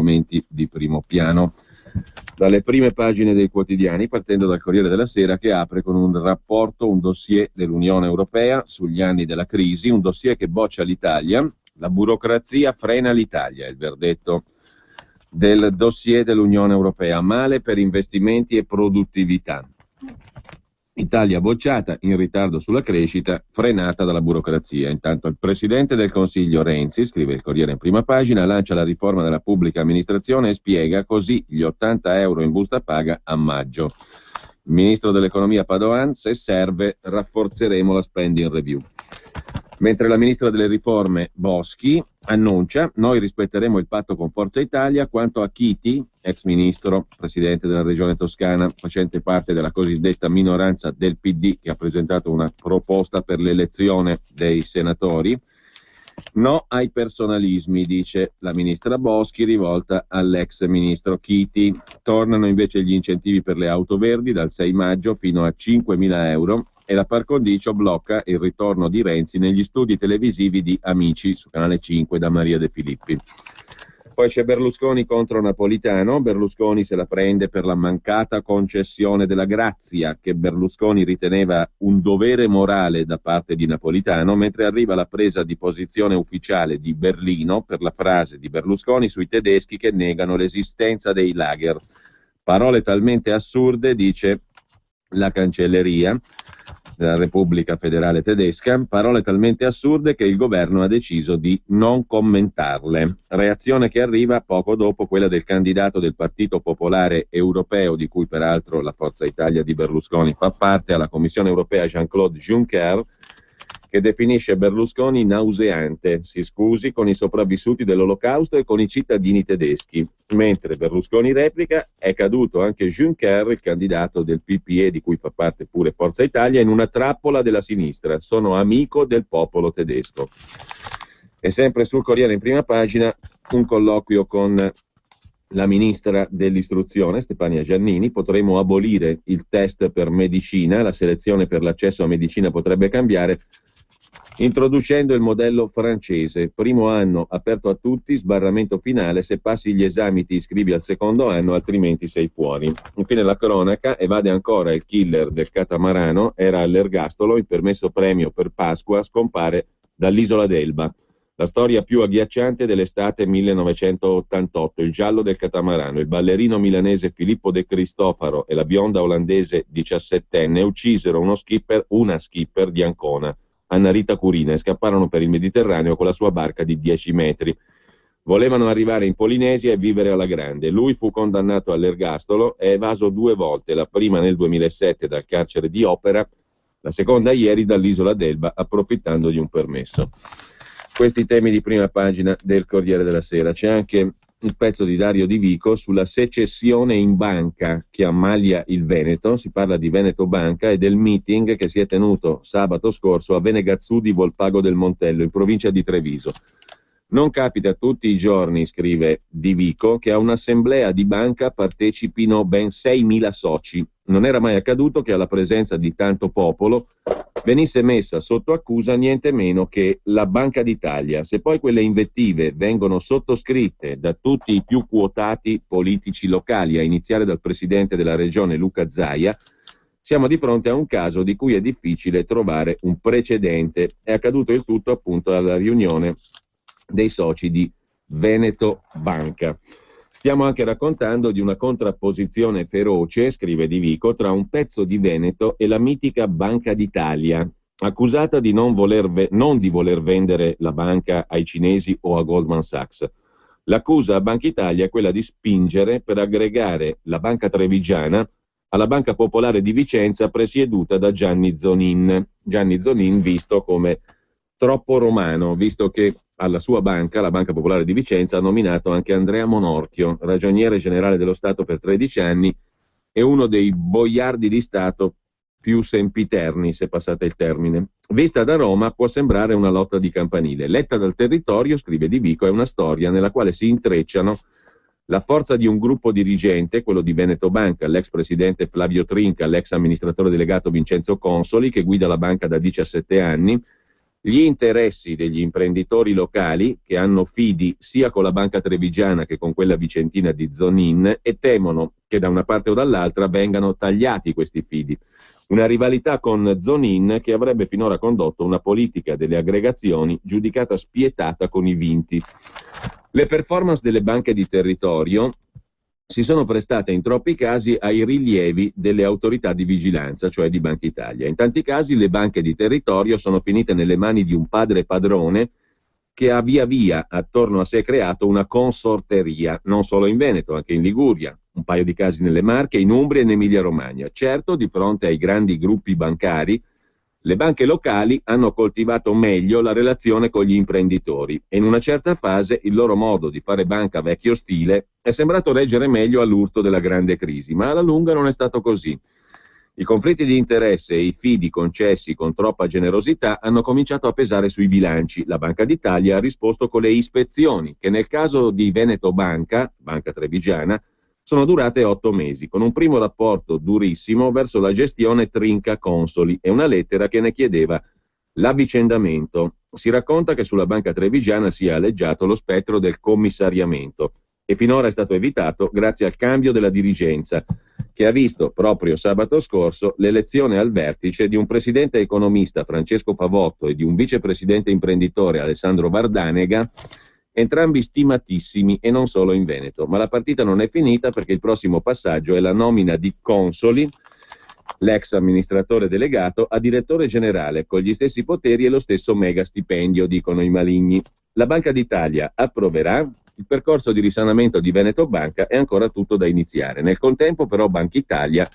argomenti di primo piano. Dalle prime pagine dei quotidiani, partendo dal Corriere della Sera, che apre con un rapporto, un dossier dell'Unione Europea sugli anni della crisi, un dossier che boccia l'Italia. La burocrazia frena l'Italia, è il verdetto del dossier dell'Unione Europea. Male per investimenti e produttività. Italia bocciata, in ritardo sulla crescita, frenata dalla burocrazia. Intanto il Presidente del Consiglio Renzi, scrive il Corriere in prima pagina, lancia la riforma della pubblica amministrazione e spiega così gli 80 euro in busta paga a maggio. Il Ministro dell'Economia Padoan, se serve rafforzeremo la spending review. Mentre la Ministra delle Riforme Boschi annuncia: noi rispetteremo il patto con Forza Italia. Quanto a Chiti, ex ministro, presidente della regione Toscana, facente parte della cosiddetta minoranza del PD, che ha presentato una proposta per l'elezione dei senatori, no ai personalismi, dice la ministra Boschi, rivolta all'ex ministro Chiti. Tornano invece gli incentivi per le auto verdi dal 6 maggio fino a 5.000 euro e la par condicio blocca il ritorno di Renzi negli studi televisivi di Amici su Canale 5 da Maria De Filippi. Poi c'è Berlusconi contro Napolitano. Berlusconi se la prende per la mancata concessione della grazia, che Berlusconi riteneva un dovere morale da parte di Napolitano, mentre arriva la presa di posizione ufficiale di Berlino per la frase di Berlusconi sui tedeschi che negano l'esistenza dei lager. Parole talmente assurde, dice la cancelleria della Repubblica Federale Tedesca, parole talmente assurde che il governo ha deciso di non commentarle. Reazione che arriva poco dopo quella del candidato del Partito Popolare Europeo, di cui peraltro la Forza Italia di Berlusconi fa parte, alla Commissione Europea, Jean-Claude Juncker, che definisce Berlusconi nauseante. Si scusi con i sopravvissuti dell'Olocausto e con i cittadini tedeschi. Mentre Berlusconi replica: è caduto anche Juncker, il candidato del PPE, di cui fa parte pure Forza Italia, in una trappola della sinistra. Sono amico del popolo tedesco. E sempre sul Corriere in prima pagina un colloquio con la ministra dell'istruzione Stefania Giannini. Potremo abolire il test per medicina, la selezione per l'accesso a medicina potrebbe cambiare, introducendo il modello francese: primo anno aperto a tutti, sbarramento finale, se passi gli esami ti iscrivi al secondo anno, altrimenti sei fuori. Infine la cronaca: evade ancora il killer del catamarano, era all'ergastolo, il permesso premio per Pasqua scompare dall'isola d'Elba. La storia più agghiacciante dell'estate 1988, il giallo del catamarano. Il ballerino milanese Filippo De Cristofaro e la bionda olandese 17enne uccisero una skipper di Ancona, Anna Rita Curina, e scapparono per il Mediterraneo con la sua barca di 10 metri. Volevano arrivare in Polinesia e vivere alla grande. Lui fu condannato all'ergastolo e evaso 2 volte, la prima nel 2007 dal carcere di Opera, la seconda ieri dall'isola d'Elba, approfittando di un permesso. Questi temi di prima pagina del Corriere della Sera. C'è anche il pezzo di Dario Di Vico sulla secessione in banca che ammaglia il Veneto. Si parla di Veneto Banca e del meeting che si è tenuto sabato scorso a Venegazzu di Volpago del Montello, in provincia di Treviso. Non capita tutti i giorni, scrive Di Vico, che a un'assemblea di banca partecipino ben 6.000 soci. Non era mai accaduto che alla presenza di tanto popolo venisse messa sotto accusa niente meno che la Banca d'Italia. Se poi quelle invettive vengono sottoscritte da tutti i più quotati politici locali, a iniziare dal presidente della regione Luca Zaia, siamo di fronte a un caso di cui è difficile trovare un precedente. È accaduto il tutto appunto alla riunione dei soci di Veneto Banca. Stiamo anche raccontando di una contrapposizione feroce, scrive Di Vico, tra un pezzo di Veneto e la mitica Banca d'Italia, accusata di non di voler vendere la banca ai cinesi o a Goldman Sachs. L'accusa a Banca Italia è quella di spingere per aggregare la banca trevigiana alla Banca Popolare di Vicenza, presieduta da Gianni Zonin. Gianni Zonin visto come troppo romano, visto che alla sua banca, la Banca Popolare di Vicenza, ha nominato anche Andrea Monorchio, ragioniere generale dello Stato per 13 anni e uno dei boiardi di Stato più sempiterni, se passate il termine. Vista da Roma può sembrare una lotta di campanile. Letta dal territorio, scrive Di Vico, è una storia nella quale si intrecciano la forza di un gruppo dirigente, quello di Veneto Banca, l'ex presidente Flavio Trinca, l'ex amministratore delegato Vincenzo Consoli, che guida la banca da 17 anni, gli interessi degli imprenditori locali che hanno fidi sia con la Banca Trevigiana che con quella vicentina di Zonin e temono che da una parte o dall'altra vengano tagliati questi fidi. Una rivalità con Zonin che avrebbe finora condotto una politica delle aggregazioni giudicata spietata con i vinti. Le performance delle banche di territorio si sono prestate in troppi casi ai rilievi delle autorità di vigilanza, cioè di Banca Italia. In tanti casi le banche di territorio sono finite nelle mani di un padre padrone che ha via via attorno a sé creato una consorteria, non solo in Veneto, anche in Liguria, un paio di casi nelle Marche, in Umbria e in Emilia-Romagna. Certo, di fronte ai grandi gruppi bancari, le banche locali hanno coltivato meglio la relazione con gli imprenditori e in una certa fase il loro modo di fare banca vecchio stile è sembrato reggere meglio all'urto della grande crisi, ma alla lunga non è stato così. I conflitti di interesse e i fidi concessi con troppa generosità hanno cominciato a pesare sui bilanci. La Banca d'Italia ha risposto con le ispezioni, che nel caso di Veneto Banca, Banca Trevigiana, sono durate 8 mesi, con un primo rapporto durissimo verso la gestione Trinca Consoli e una lettera che ne chiedeva l'avvicendamento. Si racconta che sulla Banca Trevigiana sia aleggiato lo spettro del commissariamento e finora è stato evitato grazie al cambio della dirigenza, che ha visto proprio sabato scorso l'elezione al vertice di un presidente economista, Francesco Favotto, e di un vicepresidente imprenditore, Alessandro Vardanega, entrambi stimatissimi e non solo in Veneto. Ma la partita non è finita perché il prossimo passaggio è la nomina di Consoli, l'ex amministratore delegato, a direttore generale, con gli stessi poteri e lo stesso mega stipendio, dicono i maligni. La Banca d'Italia approverà. Il percorso di risanamento di Veneto Banca è ancora tutto da iniziare. Nel contempo, però, Banca Italia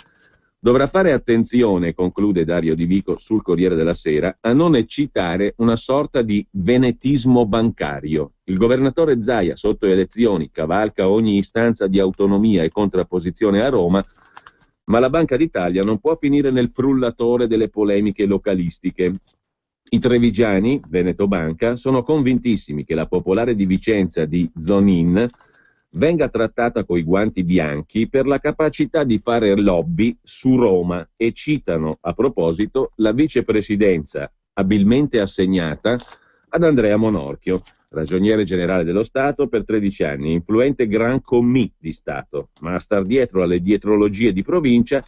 dovrà fare attenzione, conclude Dario Di Vico sul Corriere della Sera, a non eccitare una sorta di venetismo bancario. Il governatore Zaia, sotto elezioni, cavalca ogni istanza di autonomia e contrapposizione a Roma, ma la Banca d'Italia non può finire nel frullatore delle polemiche localistiche. I trevigiani, Veneto Banca, sono convintissimi che la popolare di Vicenza di Zonin venga trattata coi guanti bianchi per la capacità di fare lobby su Roma e citano a proposito la vicepresidenza abilmente assegnata ad Andrea Monorchio, ragioniere generale dello Stato per 13 anni, influente gran commì di Stato, ma a star dietro alle dietrologie di provincia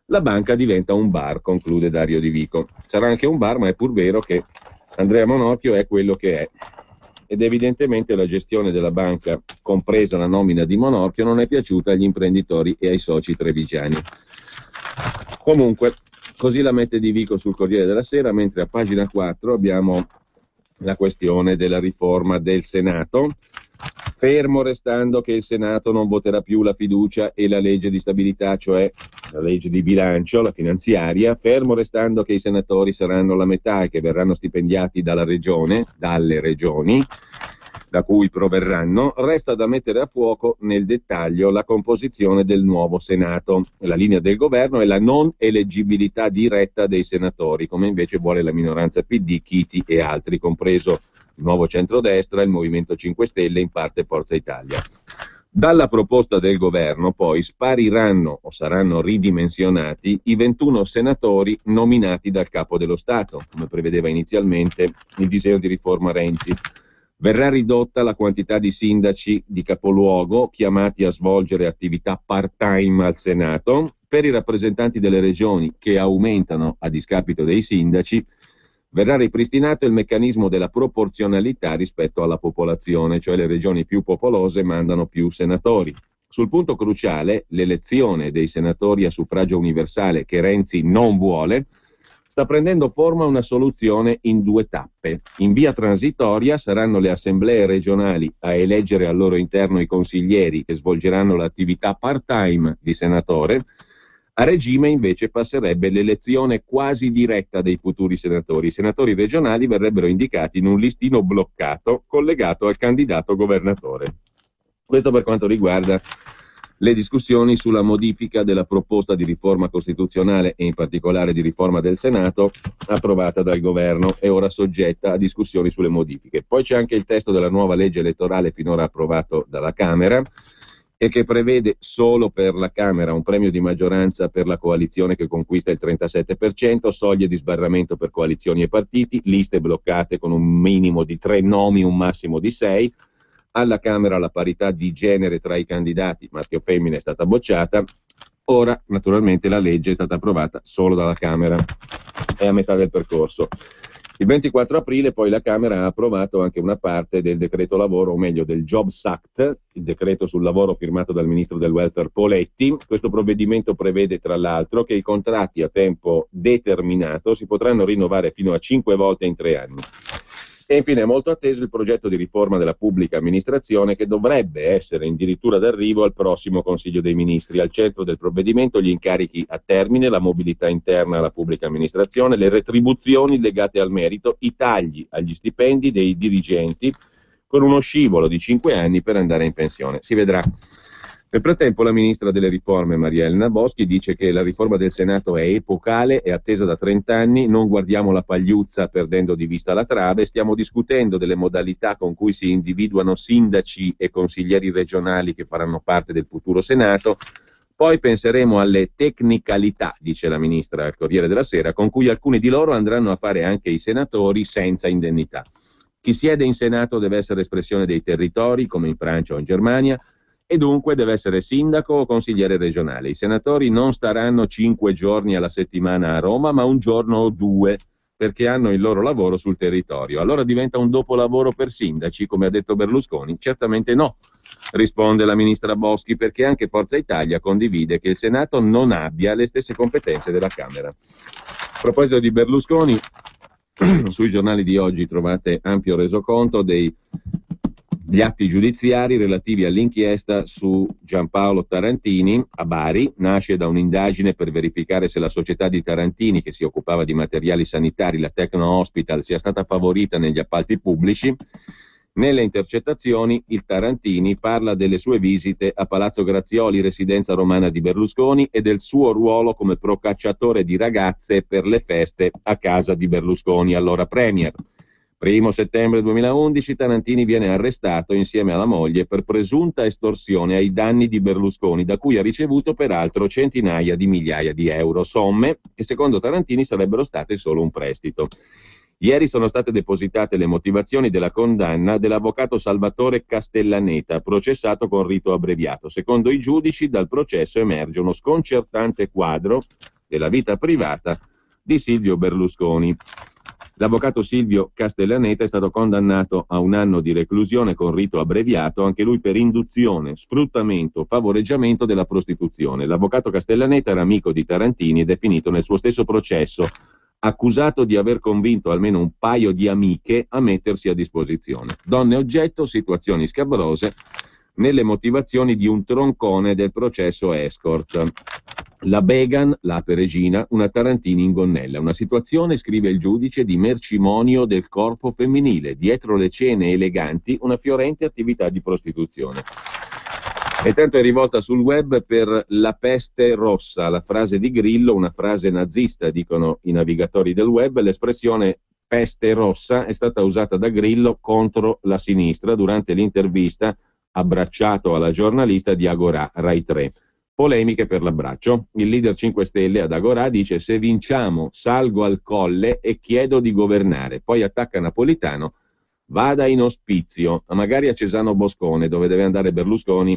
la banca diventa un bar, conclude Dario Di Vico. Sarà anche un bar, ma è pur vero che Andrea Monorchio è quello che è. Ed evidentemente la gestione della banca, compresa la nomina di Monorchio, non è piaciuta agli imprenditori e ai soci trevigiani. Comunque, così la mette Di Vico sul Corriere della Sera, mentre a pagina 4 abbiamo la questione della riforma del Senato, fermo restando che il Senato non voterà più la fiducia e la legge di stabilità, cioè la legge di bilancio, la finanziaria, fermo restando che i senatori saranno la metà e che verranno stipendiati dalle regioni, da cui proverranno, resta da mettere a fuoco nel dettaglio la composizione del nuovo Senato. La linea del governo è la non eleggibilità diretta dei senatori, come invece vuole la minoranza PD, Chiti e altri, compreso il Nuovo Centrodestra, il Movimento 5 Stelle e in parte Forza Italia. Dalla proposta del governo poi spariranno o saranno ridimensionati i 21 senatori nominati dal Capo dello Stato, come prevedeva inizialmente il disegno di riforma Renzi. Verrà ridotta la quantità di sindaci di capoluogo chiamati a svolgere attività part-time al Senato. Per i rappresentanti delle regioni, che aumentano a discapito dei sindaci, verrà ripristinato il meccanismo della proporzionalità rispetto alla popolazione, cioè le regioni più popolose mandano più senatori. Sul punto cruciale, l'elezione dei senatori a suffragio universale che Renzi non vuole, sta prendendo forma una soluzione in 2 tappe. In via transitoria saranno le assemblee regionali a eleggere al loro interno i consiglieri che svolgeranno l'attività part-time di senatore. A regime invece passerebbe l'elezione quasi diretta dei futuri senatori. I senatori regionali verrebbero indicati in un listino bloccato collegato al candidato governatore. Questo per quanto riguarda le discussioni sulla modifica della proposta di riforma costituzionale e in particolare di riforma del Senato approvata dal governo e ora soggetta a discussioni sulle modifiche. Poi c'è anche il testo della nuova legge elettorale finora approvato dalla Camera, e che prevede solo per la Camera un premio di maggioranza per la coalizione che conquista il 37%, soglie di sbarramento per coalizioni e partiti, liste bloccate con un minimo di 3 nomi, un massimo di 6. Alla Camera la parità di genere tra i candidati, maschio e femmina, è stata bocciata. Ora, naturalmente, la legge è stata approvata solo dalla Camera. È a metà del percorso. Il 24 aprile poi la Camera ha approvato anche una parte del decreto lavoro, o meglio del Jobs Act, il decreto sul lavoro firmato dal ministro del welfare Poletti. Questo provvedimento prevede tra l'altro che i contratti a tempo determinato si potranno rinnovare fino a 5 volte in 3 anni. E infine è molto atteso il progetto di riforma della pubblica amministrazione che dovrebbe essere addirittura d'arrivo al prossimo Consiglio dei Ministri. Al centro del provvedimento gli incarichi a termine, la mobilità interna alla pubblica amministrazione, le retribuzioni legate al merito, i tagli agli stipendi dei dirigenti con uno scivolo di 5 anni per andare in pensione. Si vedrà. Nel frattempo la ministra delle riforme Maria Elena Boschi dice che la riforma del Senato è epocale, è attesa da 30 anni, non guardiamo la pagliuzza perdendo di vista la trave, stiamo discutendo delle modalità con cui si individuano sindaci e consiglieri regionali che faranno parte del futuro Senato, poi penseremo alle tecnicalità, dice la ministra al Corriere della Sera, con cui alcuni di loro andranno a fare anche i senatori senza indennità. Chi siede in Senato deve essere espressione dei territori, come in Francia o in Germania, e dunque deve essere sindaco o consigliere regionale. I senatori non staranno 5 giorni alla settimana a Roma, ma un giorno o 2, perché hanno il loro lavoro sul territorio. Allora diventa un dopolavoro per sindaci, come ha detto Berlusconi? Certamente no, risponde la ministra Boschi, perché anche Forza Italia condivide che il Senato non abbia le stesse competenze della Camera. A proposito di Berlusconi, sui giornali di oggi trovate ampio resoconto gli atti giudiziari relativi all'inchiesta su Giampaolo Tarantini a Bari. Nasce da un'indagine per verificare se la società di Tarantini, che si occupava di materiali sanitari, la Tecno Hospital, sia stata favorita negli appalti pubblici. Nelle intercettazioni il Tarantini parla delle sue visite a Palazzo Grazioli, residenza romana di Berlusconi, e del suo ruolo come procacciatore di ragazze per le feste a casa di Berlusconi, allora premier. 1 settembre 2011 Tarantini viene arrestato insieme alla moglie per presunta estorsione ai danni di Berlusconi, da cui ha ricevuto peraltro centinaia di migliaia di euro, somme che secondo Tarantini sarebbero state solo un prestito. Ieri sono state depositate le motivazioni della condanna dell'avvocato Salvatore Castellaneta, processato con rito abbreviato. Secondo i giudici, dal processo emerge uno sconcertante quadro della vita privata di Silvio Berlusconi. L'avvocato Silvio Castellaneta è stato condannato a 1 anno di reclusione con rito abbreviato, anche lui per induzione, sfruttamento, favoreggiamento della prostituzione. L'avvocato Castellaneta era amico di Tarantini ed è finito nel suo stesso processo, accusato di aver convinto almeno un paio di amiche a mettersi a disposizione. Donne oggetto, situazioni scabrose, nelle motivazioni di un troncone del processo escort. La Began, l'ape regina, una Tarantini in gonnella. Una situazione, scrive il giudice, di mercimonio del corpo femminile. Dietro le cene eleganti, una fiorente attività di prostituzione. E tanto è rivolta sul web per la peste rossa, la frase di Grillo, una frase nazista, dicono i navigatori del web. L'espressione peste rossa è stata usata da Grillo contro la sinistra durante l'intervista abbracciato alla giornalista di Agorà, Rai 3. Polemiche per l'abbraccio. Il leader 5 Stelle ad Agorà dice: se vinciamo salgo al colle e chiedo di governare. Poi attacca Napolitano: vada in ospizio, magari a Cesano Boscone, dove deve andare Berlusconi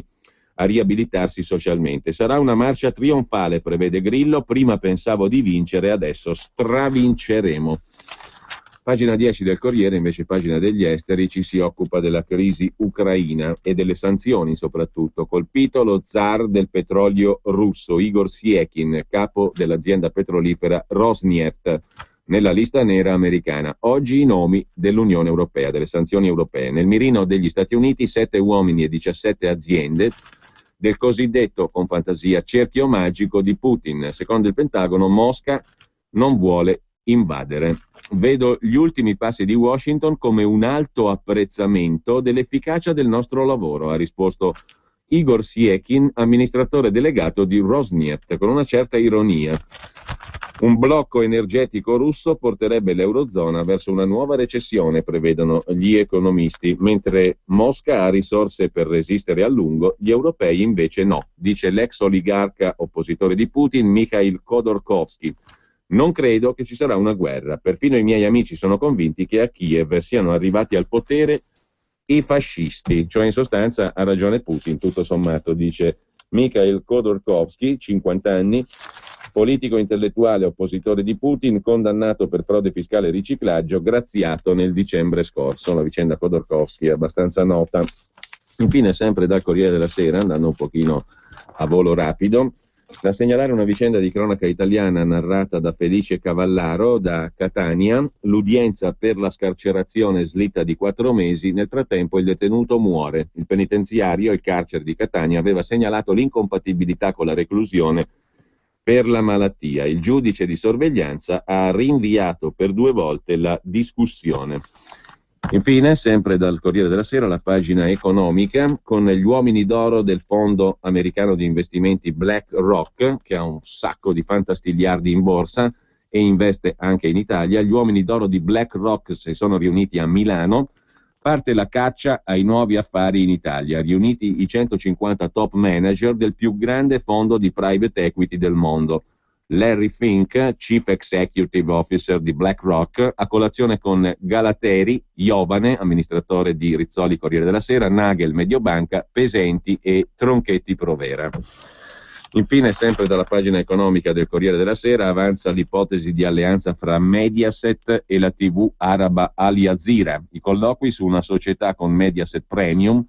a riabilitarsi socialmente. Sarà una marcia trionfale, prevede Grillo. Prima pensavo di vincere, adesso stravinceremo. Pagina 10 del Corriere, invece pagina degli esteri, ci si occupa della crisi ucraina e delle sanzioni soprattutto. Colpito lo zar del petrolio russo, Igor Siekin, capo dell'azienda petrolifera Rosneft, nella lista nera americana. Oggi i nomi dell'Unione Europea, delle sanzioni europee. Nel mirino degli Stati Uniti 7 uomini e 17 aziende del cosiddetto, con fantasia, cerchio magico di Putin. Secondo il Pentagono, Mosca non vuole invadere. Vedo gli ultimi passi di Washington come un alto apprezzamento dell'efficacia del nostro lavoro, ha risposto Igor Siekin, amministratore delegato di Rosneft, con una certa ironia. Un blocco energetico russo porterebbe l'Eurozona verso una nuova recessione, prevedono gli economisti, mentre Mosca ha risorse per resistere a lungo, gli europei invece no, dice l'ex oligarca oppositore di Putin Mikhail Khodorkovsky. Non credo che ci sarà una guerra, perfino i miei amici sono convinti che a Kiev siano arrivati al potere i fascisti, cioè in sostanza ha ragione Putin, tutto sommato, dice Mikhail Khodorkovsky, 50 anni, politico intellettuale oppositore di Putin, condannato per frode fiscale e riciclaggio, graziato nel dicembre scorso. La vicenda Khodorkovsky è abbastanza nota. Infine, sempre dal Corriere della Sera, andando un pochino a volo rapido, da segnalare una vicenda di cronaca italiana narrata da Felice Cavallaro da Catania, l'udienza per la scarcerazione slitta di 4 mesi, nel frattempo il detenuto muore. Il penitenziario, il carcere di Catania, aveva segnalato l'incompatibilità con la reclusione per la malattia. Il giudice di sorveglianza ha rinviato per 2 volte la discussione. Infine, sempre dal Corriere della Sera, la pagina economica, con gli uomini d'oro del fondo americano di investimenti BlackRock, che ha un sacco di fantastigliardi in borsa e investe anche in Italia. Gli uomini d'oro di BlackRock si sono riuniti a Milano. Parte la caccia ai nuovi affari in Italia, riuniti i 150 top manager del più grande fondo di private equity del mondo. Larry Fink, Chief Executive Officer di BlackRock, a colazione con Galateri, Iovane, amministratore di Rizzoli Corriere della Sera, Nagel Mediobanca, Pesenti e Tronchetti Provera. Infine, sempre dalla pagina economica del Corriere della Sera, avanza l'ipotesi di alleanza fra Mediaset e la TV araba Al Jazeera. I colloqui su una società con Mediaset Premium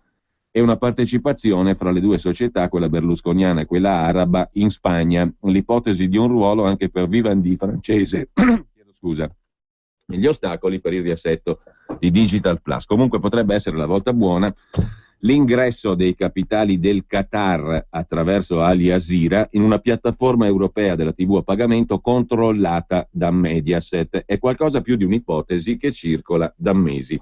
e una partecipazione fra le due società, quella berlusconiana e quella araba, in Spagna. L'ipotesi di un ruolo anche per Vivendi francese. Chiedo scusa. E gli ostacoli per il riassetto di Digital Plus. Comunque potrebbe essere la volta buona l'ingresso dei capitali del Qatar attraverso Al Jazeera in una piattaforma europea della TV a pagamento controllata da Mediaset. È qualcosa più di un'ipotesi che circola da mesi.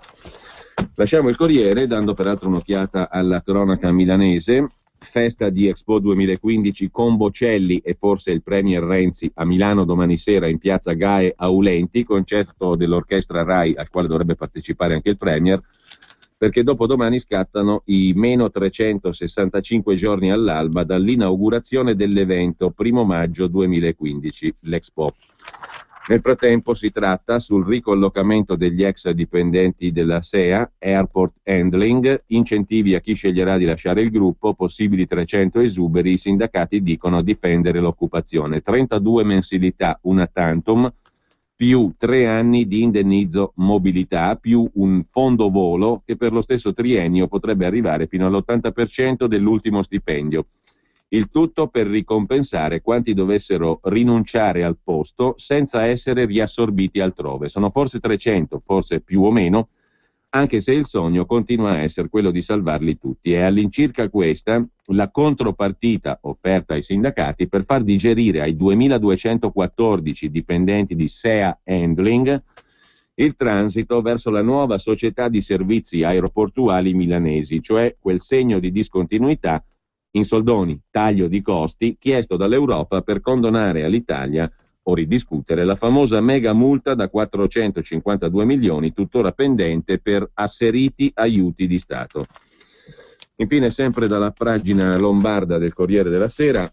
Lasciamo il Corriere, dando peraltro un'occhiata alla cronaca milanese. Festa di Expo 2015 con Bocelli e forse il Premier Renzi a Milano domani sera in piazza Gae Aulenti, concerto dell'orchestra Rai al quale dovrebbe partecipare anche il Premier, perché dopodomani scattano i meno 365 giorni all'alba dall'inaugurazione dell'evento 1 maggio 2015, l'Expo. Nel frattempo si tratta sul ricollocamento degli ex dipendenti della SEA, Airport Handling, incentivi a chi sceglierà di lasciare il gruppo, possibili 300 esuberi, i sindacati dicono difendere l'occupazione, 32 mensilità una tantum, più 3 anni di indennizzo mobilità, più un fondo volo che per lo stesso triennio potrebbe arrivare fino all'80% dell'ultimo stipendio. Il tutto per ricompensare quanti dovessero rinunciare al posto senza essere riassorbiti altrove. Sono forse 300, forse più o meno, anche se il sogno continua a essere quello di salvarli tutti. È all'incirca questa la contropartita offerta ai sindacati per far digerire ai 2.214 dipendenti di SEA Handling il transito verso la nuova società di servizi aeroportuali milanesi, cioè quel segno di discontinuità in soldoni, taglio di costi, chiesto dall'Europa per condonare all'Italia o ridiscutere la famosa mega multa da 452 milioni, tuttora pendente per asseriti aiuti di Stato. Infine, sempre dalla pagina lombarda del Corriere della Sera,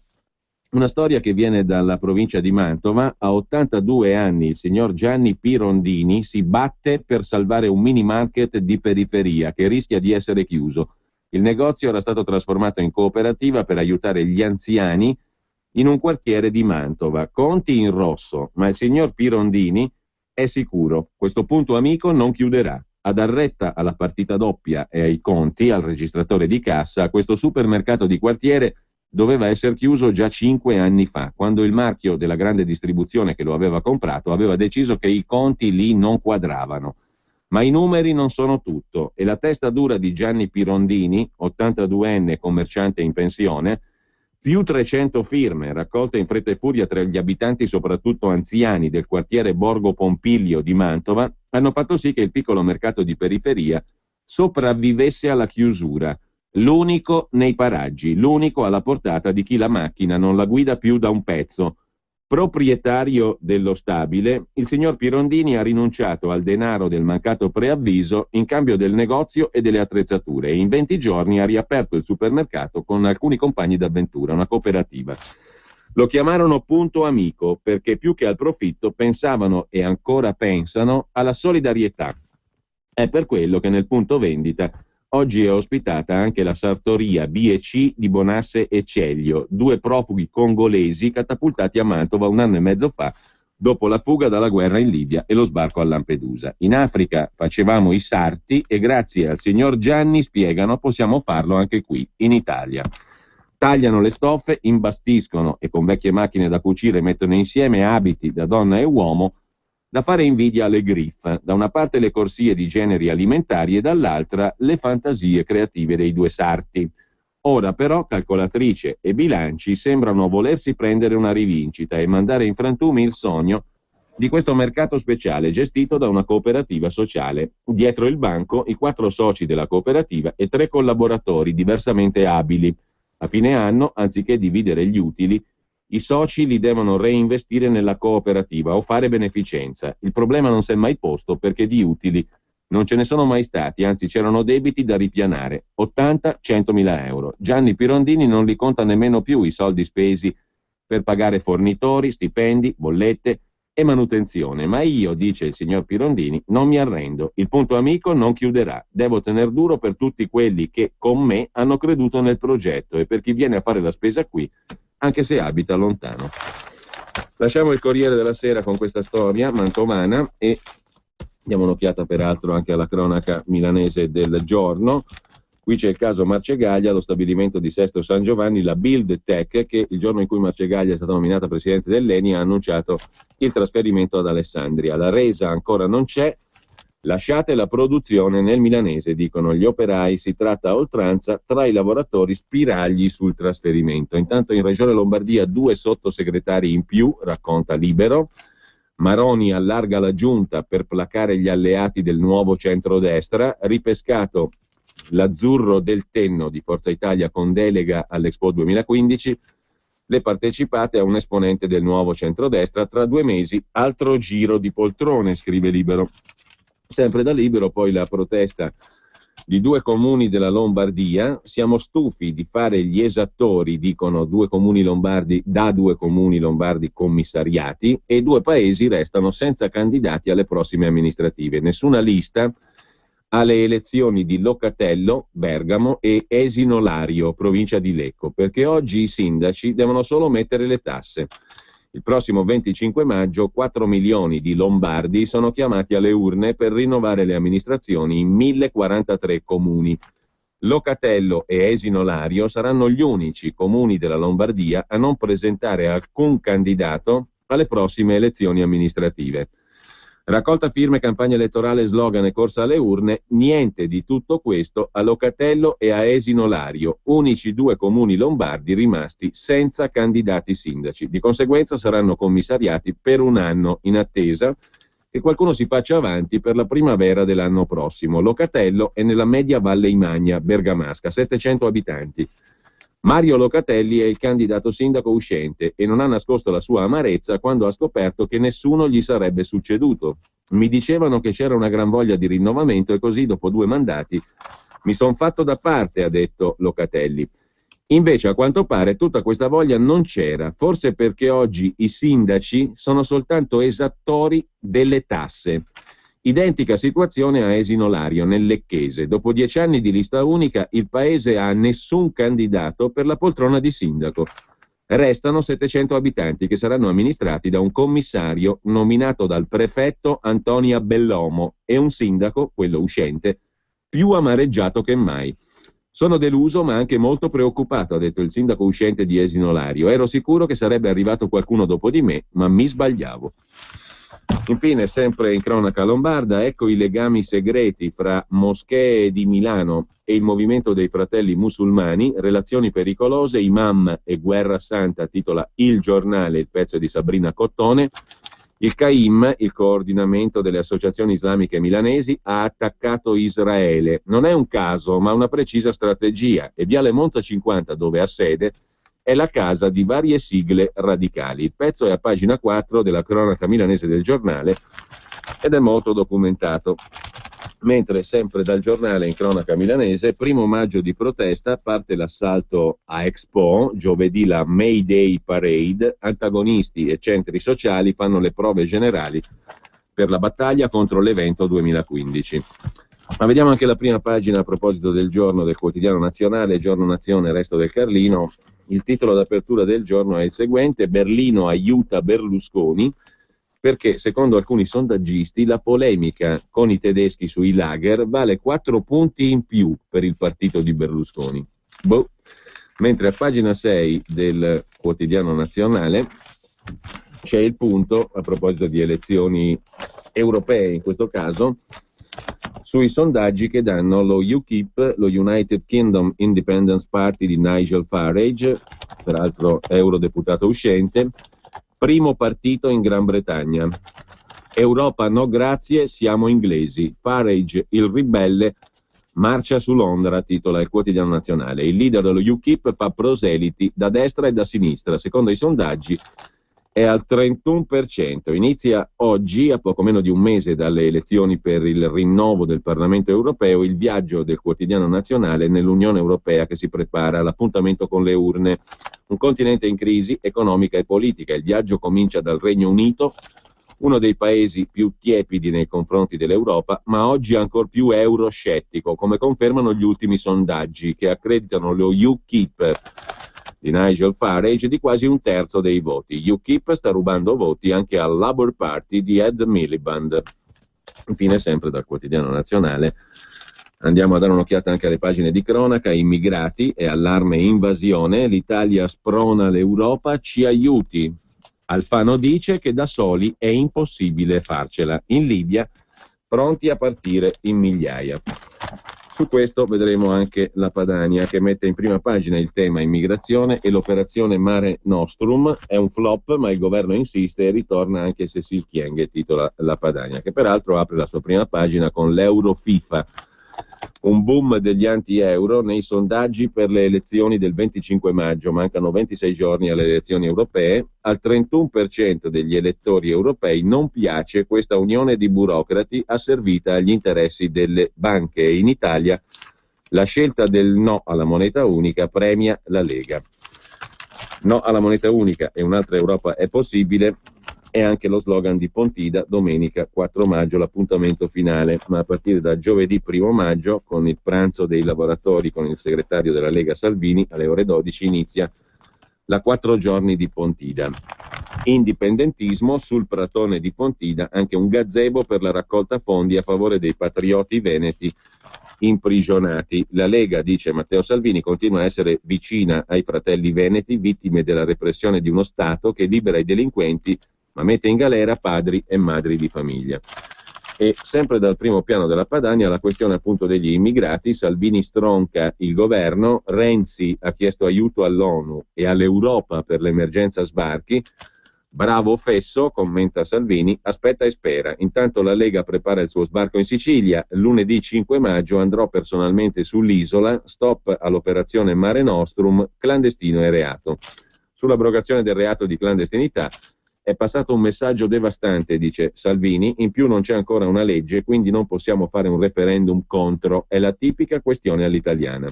una storia che viene dalla provincia di Mantova. A 82 anni il signor Gianni Pirondini si batte per salvare un mini market di periferia che rischia di essere chiuso. Il negozio era stato trasformato in cooperativa per aiutare gli anziani in un quartiere di Mantova. Conti in rosso, ma il signor Pirondini è sicuro. Questo punto amico non chiuderà. A dar retta alla partita doppia e ai conti, al registratore di cassa, questo supermercato di quartiere doveva essere chiuso già 5 anni fa, quando il marchio della grande distribuzione che lo aveva comprato aveva deciso che i conti lì non quadravano. Ma i numeri non sono tutto e la testa dura di Gianni Pirondini, 82enne commerciante in pensione, più 300 firme raccolte in fretta e furia tra gli abitanti, soprattutto anziani, del quartiere Borgo Pompiglio di Mantova, hanno fatto sì che il piccolo mercato di periferia sopravvivesse alla chiusura, l'unico nei paraggi, l'unico alla portata di chi la macchina non la guida più da un pezzo. Proprietario dello stabile, il signor Pirondini ha rinunciato al denaro del mancato preavviso in cambio del negozio e delle attrezzature e in 20 giorni ha riaperto il supermercato con alcuni compagni d'avventura, una cooperativa. Lo chiamarono Punto Amico perché più che al profitto pensavano e ancora pensano alla solidarietà. È per quello che nel punto vendita oggi è ospitata anche la sartoria B&C di Bonasse e Ceglio, due profughi congolesi catapultati a Mantova un anno e mezzo fa dopo la fuga dalla guerra in Libia e lo sbarco a Lampedusa. In Africa facevamo i sarti e grazie al signor Gianni, spiegano, possiamo farlo anche qui, in Italia. Tagliano le stoffe, imbastiscono e con vecchie macchine da cucire mettono insieme abiti da donna e uomo da fare invidia alle griffe, da una parte le corsie di generi alimentari e dall'altra le fantasie creative dei due sarti. Ora però calcolatrice e bilanci sembrano volersi prendere una rivincita e mandare in frantumi il sogno di questo mercato speciale gestito da una cooperativa sociale. Dietro il banco i 4 soci della cooperativa e 3 collaboratori diversamente abili. A fine anno, anziché dividere gli utili, i soci li devono reinvestire nella cooperativa o fare beneficenza. Il problema non si è mai posto perché di utili non ce ne sono mai stati, anzi c'erano debiti da ripianare, 80-100 mila euro. Gianni Pirondini non li conta nemmeno più i soldi spesi per pagare fornitori, stipendi, bollette e manutenzione. Ma io, dice il signor Pirondini, non mi arrendo. Il Punto Amico non chiuderà. Devo tener duro per tutti quelli che con me hanno creduto nel progetto e per chi viene a fare la spesa qui, anche se abita lontano. Lasciamo il Corriere della Sera con questa storia mantovana e diamo un'occhiata peraltro anche alla cronaca milanese del giorno. Qui c'è il caso Marcegaglia, lo stabilimento di Sesto San Giovanni, la Build Tech, che il giorno in cui Marcegaglia è stata nominata presidente dell'ENI ha annunciato il trasferimento ad Alessandria. La resa ancora non c'è. Lasciate la produzione nel milanese, dicono gli operai, si tratta a oltranza, tra i lavoratori spiragli sul trasferimento. Intanto in Regione Lombardia 2 sottosegretari in più, racconta Libero. Maroni allarga la giunta per placare gli alleati del nuovo centrodestra, ripescato l'azzurro del Tenno di Forza Italia con delega all'Expo 2015, le partecipate a un esponente del nuovo centrodestra, tra 2 mesi altro giro di poltrone, scrive Libero. Sempre da Libero poi la protesta di 2 comuni della Lombardia, siamo stufi di fare gli esattori, dicono 2 comuni lombardi, da 2 comuni lombardi commissariati, e 2 paesi restano senza candidati alle prossime amministrative. Nessuna lista alle elezioni di Locatello, Bergamo e Esino Lario, provincia di Lecco, perché oggi i sindaci devono solo mettere le tasse. Il prossimo 25 maggio 4 milioni di lombardi sono chiamati alle urne per rinnovare le amministrazioni in 1043 comuni. Locatello e Esino Lario saranno gli unici comuni della Lombardia a non presentare alcun candidato alle prossime elezioni amministrative. Raccolta firme, campagna elettorale, slogan e corsa alle urne, niente di tutto questo a Locatello e a Esino Lario, unici 2 comuni lombardi rimasti senza candidati sindaci. Di conseguenza saranno commissariati per un anno in attesa che qualcuno si faccia avanti per la primavera dell'anno prossimo. Locatello è nella media Valle Imagna, bergamasca, 700 abitanti. Mario Locatelli è il candidato sindaco uscente e non ha nascosto la sua amarezza quando ha scoperto che nessuno gli sarebbe succeduto. Mi dicevano che c'era una gran voglia di rinnovamento e così dopo 2 mandati mi son fatto da parte, ha detto Locatelli. Invece a quanto pare tutta questa voglia non c'era, forse perché oggi i sindaci sono soltanto esattori delle tasse. Identica situazione a Esino Lario, nel Lecchese. Dopo 10 anni di lista unica, il paese ha nessun candidato per la poltrona di sindaco. Restano 700 abitanti che saranno amministrati da un commissario nominato dal prefetto Antonia Bellomo e un sindaco, quello uscente, più amareggiato che mai. Sono deluso ma anche molto preoccupato, ha detto il sindaco uscente di Esino Lario. Ero sicuro che sarebbe arrivato qualcuno dopo di me, ma mi sbagliavo. Infine, sempre in cronaca lombarda, ecco i legami segreti fra moschee di Milano e il movimento dei fratelli musulmani, relazioni pericolose, imam e guerra santa, titola Il Giornale, il pezzo di Sabrina Cottone. Il CAIM, il coordinamento delle associazioni islamiche milanesi, ha attaccato Israele. Non è un caso, ma una precisa strategia, e Viale Monza 50, dove ha sede, è la casa di varie sigle radicali. Il pezzo è a pagina 4 della cronaca milanese del Giornale ed è molto documentato. Mentre sempre dal Giornale in cronaca milanese, 1° maggio di protesta, parte l'assalto a Expo, giovedì la May Day Parade, antagonisti e centri sociali fanno le prove generali per la battaglia contro l'evento 2015. Ma vediamo anche la prima pagina a proposito del giorno del quotidiano nazionale, Giorno Nazione, Resto del Carlino. Il titolo d'apertura del giorno è il seguente: Berlino aiuta Berlusconi, perché secondo alcuni sondaggisti la polemica con i tedeschi sui lager vale 4 punti in più per il partito di Berlusconi. Mentre a pagina 6 del quotidiano nazionale c'è il punto, a proposito di elezioni europee in questo caso, sui sondaggi che danno lo UKIP, lo United Kingdom Independence Party di Nigel Farage, peraltro eurodeputato uscente, primo partito in Gran Bretagna. Europa no grazie, siamo inglesi. Farage, il ribelle, marcia su Londra, titola il quotidiano nazionale. Il leader dello UKIP fa proseliti da destra e da sinistra. Secondo i sondaggi è al 31%. Inizia oggi, a poco meno di un mese dalle elezioni per il rinnovo del Parlamento europeo, il viaggio del quotidiano nazionale nell'Unione Europea che si prepara all'appuntamento con le urne. Un continente in crisi economica e politica. Il viaggio comincia dal Regno Unito, uno dei paesi più tiepidi nei confronti dell'Europa, ma oggi ancor più euroscettico, come confermano gli ultimi sondaggi che accreditano lo UKIP di Nigel Farage di quasi un terzo dei voti. UKIP sta rubando voti anche al Labour Party di Ed Miliband. Infine, sempre dal quotidiano nazionale, andiamo a dare un'occhiata anche alle pagine di cronaca. Immigrati e allarme invasione, l'Italia sprona l'Europa, ci aiuti. Alfano dice che da soli è impossibile farcela. In Libia, pronti a partire in migliaia. Su questo vedremo anche la Padania, che mette in prima pagina il tema immigrazione e l'operazione Mare Nostrum. È un flop, ma il governo insiste e ritorna anche Cécile Kyenge, titola la Padania, che peraltro apre la sua prima pagina con l'Euro FIFA. Un boom degli anti-euro nei sondaggi per le elezioni del 25 maggio. Mancano 26 giorni alle elezioni europee. Al 31% degli elettori europei non piace questa unione di burocrati asservita agli interessi delle banche. E in Italia la scelta del no alla moneta unica premia la Lega. No alla moneta unica e un'altra Europa è possibile. È anche lo slogan di Pontida, domenica 4 maggio, l'appuntamento finale, ma a partire da giovedì 1 maggio, con il pranzo dei lavoratori con il segretario della Lega Salvini, alle ore 12 inizia la 4 giorni di Pontida. Indipendentismo sul pratone di Pontida, anche un gazebo per la raccolta fondi a favore dei patrioti veneti imprigionati. La Lega, dice Matteo Salvini, continua a essere vicina ai fratelli veneti, vittime della repressione di uno Stato che libera i delinquenti ma mette in galera padri e madri di famiglia. E sempre dal primo piano della Padania la questione appunto degli immigrati. Salvini stronca il governo, Renzi ha chiesto aiuto all'ONU e all'Europa per l'emergenza sbarchi. Bravo Fesso, commenta Salvini, aspetta e spera. Intanto la Lega prepara il suo sbarco in Sicilia. Lunedì 5 maggio andrò personalmente sull'isola, stop all'operazione Mare Nostrum, clandestino e reato. Sull'abrogazione del reato di clandestinità è passato un messaggio devastante, dice Salvini, in più non c'è ancora una legge, quindi non possiamo fare un referendum contro, è la tipica questione all'italiana.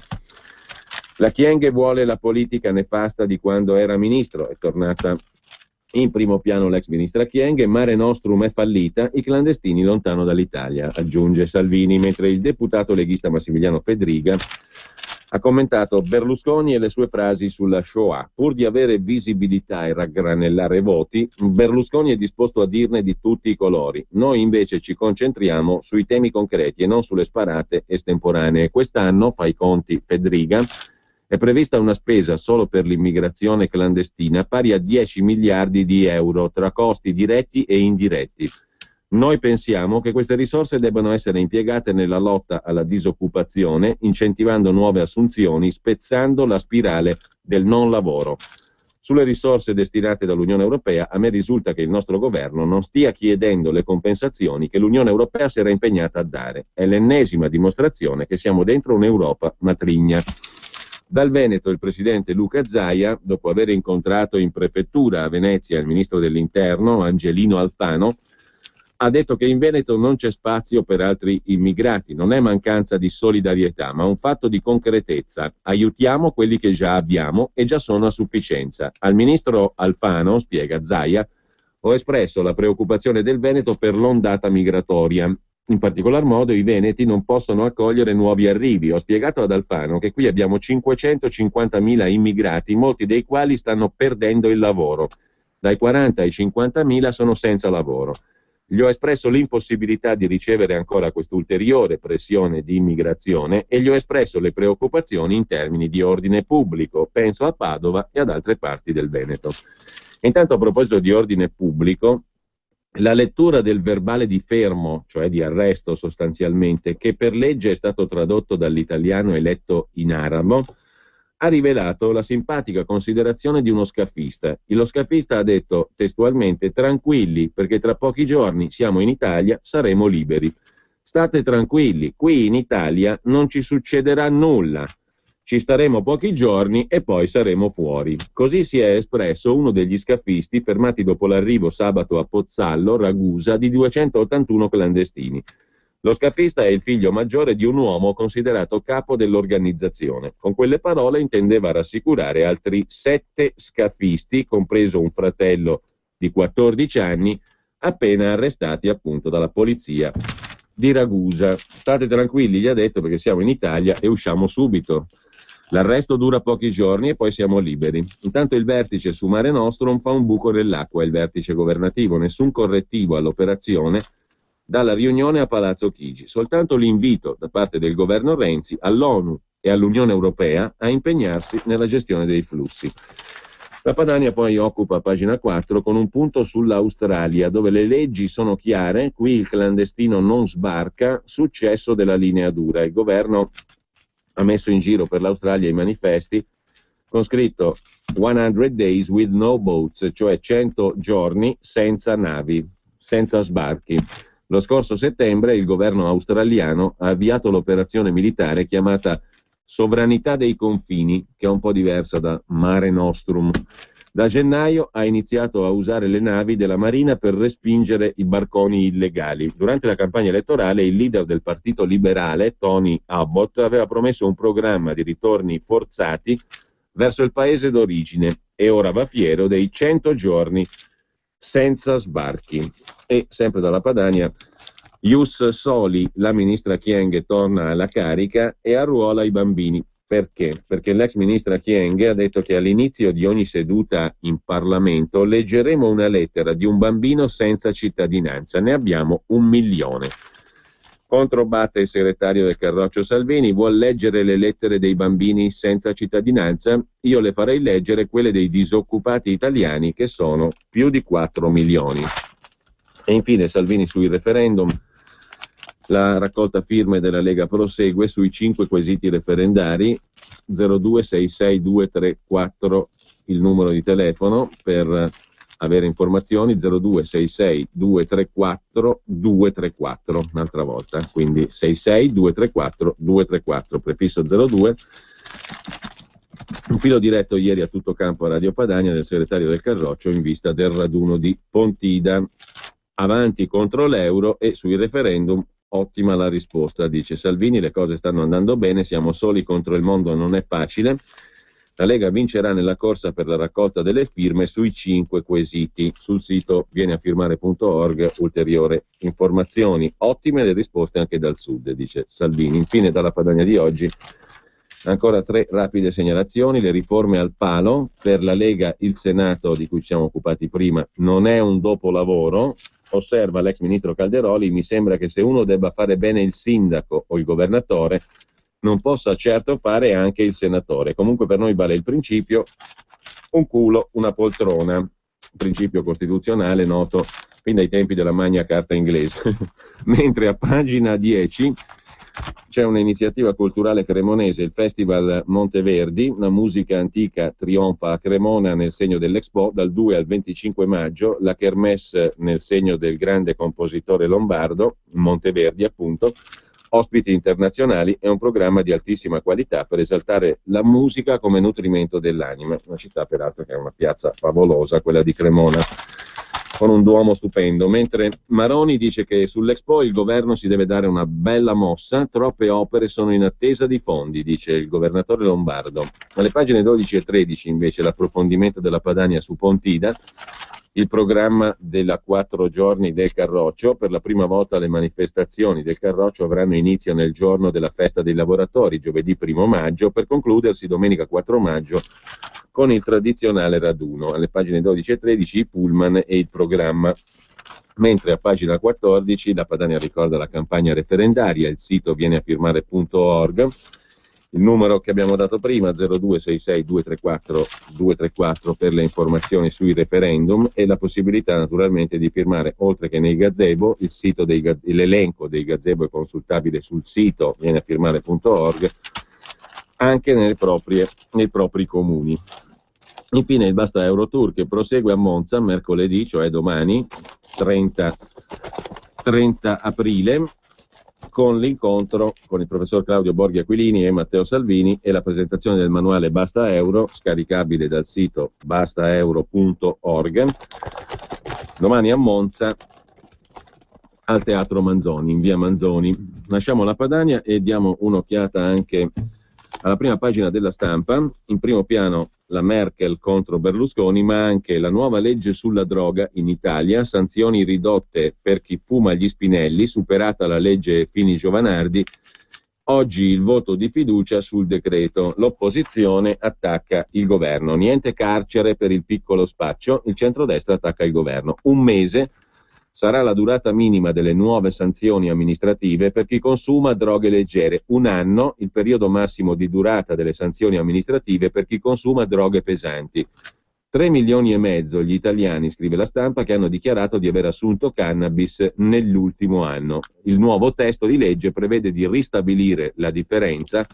La Kyenge vuole la politica nefasta di quando era ministro, è tornata in primo piano l'ex ministra Kyenge. Mare Nostrum è fallita, i clandestini lontano dall'Italia, aggiunge Salvini, mentre il deputato leghista Massimiliano Fedriga ha commentato Berlusconi e le sue frasi sulla Shoah. Pur di avere visibilità e raggranellare voti, Berlusconi è disposto a dirne di tutti i colori. Noi invece ci concentriamo sui temi concreti e non sulle sparate estemporanee. Quest'anno, fa i conti Fedriga, è prevista una spesa solo per l'immigrazione clandestina pari a 10 miliardi di euro tra costi diretti e indiretti. Noi pensiamo che queste risorse debbano essere impiegate nella lotta alla disoccupazione, incentivando nuove assunzioni, spezzando la spirale del non lavoro. Sulle risorse destinate dall'Unione Europea, a me risulta che il nostro governo non stia chiedendo le compensazioni che l'Unione Europea si era impegnata a dare. È l'ennesima dimostrazione che siamo dentro un'Europa matrigna. Dal Veneto il presidente Luca Zaia, dopo aver incontrato in prefettura a Venezia il ministro dell'Interno Angelino Alfano, ha detto che in Veneto non c'è spazio per altri immigrati, non è mancanza di solidarietà, ma un fatto di concretezza. Aiutiamo quelli che già abbiamo e già sono a sufficienza. Al ministro Alfano, spiega Zaia, ho espresso la preoccupazione del Veneto per l'ondata migratoria. In particolar modo i veneti non possono accogliere nuovi arrivi. Ho spiegato ad Alfano che qui abbiamo 550.000 immigrati, molti dei quali stanno perdendo il lavoro. Dai 40 ai 50.000 sono senza lavoro. Gli ho espresso l'impossibilità di ricevere ancora quest'ulteriore pressione di immigrazione e gli ho espresso le preoccupazioni in termini di ordine pubblico. Penso a Padova e ad altre parti del Veneto. Intanto, a proposito di ordine pubblico, la lettura del verbale di fermo, cioè di arresto sostanzialmente, che per legge è stato tradotto dall'italiano e letto in arabo, ha rivelato la simpatica considerazione di uno scaffista. Lo scaffista ha detto testualmente: tranquilli, perché tra pochi giorni siamo in Italia, saremo liberi. State tranquilli, qui in Italia non ci succederà nulla. Ci staremo pochi giorni e poi saremo fuori. Così si è espresso uno degli scaffisti fermati dopo l'arrivo sabato a Pozzallo, Ragusa, di 281 clandestini. Lo scaffista è il figlio maggiore di un uomo considerato capo dell'organizzazione. Con quelle parole intendeva rassicurare altri 7 scaffisti, compreso un fratello di 14 anni, appena arrestati appunto dalla polizia di Ragusa. State tranquilli, gli ha detto, perché siamo in Italia e usciamo subito. L'arresto dura pochi giorni e poi siamo liberi. Intanto il vertice su Mare Nostrum fa un buco nell'acqua, il vertice governativo, nessun correttivo all'operazione dalla riunione a Palazzo Chigi, soltanto l'invito da parte del governo Renzi all'ONU e all'Unione Europea a impegnarsi nella gestione dei flussi. La Padania poi occupa pagina 4 con un punto sull'Australia, dove le leggi sono chiare, qui il clandestino non sbarca, successo della linea dura. Il governo ha messo in giro per l'Australia i manifesti con scritto 100 days with no boats, cioè 100 giorni senza navi, senza sbarchi. Lo scorso settembre il governo australiano ha avviato l'operazione militare chiamata Sovranità dei confini, che è un po' diversa da Mare Nostrum. Da gennaio ha iniziato a usare le navi della Marina per respingere i barconi illegali. Durante la campagna elettorale il leader del Partito Liberale, Tony Abbott, aveva promesso un programma di ritorni forzati verso il paese d'origine e ora va fiero dei 100 giorni senza sbarchi. E sempre dalla Padania, Ius Soli, la ministra Kyenge torna alla carica e arruola i bambini. Perché? Perché l'ex ministra Kyenge ha detto che all'inizio di ogni seduta in Parlamento leggeremo una lettera di un bambino senza cittadinanza. Ne abbiamo 1 milione. Controbatte il segretario del Carroccio Salvini: vuol leggere le lettere dei bambini senza cittadinanza? Io le farei leggere quelle dei disoccupati italiani, che sono più di 4 milioni. E infine Salvini sui referendum. La raccolta firme della Lega prosegue sui 5 quesiti referendari. 0266234 il numero di telefono per avere informazioni, 0266234 un'altra volta, quindi 66234 prefisso 02. Un filo diretto ieri a tutto campo a Radio Padania del segretario del Carroccio in vista del raduno di Pontida. Avanti contro l'euro e sui referendum ottima la risposta, dice Salvini, le cose stanno andando bene, siamo soli contro il mondo, non è facile. La Lega vincerà nella corsa per la raccolta delle firme sui 5 quesiti. Sul sito vieneafirmare.org ulteriori informazioni. Ottime le risposte anche dal sud, dice Salvini. Infine dalla Padania di oggi ancora 3 rapide segnalazioni. Le riforme al palo. Per la Lega il Senato, di cui ci siamo occupati prima, non è un dopolavoro. Osserva l'ex ministro Calderoli: mi sembra che se uno debba fare bene il sindaco o il governatore, non possa certo fare anche il senatore. Comunque per noi vale il principio un culo, una poltrona, principio costituzionale noto fin dai tempi della Magna Carta inglese. Mentre a pagina 10 c'è un'iniziativa culturale cremonese, il Festival Monteverdi, una musica antica trionfa a Cremona nel segno dell'Expo, dal 2 al 25 maggio, la Kermesse nel segno del grande compositore lombardo, Monteverdi appunto, ospiti internazionali e un programma di altissima qualità per esaltare la musica come nutrimento dell'anima. Una città peraltro che è una piazza favolosa, quella di Cremona, con un duomo stupendo, mentre Maroni dice che sull'Expo il governo si deve dare una bella mossa, troppe opere sono in attesa di fondi, dice il governatore lombardo. Alle pagine 12 e 13 invece l'approfondimento della Padania su Pontida, il programma della 4 giorni del Carroccio. Per la prima volta le manifestazioni del Carroccio avranno inizio nel giorno della festa dei lavoratori, giovedì 1 maggio, per concludersi domenica 4 maggio con il tradizionale raduno. Alle pagine 12 e 13 i pullman e il programma. Mentre a pagina 14 la Padania ricorda la campagna referendaria, il sito vieniafirmare.org, il numero che abbiamo dato prima 0266 234 234 per le informazioni sui referendum e la possibilità naturalmente di firmare, oltre che nei gazebo, l'elenco dei gazebo è consultabile sul sito vieniafirmare.org anche nei propri comuni. Infine il Basta Eurotour che prosegue a Monza mercoledì, cioè domani 30 aprile, con l'incontro con il professor Claudio Borghi Aquilini e Matteo Salvini e la presentazione del manuale Basta Euro, scaricabile dal sito bastaeuro.org, domani a Monza al Teatro Manzoni, in via Manzoni. Lasciamo la Padania e diamo un'occhiata anche alla prima pagina della Stampa. In primo piano la Merkel contro Berlusconi, ma anche la nuova legge sulla droga in Italia, sanzioni ridotte per chi fuma gli spinelli, superata la legge Fini-Giovanardi. Oggi il voto di fiducia sul decreto, l'opposizione attacca il governo, niente carcere per il piccolo spaccio, il centrodestra attacca il governo. Un mese sarà la durata minima delle nuove sanzioni amministrative per chi consuma droghe leggere. 1 anno il periodo massimo di durata delle sanzioni amministrative per chi consuma droghe pesanti. 3,5 milioni gli italiani, scrive la Stampa, che hanno dichiarato di aver assunto cannabis nell'ultimo anno. Il nuovo testo di legge prevede di ristabilire la differenza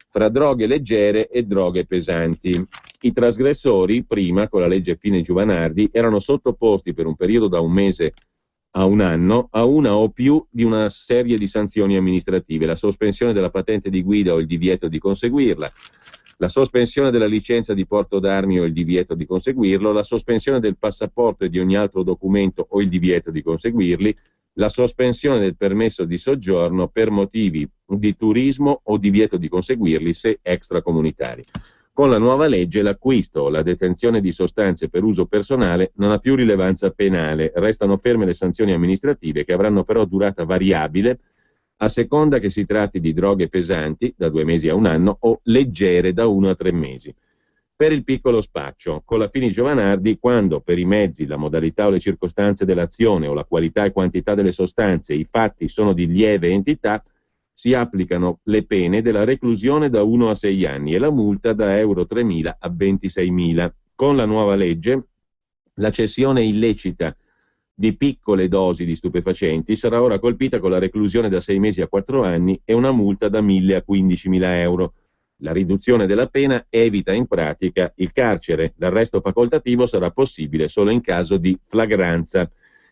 fra droghe leggere e droghe pesanti. I trasgressori, prima con la legge Fini-Giovanardi, erano sottoposti per un periodo da 1 mese a 1 anno a una o più di una serie di sanzioni amministrative: la sospensione della patente di guida o il divieto di conseguirla, la sospensione della licenza di porto d'armi o il divieto di conseguirlo, la sospensione del passaporto e di ogni altro documento o il divieto di conseguirli, la sospensione del permesso di soggiorno per motivi di turismo o divieto di conseguirli se extracomunitari. Con la nuova legge l'acquisto o la detenzione di sostanze per uso personale non ha più rilevanza penale, restano ferme le sanzioni amministrative che avranno però durata variabile a seconda che si tratti di droghe pesanti, da 2 mesi a 1 anno, o leggere, da 1 a 3 mesi. Per il piccolo spaccio, con la Fini-Giovanardi, quando per i mezzi, la modalità o le circostanze dell'azione o la qualità e quantità delle sostanze, i fatti sono di lieve entità, si applicano le pene della reclusione da 1 a 6 anni e la multa da euro 3.000 a 26.000. Con la nuova legge, la cessione illecita di piccole dosi di stupefacenti sarà ora colpita con la reclusione da 6 mesi a 4 anni e una multa da 1.000 a 15.000 euro. La riduzione della pena evita in pratica il carcere. L'arresto facoltativo sarà possibile solo in caso di flagranza.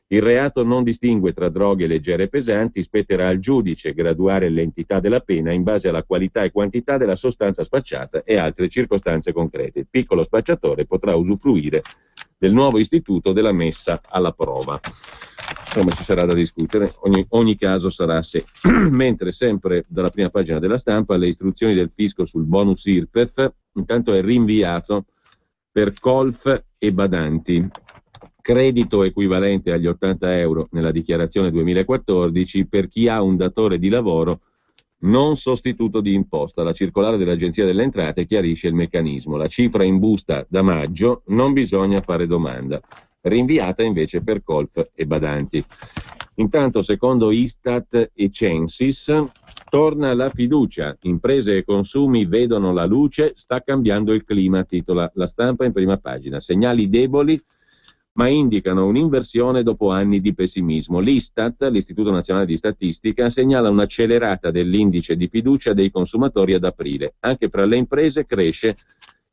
Il reato non distingue tra droghe leggere e pesanti, spetterà al giudice graduare l'entità della pena in base alla qualità e quantità della sostanza spacciata e altre circostanze concrete. Il piccolo spacciatore potrà usufruire del nuovo istituto della messa alla prova. Insomma, ci sarà da discutere, ogni caso sarà a sé. Mentre sempre dalla prima pagina della Stampa le istruzioni del fisco sul bonus IRPEF, intanto è rinviato per colf e badanti. Credito equivalente agli 80 euro nella dichiarazione 2014 per chi ha un datore di lavoro non sostituto di imposta. La circolare dell'Agenzia delle Entrate chiarisce il meccanismo. La cifra in busta da maggio non bisogna fare domanda, rinviata invece per colf e badanti. Intanto, secondo Istat e Censis, torna la fiducia. Imprese e consumi vedono la luce, sta cambiando il clima, titola la Stampa in prima pagina. Segnali deboli, ma indicano un'inversione dopo anni di pessimismo. L'Istat, l'Istituto Nazionale di Statistica, segnala un'accelerata dell'indice di fiducia dei consumatori ad aprile. Anche fra le imprese cresce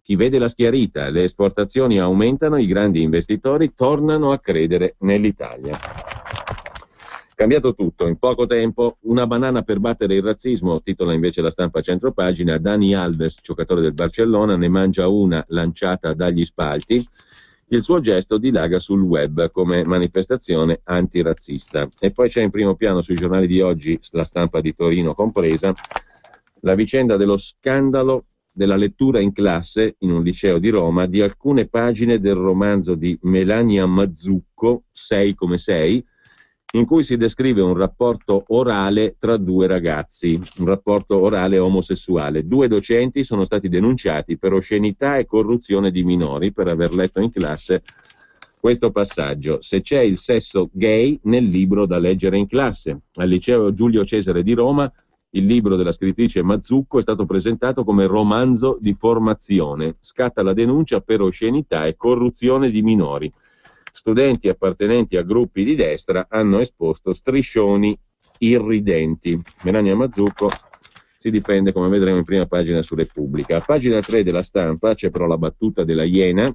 chi vede la schiarita, le esportazioni aumentano, i grandi investitori tornano a credere nell'Italia. Cambiato tutto, in poco tempo, una banana per battere il razzismo, titola invece la Stampa a centropagina. Dani Alves, giocatore del Barcellona, ne mangia una lanciata dagli spalti. Il suo gesto dilaga sul web come manifestazione antirazzista. E poi c'è in primo piano sui giornali di oggi, la Stampa di Torino compresa, la vicenda dello scandalo della lettura in classe in un liceo di Roma di alcune pagine del romanzo di Melania Mazzucco, 6 come 6, in cui si descrive un rapporto orale tra due ragazzi, un rapporto orale omosessuale. 2 docenti sono stati denunciati per oscenità e corruzione di minori per aver letto in classe questo passaggio: se c'è il sesso gay nel libro da leggere in classe. Al liceo Giulio Cesare di Roma il libro della scrittrice Mazzucco è stato presentato come romanzo di formazione. Scatta la denuncia per oscenità e corruzione di minori. Studenti appartenenti a gruppi di destra hanno esposto striscioni irridenti. Melania Mazzucco si difende, come vedremo, in prima pagina su Repubblica. A pagina 3 della Stampa c'è però la battuta della Iena,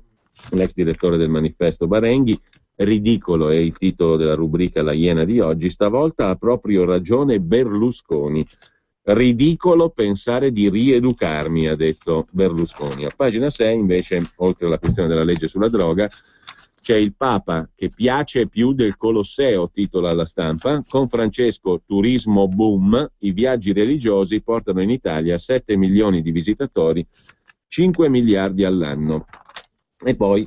l'ex direttore del Manifesto Barenghi. Ridicolo è il titolo della rubrica La Iena di oggi. Stavolta ha proprio ragione Berlusconi. Ridicolo pensare di rieducarmi, ha detto Berlusconi. A pagina 6 invece, oltre alla questione della legge sulla droga, c'è il Papa che piace più del Colosseo, titola la Stampa. Con Francesco turismo boom, i viaggi religiosi portano in Italia 7 milioni di visitatori, 5 miliardi all'anno. E poi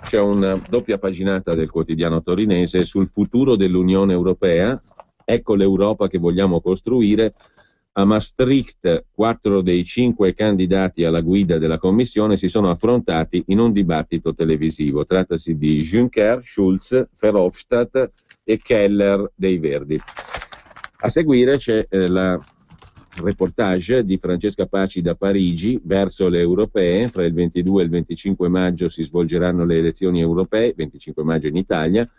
c'è una doppia paginata del quotidiano torinese sul futuro dell'Unione Europea. Ecco l'Europa che vogliamo costruire. A Maastricht 4 dei 5 candidati alla guida della Commissione si sono affrontati in un dibattito televisivo. Trattasi di Juncker, Schulz, Verhofstadt e Keller dei Verdi. A seguire c'è la reportage di Francesca Paci da Parigi verso le europee. Fra il 22 e il 25 maggio si svolgeranno le elezioni europee, 25 maggio in Italia.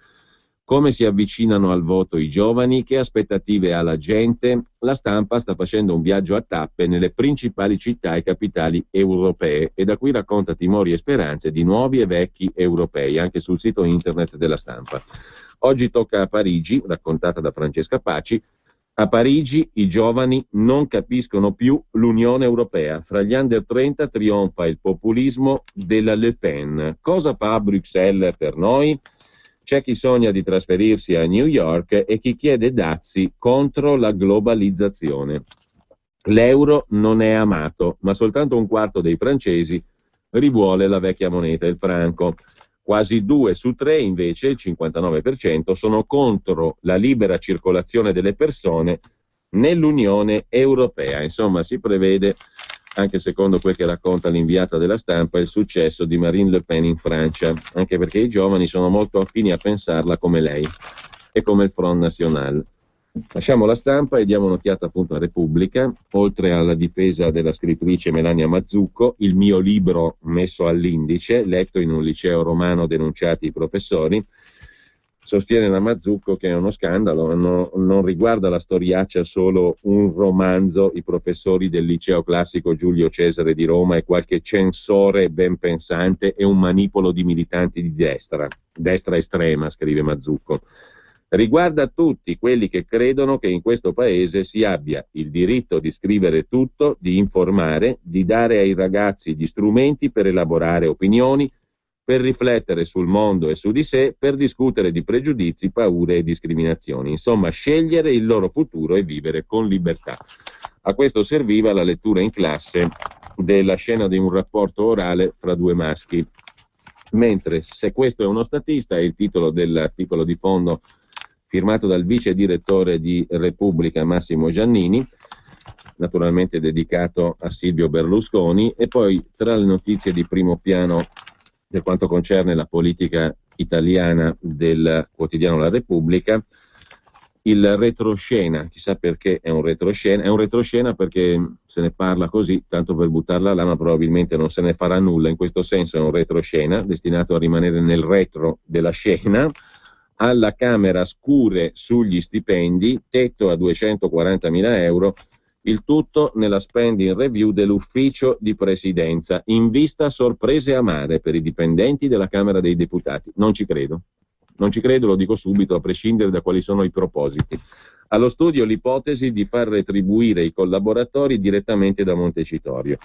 Come si avvicinano al voto i giovani? Che aspettative ha la gente? La Stampa sta facendo un viaggio a tappe nelle principali città e capitali europee e da qui racconta timori e speranze di nuovi e vecchi europei, anche sul sito internet della Stampa. Oggi tocca a Parigi, raccontata da Francesca Paci. A Parigi i giovani non capiscono più l'Unione Europea. Fra gli under 30 trionfa il populismo della Le Pen. Cosa fa Bruxelles per noi? C'è chi sogna di trasferirsi a New York e chi chiede dazi contro la globalizzazione. L'euro non è amato, ma soltanto un quarto dei francesi rivuole la vecchia moneta, il franco. Quasi 2 su 3, invece, il 59%, sono contro la libera circolazione delle persone nell'Unione Europea. Insomma, si prevede, anche secondo quel che racconta l'inviata della Stampa, il successo di Marine Le Pen in Francia, anche perché i giovani sono molto affini a pensarla come lei e come il Front National. Lasciamo la Stampa e diamo un'occhiata appunto a Repubblica. Oltre alla difesa della scrittrice Melania Mazzucco, il mio libro messo all'indice, letto in un liceo romano, denunciati i professori. Sostiene la Mazzucco che è uno scandalo, non riguarda la storiaccia solo un romanzo, i professori del liceo classico Giulio Cesare di Roma e qualche censore ben pensante e un manipolo di militanti di destra estrema, scrive Mazzucco. Riguarda tutti quelli che credono che in questo paese si abbia il diritto di scrivere tutto, di informare, di dare ai ragazzi gli strumenti per elaborare opinioni, per riflettere sul mondo e su di sé, per discutere di pregiudizi, paure e discriminazioni. Insomma, scegliere il loro futuro e vivere con libertà. A questo serviva la lettura in classe della scena di un rapporto orale fra 2 maschi. Mentre se questo è uno statista, è il titolo dell'articolo di fondo firmato dal vice direttore di Repubblica Massimo Giannini, naturalmente dedicato a Silvio Berlusconi. E poi tra le notizie di primo piano per quanto concerne la politica italiana del quotidiano La Repubblica, il retroscena. Chissà perché è un retroscena perché se ne parla così, tanto per buttarla là, ma probabilmente non se ne farà nulla. In questo senso è un retroscena destinato a rimanere nel retro della scena. Alla Camera scure sugli stipendi, tetto a 240.000 euro, il tutto nella spending review dell'ufficio di presidenza, in vista sorprese amare per i dipendenti della Camera dei Deputati. Non ci credo. Non ci credo, lo dico subito, a prescindere da quali sono i propositi. Allo studio l'ipotesi di far retribuire i collaboratori direttamente da Montecitorio.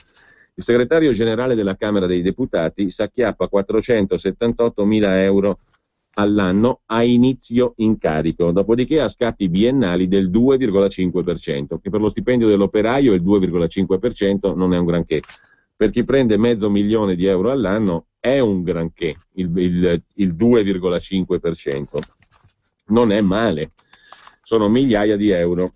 Il segretario generale della Camera dei Deputati s'acchiappa 478.000 euro all'anno a inizio incarico, dopodiché ha scatti biennali del 2,5%, che per lo stipendio dell'operaio il 2,5% non è un granché. Per chi prende $500.000 all'anno è un granché, il 2,5%. Non è male, sono migliaia di euro.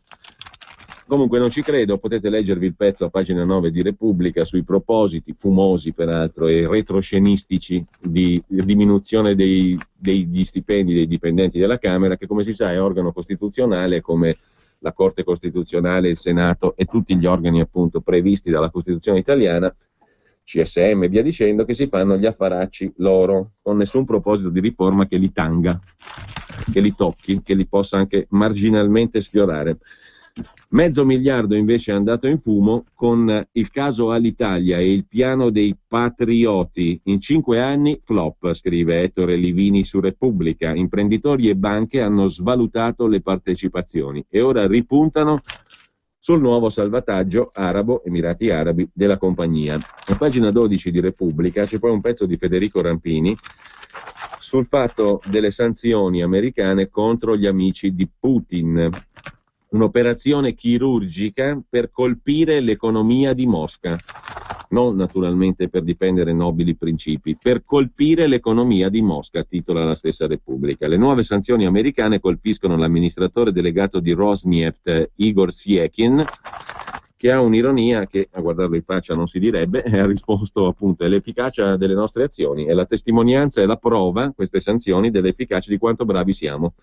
Comunque non ci credo, potete leggervi il pezzo a pagina 9 di Repubblica sui propositi, fumosi peraltro, e retroscenistici di diminuzione degli stipendi dei dipendenti della Camera, che come si sa è organo costituzionale come la Corte Costituzionale, il Senato e tutti gli organi appunto previsti dalla Costituzione italiana, CSM e via dicendo, che si fanno gli affaracci loro, con nessun proposito di riforma che li tanga, che li tocchi, che li possa anche marginalmente sfiorare. $500 milioni invece è andato in fumo con il caso Alitalia e il piano dei patrioti. In 5 anni flop, scrive Ettore Livini su Repubblica. Imprenditori e banche hanno svalutato le partecipazioni e ora ripuntano sul nuovo salvataggio arabo, Emirati Arabi, della compagnia. A pagina 12 di Repubblica c'è poi un pezzo di Federico Rampini sul fatto delle sanzioni americane contro gli amici di Putin. Un'operazione chirurgica per colpire l'economia di Mosca, non naturalmente per difendere nobili principi, per colpire l'economia di Mosca, titola la stessa Repubblica. Le nuove sanzioni americane colpiscono l'amministratore delegato di Rosneft, Igor Siekin, che ha un'ironia che, a guardarlo in faccia non si direbbe, ha risposto appunto: è l'efficacia delle nostre azioni, è la testimonianza e la prova, queste sanzioni, dell'efficacia di quanto bravi siamo.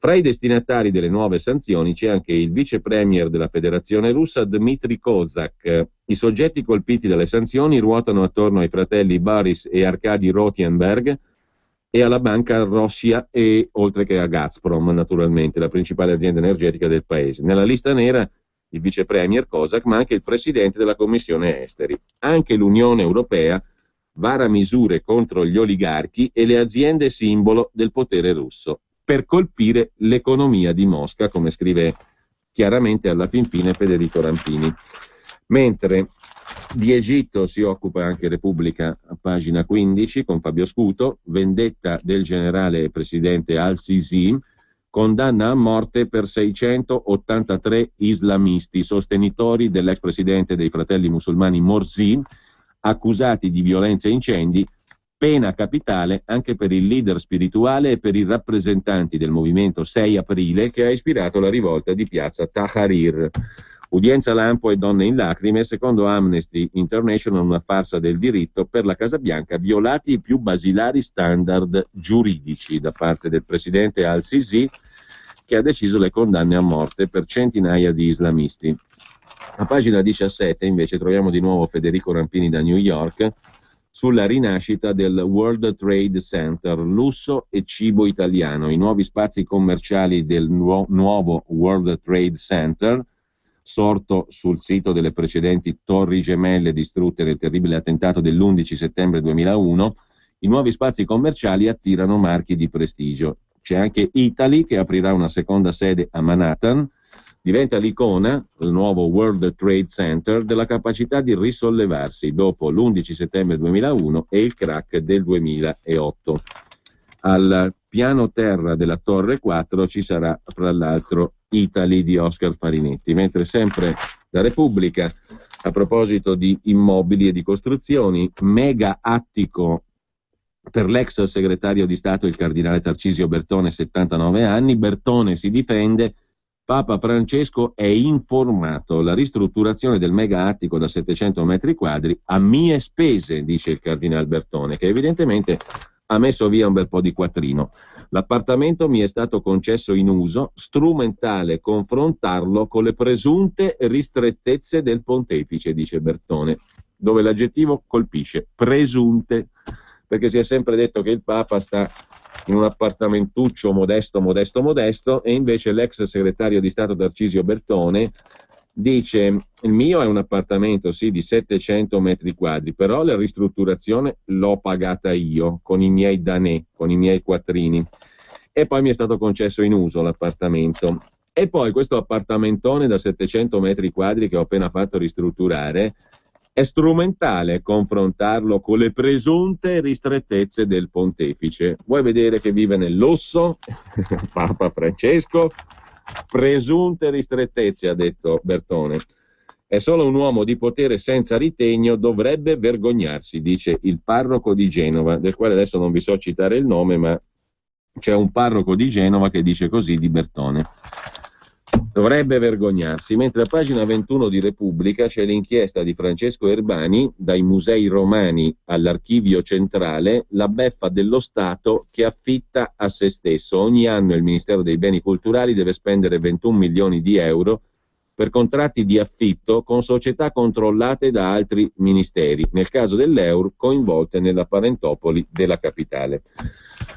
Fra i destinatari delle nuove sanzioni c'è anche il vice premier della Federazione Russa, Dmitry Kozak. I soggetti colpiti dalle sanzioni ruotano attorno ai fratelli Boris e Arkady Rotenberg e alla banca Rossia, e oltre che a Gazprom, naturalmente, la principale azienda energetica del paese. Nella lista nera il vice premier Kozak, ma anche il presidente della Commissione Esteri. Anche l'Unione Europea vara misure contro gli oligarchi e le aziende simbolo del potere russo, per colpire l'economia di Mosca, come scrive chiaramente alla fin fine Federico Rampini. Mentre di Egitto si occupa anche Repubblica a pagina 15 con Fabio Scuto, vendetta del generale presidente Al-Sisi, condanna a morte per 683 islamisti, sostenitori dell'ex presidente dei fratelli musulmani Morsi, accusati di violenza e incendi. Pena capitale anche per il leader spirituale e per i rappresentanti del movimento 6 aprile che ha ispirato la rivolta di piazza Tahrir. Udienza lampo e donne in lacrime, secondo Amnesty International una farsa del diritto, per la Casa Bianca violati i più basilari standard giuridici da parte del presidente Al-Sisi, che ha deciso le condanne a morte per centinaia di islamisti. A pagina 17 invece troviamo di nuovo Federico Rampini da New York sulla rinascita del World Trade Center, lusso e cibo italiano. I nuovi spazi commerciali del nuovo World Trade Center, sorto sul sito delle precedenti torri gemelle distrutte nel terribile attentato dell'11 settembre 2001, i nuovi spazi commerciali attirano marchi di prestigio. C'è anche Italy, che aprirà una seconda sede a Manhattan. Diventa l'icona, il nuovo World Trade Center, della capacità di risollevarsi dopo l'11 settembre 2001 e il crack del 2008. Al piano terra della Torre 4 ci sarà, fra l'altro, Italy di Oscar Farinetti. Mentre sempre da Repubblica, a proposito di immobili e di costruzioni, mega attico per l'ex segretario di Stato, il cardinale Tarcisio Bertone, 79 anni. Bertone si difende: Papa Francesco è informato, la ristrutturazione del mega attico da 700 metri quadri a mie spese, dice il cardinale Bertone, che evidentemente ha messo via un bel po' di quattrino. L'appartamento mi è stato concesso in uso, strumentale confrontarlo con le presunte ristrettezze del pontefice, dice Bertone, dove l'aggettivo colpisce, presunte, perché si è sempre detto che il Papa sta in un appartamentuccio modesto, e invece l'ex segretario di Stato Tarcisio Bertone dice: il mio è un appartamento sì di 700 metri quadri, però la ristrutturazione l'ho pagata io con i miei danè, con i miei quattrini. e poi mi è stato concesso in uso l'appartamento. E poi questo appartamentone da 700 metri quadri che ho appena fatto ristrutturare, è strumentale confrontarlo con le presunte ristrettezze del pontefice. Vuoi vedere che vive nel lusso? Papa Francesco? Presunte ristrettezze, ha detto Bertone. È solo un uomo di potere senza ritegno, dovrebbe vergognarsi, dice il parroco di Genova, del quale adesso non vi so citare il nome, ma c'è un parroco di Genova che dice così di Bertone. Dovrebbe vergognarsi, mentre a pagina 21 di Repubblica c'è l'inchiesta di Francesco Erbani, dai musei romani all'archivio centrale, la beffa dello Stato che affitta a se stesso. Ogni anno il Ministero dei Beni Culturali deve spendere 21 milioni di euro per contratti di affitto con società controllate da altri ministeri, nel caso dell'Eur coinvolte nella parentopoli della capitale.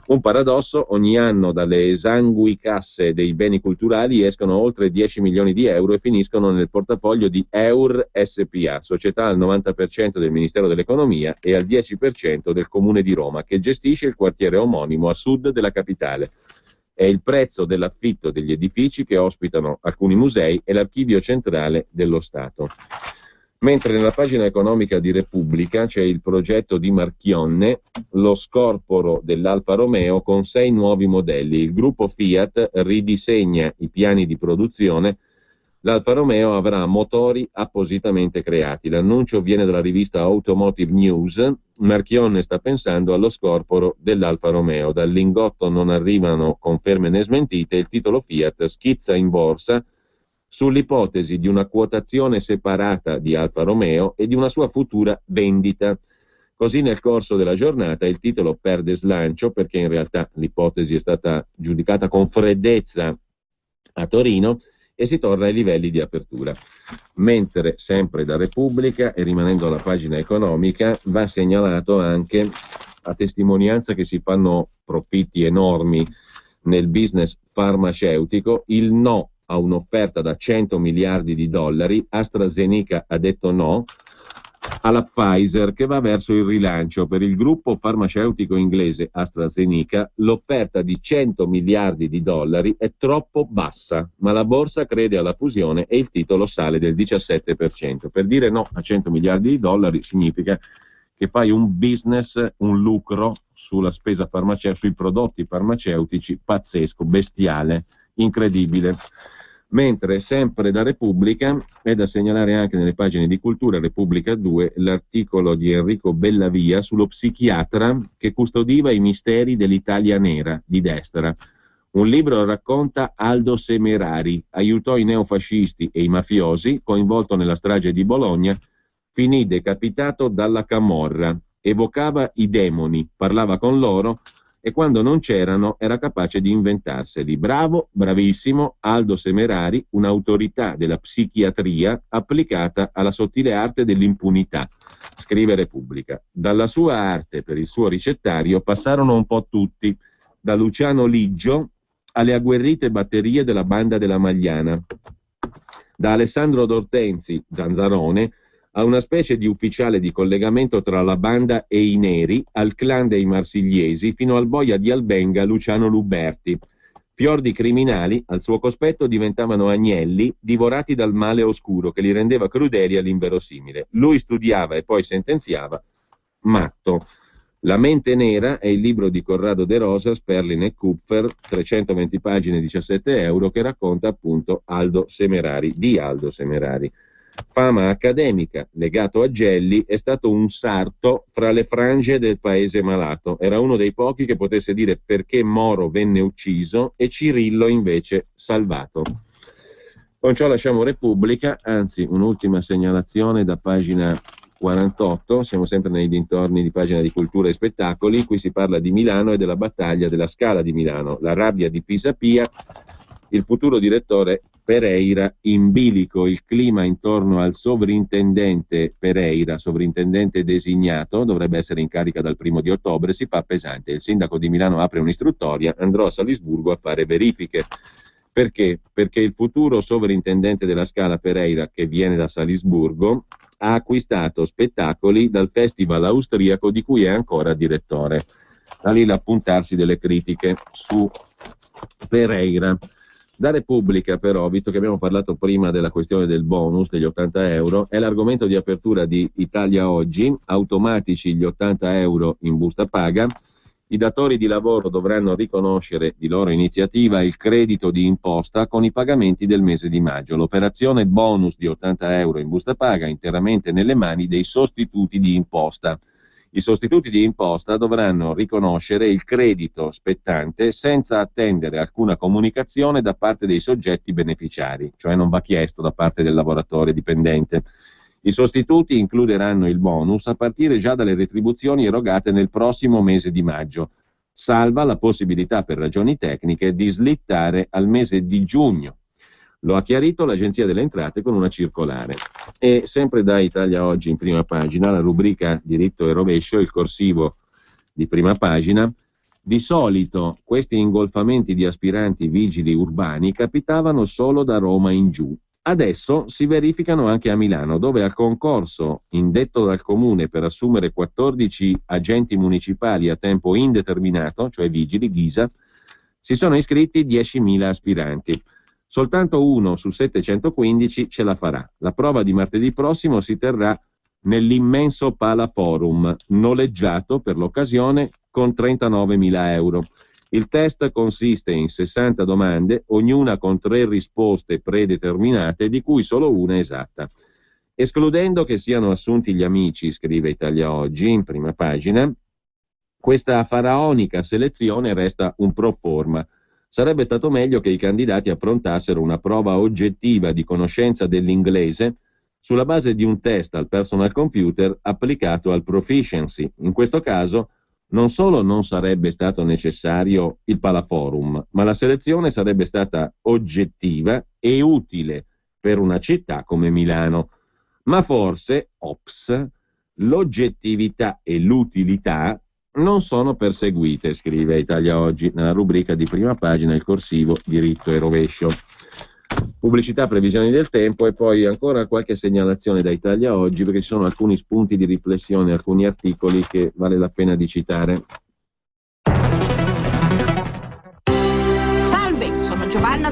Un paradosso: ogni anno dalle esangui casse dei beni culturali escono oltre 10 milioni di euro e finiscono nel portafoglio di Eur SPA, società al 90% del Ministero dell'Economia e al 10% del Comune di Roma, che gestisce il quartiere omonimo a sud della capitale. È il prezzo dell'affitto degli edifici che ospitano alcuni musei e l'archivio centrale dello Stato. Mentre nella pagina economica di Repubblica c'è il progetto di Marchionne, lo scorporo dell'Alfa Romeo con 6 nuovi modelli. Il gruppo Fiat ridisegna i piani di produzione. L'Alfa Romeo avrà motori appositamente creati. L'annuncio viene dalla rivista Automotive News. Marchionne sta pensando allo scorporo dell'Alfa Romeo. Dal Lingotto non arrivano conferme né smentite. Il titolo Fiat schizza in borsa sull'ipotesi di una quotazione separata di Alfa Romeo e di una sua futura vendita. Così nel corso della giornata il titolo perde slancio, perché in realtà l'ipotesi è stata giudicata con freddezza a Torino e si torna ai livelli di apertura. Mentre, sempre da Repubblica e rimanendo alla pagina economica, va segnalato anche, a testimonianza che si fanno profitti enormi nel business farmaceutico, il no a un'offerta da 100 miliardi di dollari. AstraZeneca ha detto no alla Pfizer, che va verso il rilancio. Per il gruppo farmaceutico inglese AstraZeneca l'offerta di 100 miliardi di dollari è troppo bassa, ma la borsa crede alla fusione e il titolo sale del 17%. Per dire no a 100 miliardi di dollari significa che fai un business, un lucro sulla spesa farmaceutica, sui prodotti farmaceutici pazzesco, bestiale, incredibile. Mentre sempre da Repubblica è da segnalare anche nelle pagine di cultura, Repubblica 2, l'articolo di Enrico Bellavia sullo psichiatra che custodiva i misteri dell'Italia nera di Destra. Un libro racconta Aldo Semerari, aiutò i neofascisti e i mafiosi, coinvolto nella strage di Bologna, finì decapitato dalla camorra, evocava i demoni, parlava con loro e quando non c'erano era capace di inventarseli. Bravo, bravissimo, Aldo Semerari, un'autorità della psichiatria applicata alla sottile arte dell'impunità, scrive Repubblica. Dalla sua arte per il suo ricettario passarono un po' tutti, da Luciano Liggio alle agguerrite batterie della banda della Magliana, da Alessandro D'Ortenzi, Zanzarone, a una specie di ufficiale di collegamento tra la banda e i neri, al clan dei marsigliesi, fino al boia di Albenga Luciano Luberti. Fior di criminali, al suo cospetto diventavano agnelli, divorati dal male oscuro che li rendeva crudeli all'inverosimile. Lui studiava e poi sentenziava, matto. La mente nera è il libro di Corrado De Rosa, Sperlin e Kupfer, 320 pagine, 17 euro, che racconta appunto Aldo Semerari, di Aldo Semerari. Fama accademica, legato a Gelli, è stato un sarto fra le frange del paese malato. Era uno dei pochi che potesse dire perché Moro venne ucciso e Cirillo invece salvato. Con ciò lasciamo Repubblica, anzi un'ultima segnalazione da pagina 48, siamo sempre nei dintorni di pagina di cultura e spettacoli. Qui si parla di Milano e della battaglia della Scala di Milano, la rabbia di Pisapia, il futuro direttore Pereira in bilico. Il clima intorno al sovrintendente Pereira, sovrintendente designato, dovrebbe essere in carica dal 1° di ottobre, si fa pesante. Il sindaco di Milano apre un'istruttoria, andrò a Salisburgo a fare verifiche. Perché? Perché il futuro sovrintendente della Scala Pereira, che viene da Salisburgo, ha acquistato spettacoli dal festival austriaco di cui è ancora direttore. Da lì l'appuntarsi delle critiche su Pereira. Da Repubblica però, visto che abbiamo parlato prima della questione del bonus degli 80 euro, è l'argomento di apertura di Italia Oggi, automatici gli 80 euro in busta paga, i datori di lavoro dovranno riconoscere di loro iniziativa il credito di imposta con i pagamenti del mese di maggio. L'operazione bonus di 80 euro in busta paga interamente nelle mani dei sostituti di imposta. I sostituti di imposta dovranno riconoscere il credito spettante senza attendere alcuna comunicazione da parte dei soggetti beneficiari, cioè non va chiesto da parte del lavoratore dipendente. I sostituti includeranno il bonus a partire già dalle retribuzioni erogate nel prossimo mese di maggio, salva la possibilità per ragioni tecniche di slittare al mese di giugno. Lo ha chiarito l'Agenzia delle Entrate con una circolare. E sempre da Italia Oggi in prima pagina, la rubrica Diritto e rovescio, il corsivo di prima pagina. Di solito questi ingolfamenti di aspiranti vigili urbani capitavano solo da Roma in giù. Adesso si verificano anche a Milano, dove al concorso indetto dal Comune per assumere 14 agenti municipali a tempo indeterminato, cioè vigili, Ghisa, si sono iscritti 10.000 aspiranti. Soltanto uno su 715 ce la farà. La prova di martedì prossimo si terrà nell'immenso Palaforum, noleggiato per l'occasione con 39.000 euro. Il test consiste in 60 domande, ognuna con 3 risposte predeterminate, di cui solo una esatta. Escludendo che siano assunti gli amici, scrive Italia Oggi in prima pagina, questa faraonica selezione resta un pro forma. Sarebbe stato meglio che i candidati affrontassero una prova oggettiva di conoscenza dell'inglese sulla base di un test al personal computer applicato al proficiency. In questo caso non solo non sarebbe stato necessario il Palaforum, ma la selezione sarebbe stata oggettiva e utile per una città come Milano. Ma forse, ops, l'oggettività e l'utilità non sono perseguite, scrive Italia Oggi nella rubrica di prima pagina, il corsivo Diritto e rovescio. Pubblicità, previsioni del tempo e poi ancora qualche segnalazione da Italia Oggi, perché ci sono alcuni spunti di riflessione, alcuni articoli che vale la pena di citare. Salve, sono Giovanna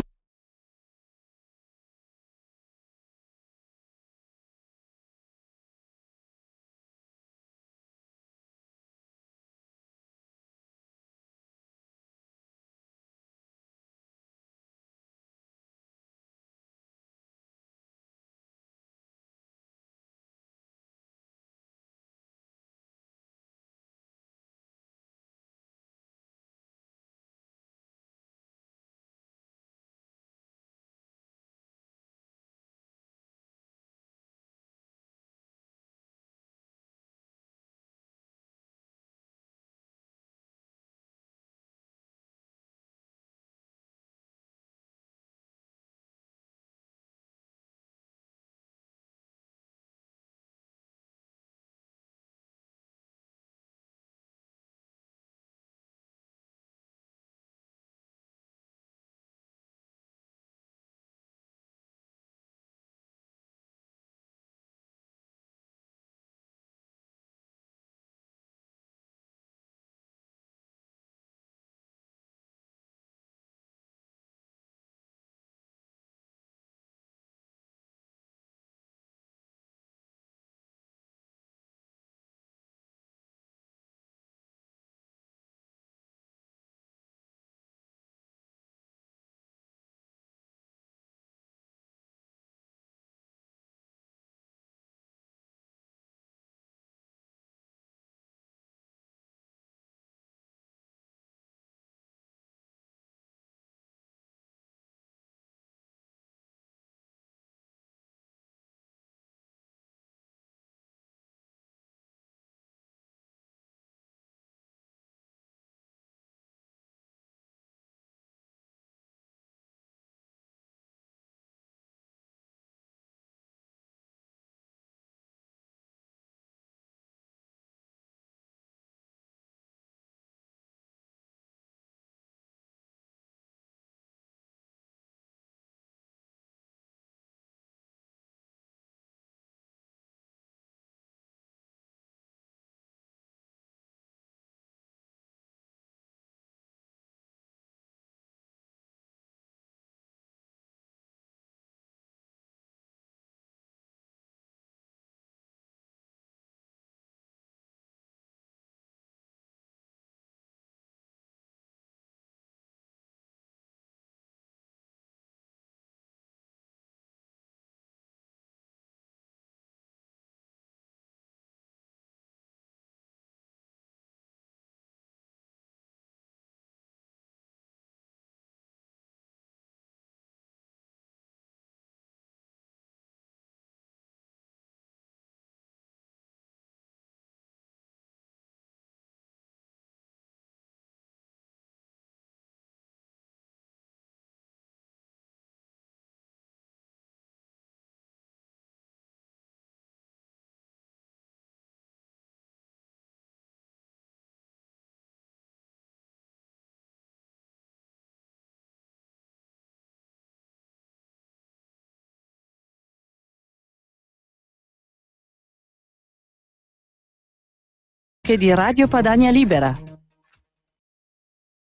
anche di Radio Padania Libera.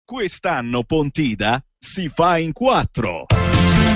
Quest'anno Pontida si fa in 4.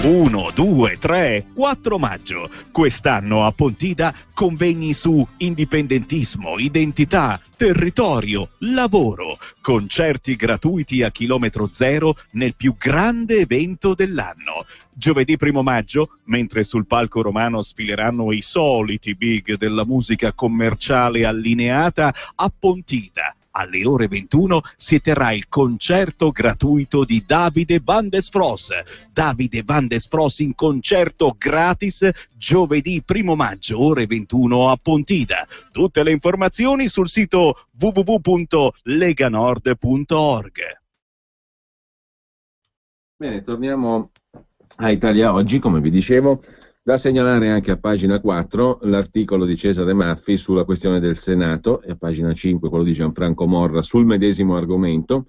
1, 2, 3, 4 maggio. Quest'anno a Pontida convegni su indipendentismo, identità, territorio, lavoro, concerti gratuiti a chilometro zero nel più grande evento dell'anno. Giovedì 1 maggio, mentre sul palco romano sfileranno i soliti big della musica commerciale allineata, a Pontida alle ore 21 si terrà il concerto gratuito di Davide Van der Spross. Davide Van der Spross in concerto gratis giovedì 1 maggio, ore 21 a Pontida. Tutte le informazioni sul sito www.leganord.org. Bene, torniamo a Italia Oggi, come vi dicevo. Da segnalare anche a pagina 4 l'articolo di Cesare Maffi sulla questione del Senato e a pagina 5 quello di Gianfranco Morra sul medesimo argomento.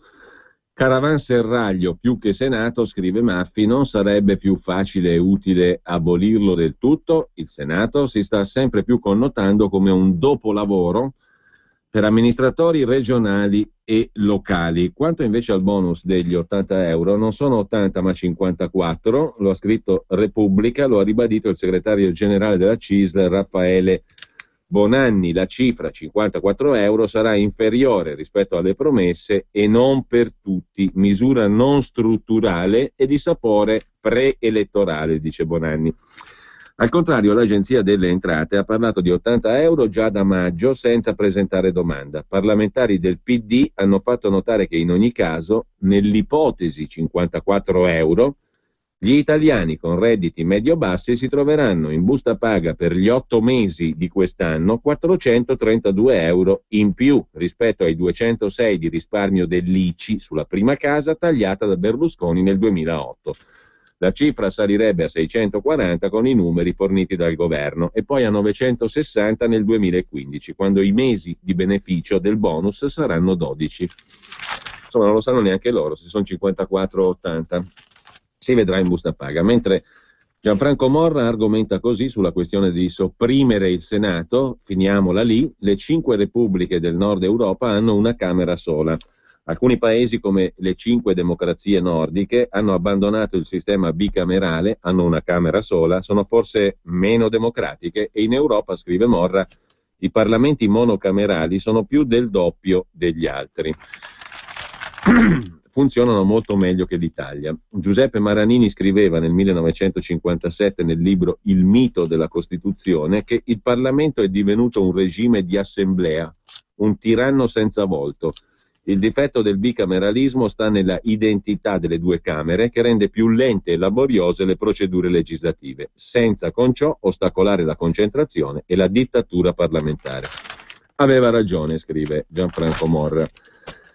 Caravanserraglio più che Senato, scrive Maffi, non sarebbe più facile e utile abolirlo del tutto? Il Senato si sta sempre più connotando come un dopolavoro per amministratori regionali e locali. Quanto invece al bonus degli 80 euro, non sono 80 ma 54, lo ha scritto Repubblica, lo ha ribadito il segretario generale della CISL Raffaele Bonanni. La cifra, 54 euro, sarà inferiore rispetto alle promesse e non per tutti, misura non strutturale e di sapore preelettorale, dice Bonanni. Al contrario, l'Agenzia delle Entrate ha parlato di 80 euro già da maggio senza presentare domanda. Parlamentari del PD hanno fatto notare che in ogni caso, nell'ipotesi 54 euro, gli italiani con redditi medio-bassi si troveranno in busta paga per gli 8 mesi di quest'anno 432 euro in più rispetto ai 206 di risparmio dell'ICI sulla prima casa tagliata da Berlusconi nel 2008. La cifra salirebbe a 640 con i numeri forniti dal governo e poi a 960 nel 2015, quando i mesi di beneficio del bonus saranno 12. Insomma, non lo sanno neanche loro, se sono 54 o 80. Si vedrà in busta paga. Mentre Gianfranco Morra argomenta così sulla questione di sopprimere il Senato, finiamola lì, le 5 repubbliche del nord Europa hanno una Camera sola. Alcuni paesi come le 5 democrazie nordiche hanno abbandonato il sistema bicamerale, hanno una Camera sola, sono forse meno democratiche e in Europa, scrive Morra, i parlamenti monocamerali sono più del doppio degli altri. Funzionano molto meglio che l'Italia. Giuseppe Maranini scriveva nel 1957 nel libro Il mito della Costituzione che il Parlamento è divenuto un regime di assemblea, un tiranno senza volto. Il difetto del bicameralismo sta nella identità delle due Camere che rende più lente e laboriose le procedure legislative, senza con ciò ostacolare la concentrazione e la dittatura parlamentare. Aveva ragione, scrive Gianfranco Morra.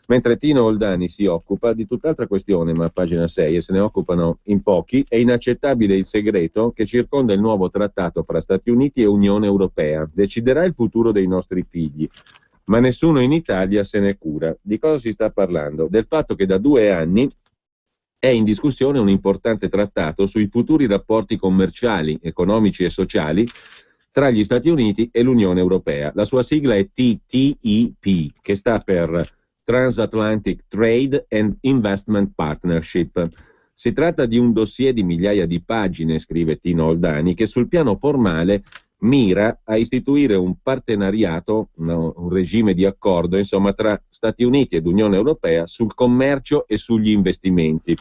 Mentre Tino Oldani si occupa di tutt'altra questione, ma a pagina 6, e se ne occupano in pochi, è inaccettabile il segreto che circonda il nuovo trattato fra Stati Uniti e Unione Europea. Deciderà il futuro dei nostri figli. Ma nessuno in Italia se ne cura. Di cosa si sta parlando? Del fatto che da 2 anni è in discussione un importante trattato sui futuri rapporti commerciali, economici e sociali tra gli Stati Uniti e l'Unione Europea. La sua sigla è TTIP, che sta per Transatlantic Trade and Investment Partnership. Si tratta di un dossier di migliaia di pagine, scrive Tino Oldani, che sul piano formale mira a istituire un partenariato, un regime di accordo, insomma, tra Stati Uniti ed Unione Europea sul commercio e sugli investimenti,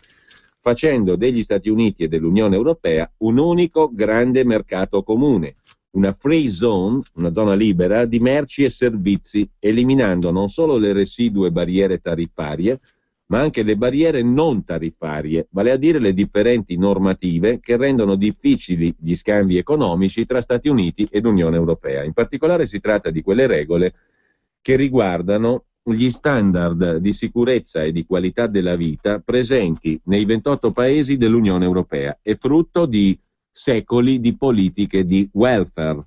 facendo degli Stati Uniti e dell'Unione Europea un unico grande mercato comune, una free zone, una zona libera di merci e servizi, eliminando non solo le residue barriere tariffarie, ma anche le barriere non tariffarie, vale a dire le differenti normative che rendono difficili gli scambi economici tra Stati Uniti ed Unione Europea. In particolare si tratta di quelle regole che riguardano gli standard di sicurezza e di qualità della vita presenti nei 28 paesi dell'Unione Europea e frutto di secoli di politiche di welfare,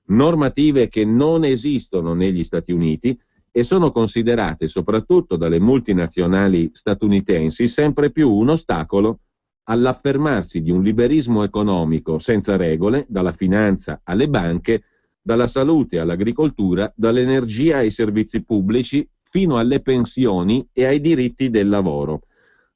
normative che non esistono negli Stati Uniti e sono considerate soprattutto dalle multinazionali statunitensi sempre più un ostacolo all'affermarsi di un liberismo economico senza regole, dalla finanza alle banche, dalla salute all'agricoltura, dall'energia ai servizi pubblici, fino alle pensioni e ai diritti del lavoro.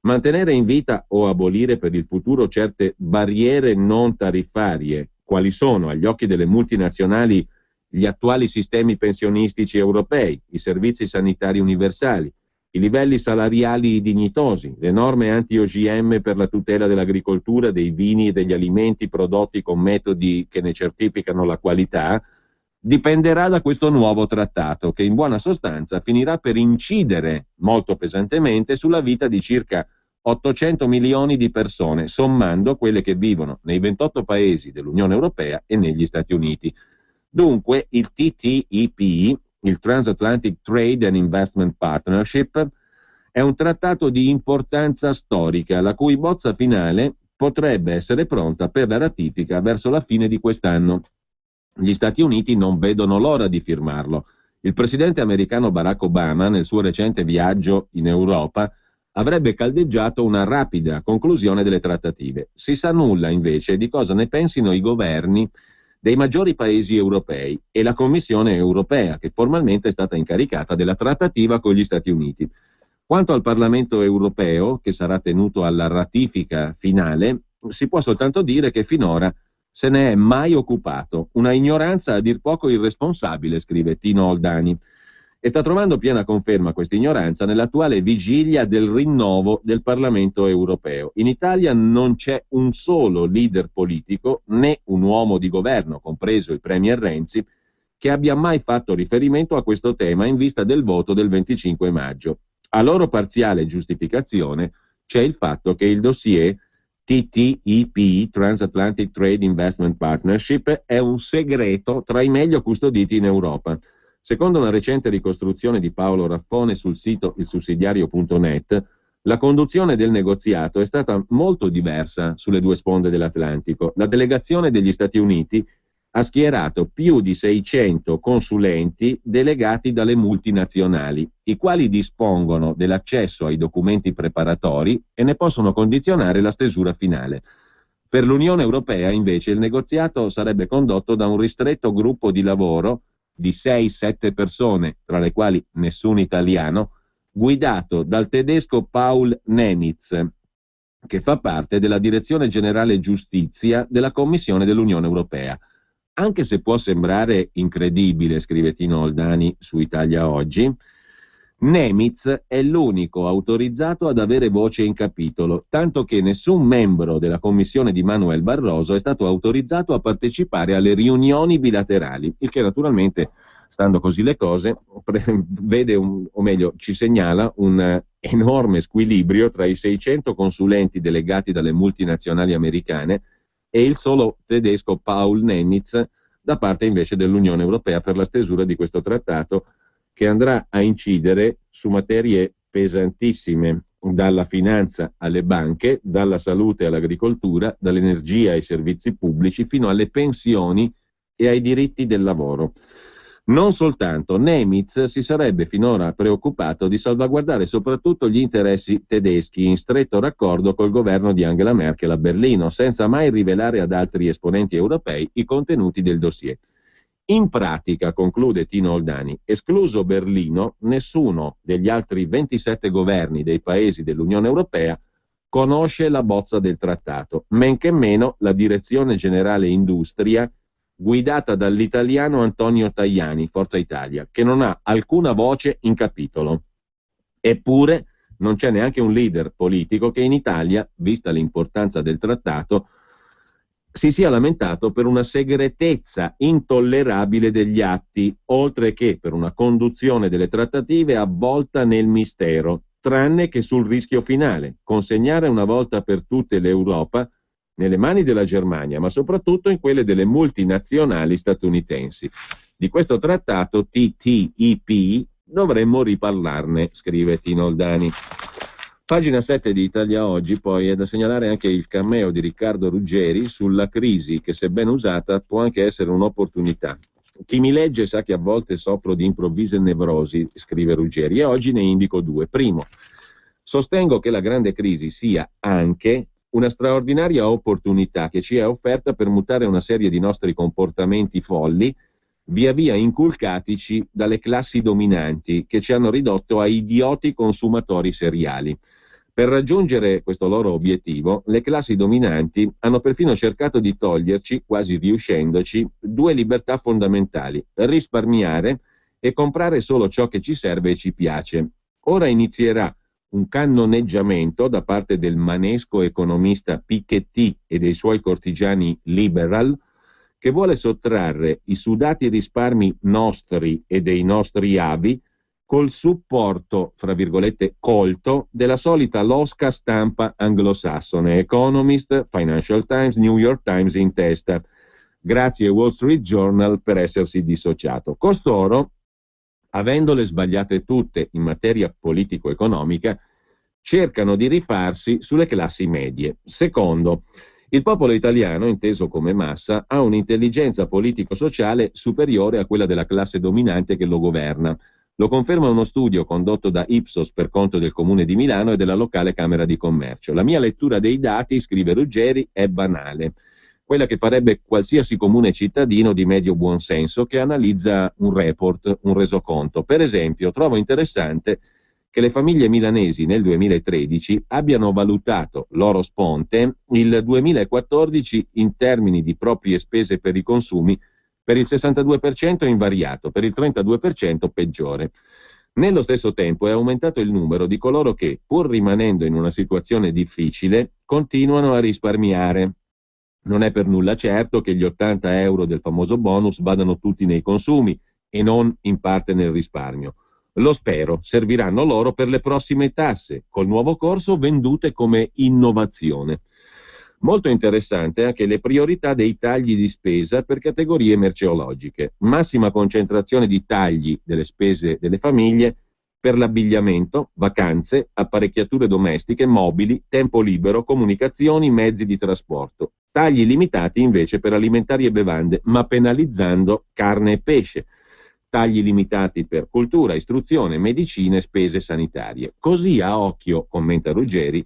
Mantenere in vita o abolire per il futuro certe barriere non tariffarie, quali sono, agli occhi delle multinazionali, gli attuali sistemi pensionistici europei, i servizi sanitari universali, i livelli salariali dignitosi, le norme anti-OGM per la tutela dell'agricoltura, dei vini e degli alimenti prodotti con metodi che ne certificano la qualità, dipenderà da questo nuovo trattato che in buona sostanza finirà per incidere molto pesantemente sulla vita di circa 800 milioni di persone, sommando quelle che vivono nei 28 paesi dell'Unione Europea e negli Stati Uniti. Dunque il TTIP, il Transatlantic Trade and Investment Partnership, è un trattato di importanza storica, la cui bozza finale potrebbe essere pronta per la ratifica verso la fine di quest'anno. Gli Stati Uniti non vedono l'ora di firmarlo. Il presidente americano Barack Obama, nel suo recente viaggio in Europa, avrebbe caldeggiato una rapida conclusione delle trattative. Si sa nulla, invece, di cosa ne pensino i governi dei maggiori paesi europei e la Commissione europea, che formalmente è stata incaricata della trattativa con gli Stati Uniti. Quanto al Parlamento europeo, che sarà tenuto alla ratifica finale, si può soltanto dire che finora se ne è mai occupato. Una ignoranza a dir poco irresponsabile, scrive Tino Oldani. E sta trovando piena conferma questa ignoranza nell'attuale vigilia del rinnovo del Parlamento europeo. In Italia non c'è un solo leader politico, né un uomo di governo, compreso il premier Renzi, che abbia mai fatto riferimento a questo tema in vista del voto del 25 maggio. A loro parziale giustificazione c'è il fatto che il dossier TTIP, Transatlantic Trade Investment Partnership, è un segreto tra i meglio custoditi in Europa. Secondo una recente ricostruzione di Paolo Raffone sul sito ilsussidiario.net, la conduzione del negoziato è stata molto diversa sulle due sponde dell'Atlantico. La delegazione degli Stati Uniti ha schierato più di 600 consulenti delegati dalle multinazionali, i quali dispongono dell'accesso ai documenti preparatori e ne possono condizionare la stesura finale. Per l'Unione Europea, invece, il negoziato sarebbe condotto da un ristretto gruppo di lavoro di 6-7 persone, tra le quali nessun italiano, guidato dal tedesco Paul Nemitz, che fa parte della Direzione Generale Giustizia della Commissione dell'Unione Europea. Anche se può sembrare incredibile, scrive Tino Oldani su Italia Oggi, Nemitz è l'unico autorizzato ad avere voce in capitolo, tanto che nessun membro della commissione di Manuel Barroso è stato autorizzato a partecipare alle riunioni bilaterali, il che naturalmente, stando così le cose, vede o meglio ci segnala un enorme squilibrio tra i 600 consulenti delegati dalle multinazionali americane e il solo tedesco Paul Nemitz da parte invece dell'Unione Europea per la stesura di questo trattato, che andrà a incidere su materie pesantissime, dalla finanza alle banche, dalla salute all'agricoltura, dall'energia ai servizi pubblici, fino alle pensioni e ai diritti del lavoro. Non soltanto, Nemitz si sarebbe finora preoccupato di salvaguardare soprattutto gli interessi tedeschi in stretto raccordo col governo di Angela Merkel a Berlino, senza mai rivelare ad altri esponenti europei i contenuti del dossier. In pratica, conclude Tino Oldani, escluso Berlino, nessuno degli altri 27 governi dei paesi dell'Unione Europea conosce la bozza del trattato, men che meno la Direzione Generale Industria guidata dall'italiano Antonio Tajani, Forza Italia, che non ha alcuna voce in capitolo. Eppure non c'è neanche un leader politico che in Italia, vista l'importanza del trattato, si sia lamentato per una segretezza intollerabile degli atti, oltre che per una conduzione delle trattative avvolta nel mistero, tranne che sul rischio finale, consegnare una volta per tutte l'Europa nelle mani della Germania, ma soprattutto in quelle delle multinazionali statunitensi. Di questo trattato TTIP dovremmo riparlarne, scrive Tino Oldani. Pagina 7 di Italia Oggi, poi è da segnalare anche il cameo di Riccardo Ruggeri sulla crisi che, se ben usata, può anche essere un'opportunità. Chi mi legge sa che a volte soffro di improvvise nevrosi, scrive Ruggeri, e oggi ne indico due. Primo, sostengo che la grande crisi sia anche una straordinaria opportunità che ci è offerta per mutare una serie di nostri comportamenti folli via via inculcatici dalle classi dominanti che ci hanno ridotto a idioti consumatori seriali. Per raggiungere questo loro obiettivo, le classi dominanti hanno perfino cercato di toglierci, quasi riuscendoci, due libertà fondamentali: risparmiare e comprare solo ciò che ci serve e ci piace. Ora inizierà un cannoneggiamento da parte del manesco economista Piketty e dei suoi cortigiani liberal, che vuole sottrarre i sudati risparmi nostri e dei nostri avi col supporto, fra virgolette, colto della solita losca stampa anglosassone, Economist, Financial Times, New York Times in testa. Grazie Wall Street Journal per essersi dissociato. Costoro, avendole sbagliate tutte in materia politico-economica, cercano di rifarsi sulle classi medie. Secondo, il popolo italiano, inteso come massa, ha un'intelligenza politico-sociale superiore a quella della classe dominante che lo governa. Lo conferma uno studio condotto da Ipsos per conto del Comune di Milano e della locale Camera di Commercio. La mia lettura dei dati, scrive Ruggeri, è banale, quella che farebbe qualsiasi comune cittadino di medio buonsenso che analizza un report, un resoconto. Per esempio, trovo interessante che le famiglie milanesi nel 2013 abbiano valutato loro sponte il 2014 in termini di proprie spese per i consumi per il 62% invariato, per il 32% peggiore. Nello stesso tempo è aumentato il numero di coloro che, pur rimanendo in una situazione difficile, continuano a risparmiare. Non è per nulla certo che gli 80 euro del famoso bonus vadano tutti nei consumi e non in parte nel risparmio. Lo spero, serviranno loro per le prossime tasse, col nuovo corso vendute come innovazione. Molto interessante anche le priorità dei tagli di spesa per categorie merceologiche. Massima concentrazione di tagli delle spese delle famiglie per l'abbigliamento, vacanze, apparecchiature domestiche, mobili, tempo libero, comunicazioni, mezzi di trasporto. Tagli limitati invece per alimentari e bevande, ma penalizzando carne e pesce. Tagli limitati per cultura, istruzione, medicina e spese sanitarie. Così a occhio, commenta Ruggeri,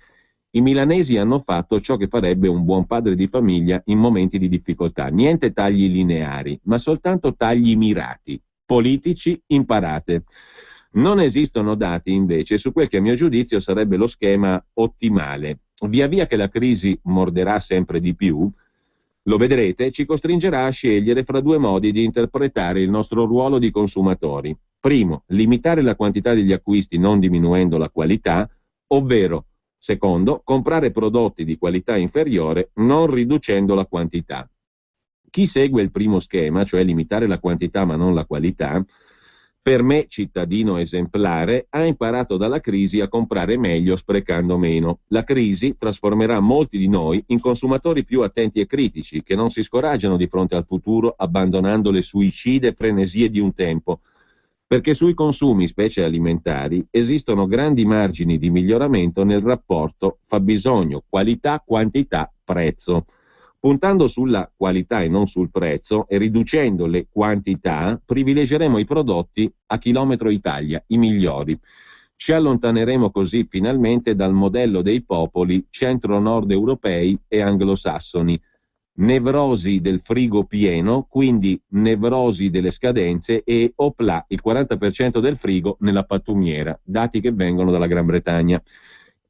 i milanesi hanno fatto ciò che farebbe un buon padre di famiglia in momenti di difficoltà. Niente tagli lineari, ma soltanto tagli mirati. Politici, imparate. Non esistono dati invece su quel che a mio giudizio sarebbe lo schema ottimale. Via via che la crisi morderà sempre di più, lo vedrete, ci costringerà a scegliere fra due modi di interpretare il nostro ruolo di consumatori. Primo, limitare la quantità degli acquisti non diminuendo la qualità, ovvero, secondo, comprare prodotti di qualità inferiore non riducendo la quantità. Chi segue il primo schema, cioè limitare la quantità ma non la qualità, per me, cittadino esemplare, ha imparato dalla crisi a comprare meglio sprecando meno. La crisi trasformerà molti di noi in consumatori più attenti e critici, che non si scoraggiano di fronte al futuro abbandonando le suicide frenesie di un tempo, perché sui consumi, specie alimentari, esistono grandi margini di miglioramento nel rapporto fabbisogno, qualità, quantità, prezzo. Puntando sulla qualità e non sul prezzo e riducendo le quantità, privilegeremo i prodotti a chilometro Italia, i migliori. Ci allontaneremo così finalmente dal modello dei popoli centro-nord europei e anglosassoni. Nevrosi del frigo pieno, quindi nevrosi delle scadenze e opla il 40% del frigo nella pattumiera, dati che vengono dalla Gran Bretagna.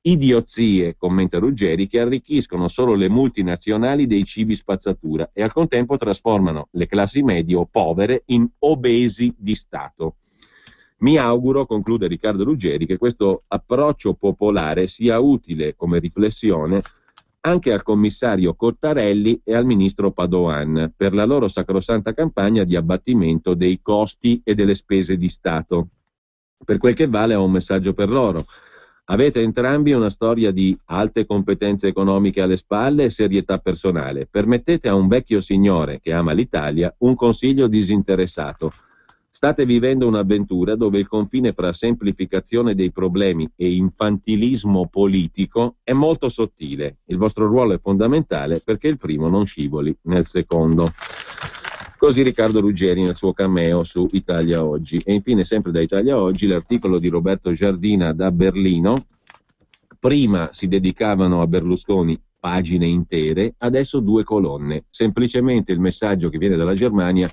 Idiozie, commenta Ruggeri, che arricchiscono solo le multinazionali dei cibi spazzatura e al contempo trasformano le classi medie o povere in obesi di Stato. Mi auguro, conclude Riccardo Ruggeri, che questo approccio popolare sia utile come riflessione anche al commissario Cottarelli e al ministro Padoan per la loro sacrosanta campagna di abbattimento dei costi e delle spese di Stato. Per quel che vale ho un messaggio per loro. Avete entrambi una storia di alte competenze economiche alle spalle e serietà personale. Permettete a un vecchio signore che ama l'Italia un consiglio disinteressato. State vivendo un'avventura dove il confine fra semplificazione dei problemi e infantilismo politico è molto sottile. Il vostro ruolo è fondamentale perché il primo non scivoli nel secondo. Così Riccardo Ruggeri nel suo cameo su Italia Oggi. E infine, sempre da Italia Oggi, l'articolo di Roberto Giardina da Berlino. Prima si dedicavano a Berlusconi pagine intere, adesso 2 colonne. Semplicemente il messaggio che viene dalla Germania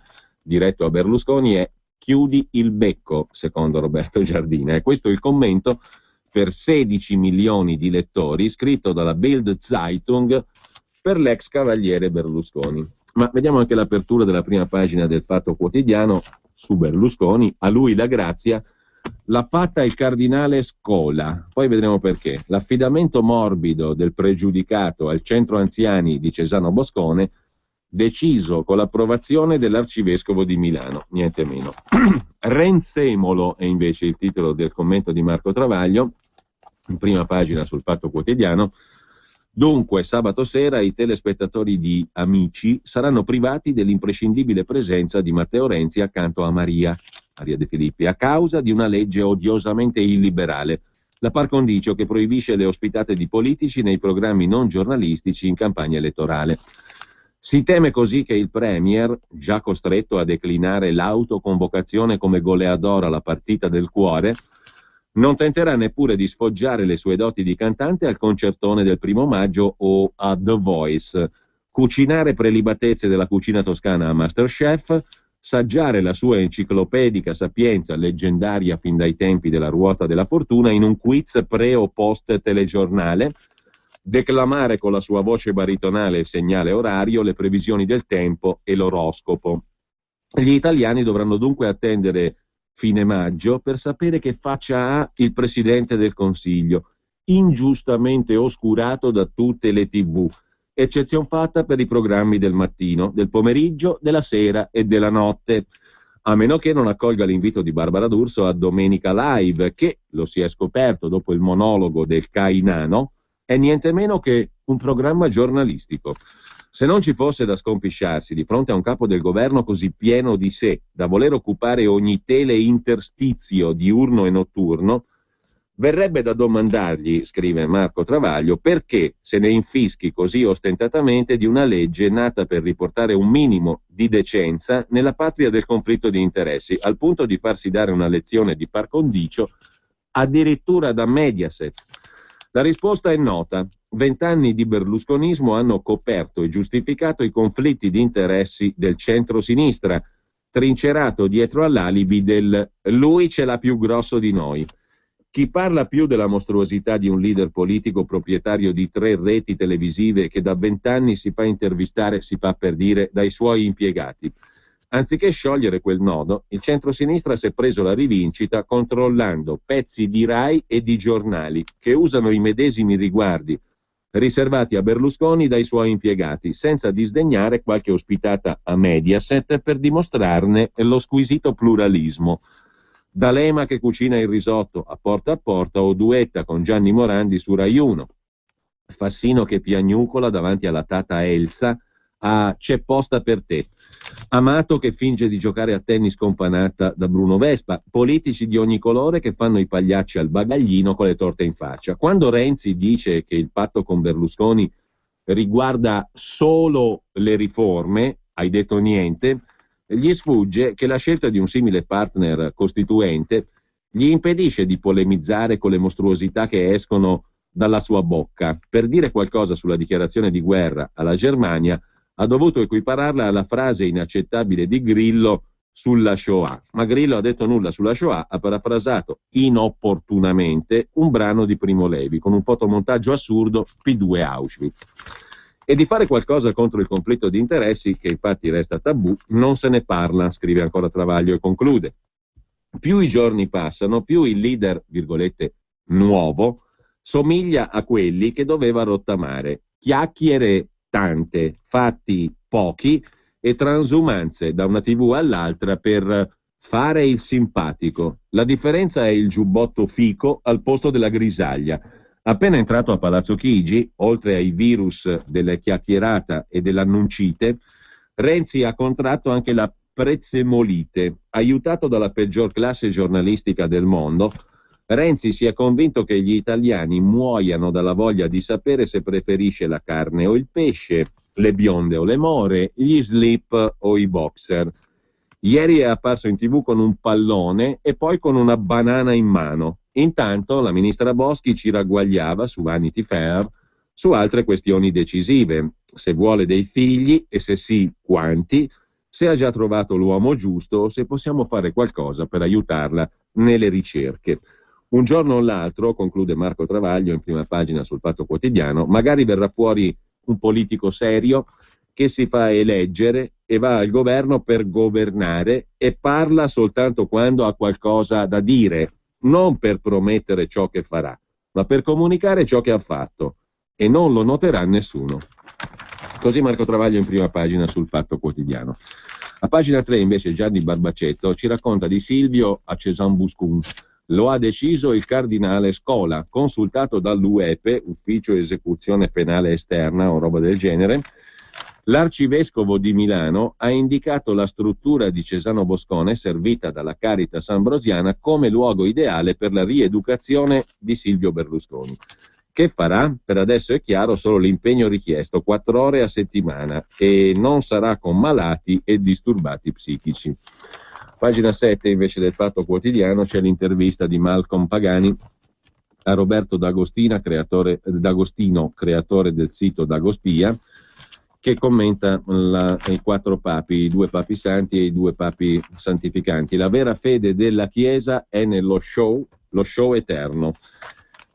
diretto a Berlusconi è "chiudi il becco", secondo Roberto Giardina. E questo è il commento per 16 milioni di lettori scritto dalla Bild Zeitung per l'ex cavaliere Berlusconi. Ma vediamo anche l'apertura della prima pagina del Fatto Quotidiano su Berlusconi. A lui la grazia l'ha fatta il cardinale Scola, poi vedremo perché. L'affidamento morbido del pregiudicato al centro anziani di Cesano Boscone, deciso con l'approvazione dell'arcivescovo di Milano, niente meno. Renzemolo è invece il titolo del commento di Marco Travaglio, in prima pagina sul Fatto Quotidiano. Dunque, sabato sera i telespettatori di Amici saranno privati dell'imprescindibile presenza di Matteo Renzi accanto a Maria De Filippi, a causa di una legge odiosamente illiberale, la par condicio, che proibisce le ospitate di politici nei programmi non giornalistici in campagna elettorale. Si teme così che il Premier, già costretto a declinare l'autoconvocazione come goleador alla partita del cuore, non tenterà neppure di sfoggiare le sue doti di cantante al concertone del 1° maggio o a The Voice, cucinare prelibatezze della cucina toscana a Masterchef, saggiare la sua enciclopedica sapienza, leggendaria fin dai tempi della ruota della fortuna, in un quiz pre o post telegiornale, declamare con la sua voce baritonale il segnale orario, le previsioni del tempo e l'oroscopo. Gli italiani dovranno dunque attendere fine maggio per sapere che faccia ha il Presidente del Consiglio, ingiustamente oscurato da tutte le TV, eccezion fatta per i programmi del mattino, del pomeriggio, della sera e della notte, a meno che non accolga l'invito di Barbara D'Urso a Domenica Live, che, lo si è scoperto dopo il monologo del Cainano, è niente meno che un programma giornalistico. Se non ci fosse da scompisciarsi di fronte a un capo del governo così pieno di sé, da voler occupare ogni teleinterstizio diurno e notturno, verrebbe da domandargli, scrive Marco Travaglio, perché se ne infischi così ostentatamente di una legge nata per riportare un minimo di decenza nella patria del conflitto di interessi, al punto di farsi dare una lezione di par condicio addirittura da Mediaset. La risposta è nota. 20 anni di berlusconismo hanno coperto e giustificato i conflitti di interessi del centro-sinistra, trincerato dietro all'alibi del "lui ce l'ha più grosso di noi". Chi parla più della mostruosità di un leader politico proprietario di 3 reti televisive che da 20 anni si fa intervistare, si fa per dire, dai suoi impiegati? Anziché sciogliere quel nodo, il centrosinistra si è preso la rivincita controllando pezzi di Rai e di giornali che usano i medesimi riguardi riservati a Berlusconi dai suoi impiegati, senza disdegnare qualche ospitata a Mediaset per dimostrarne lo squisito pluralismo. D'Alema che cucina il risotto a porta o duetta con Gianni Morandi su Rai 1, Fassino che piagnucola davanti alla tata Elsa a "C'è posta per te", Amato che finge di giocare a tennis con Panatta da Bruno Vespa, politici di ogni colore che fanno i pagliacci al bagaglino con le torte in faccia. Quando Renzi dice che il patto con Berlusconi riguarda solo le riforme, hai detto niente, gli sfugge che la scelta di un simile partner costituente gli impedisce di polemizzare con le mostruosità che escono dalla sua bocca. Per dire qualcosa sulla dichiarazione di guerra alla Germania ha dovuto equipararla alla frase inaccettabile di Grillo sulla Shoah. Ma Grillo ha detto nulla sulla Shoah, ha parafrasato inopportunamente un brano di Primo Levi con un fotomontaggio assurdo, P2 Auschwitz. E di fare qualcosa contro il conflitto di interessi, che infatti resta tabù, non se ne parla, scrive ancora Travaglio e conclude. Più i giorni passano, più il leader, virgolette, nuovo, somiglia a quelli che doveva rottamare. Chiacchiere tante, fatti pochi e transumanze da una TV all'altra per fare il simpatico. La differenza è il giubbotto fico al posto della grisaglia. Appena entrato a Palazzo Chigi, oltre ai virus della chiacchierata e dell'annuncite, Renzi ha contratto anche la prezzemolite. Aiutato dalla peggior classe giornalistica del mondo, Renzi si è convinto che gli italiani muoiano dalla voglia di sapere se preferisce la carne o il pesce, le bionde o le more, gli slip o i boxer. Ieri è apparso in TV con un pallone e poi con una banana in mano. Intanto la ministra Boschi ci ragguagliava su Vanity Fair su altre questioni decisive, se vuole dei figli e se sì quanti, se ha già trovato l'uomo giusto o se possiamo fare qualcosa per aiutarla nelle ricerche. Un giorno o l'altro, conclude Marco Travaglio in prima pagina sul Fatto Quotidiano, magari verrà fuori un politico serio che si fa eleggere e va al governo per governare e parla soltanto quando ha qualcosa da dire, non per promettere ciò che farà, ma per comunicare ciò che ha fatto, e non lo noterà nessuno. Così Marco Travaglio in prima pagina sul Fatto Quotidiano. A pagina 3 invece Gianni Barbacetto ci racconta di Silvio a Cézanne-Buscun. Lo ha deciso il cardinale Scola, consultato dall'UEPE, Ufficio Esecuzione Penale Esterna o roba del genere. L'arcivescovo di Milano ha indicato la struttura di Cesano Boscone, servita dalla Caritas Ambrosiana, come luogo ideale per la rieducazione di Silvio Berlusconi. Che farà? Per adesso è chiaro solo l'impegno richiesto, 4 ore a settimana, e non sarà con malati e disturbati psichici. Pagina 7 invece del Fatto Quotidiano c'è l'intervista di Malcolm Pagani a Roberto D'Agostino, creatore del sito Dagospia, che commenta i 4 papi, i 2 papi santi e i 2 papi santificanti. La vera fede della Chiesa è nello show, lo show eterno.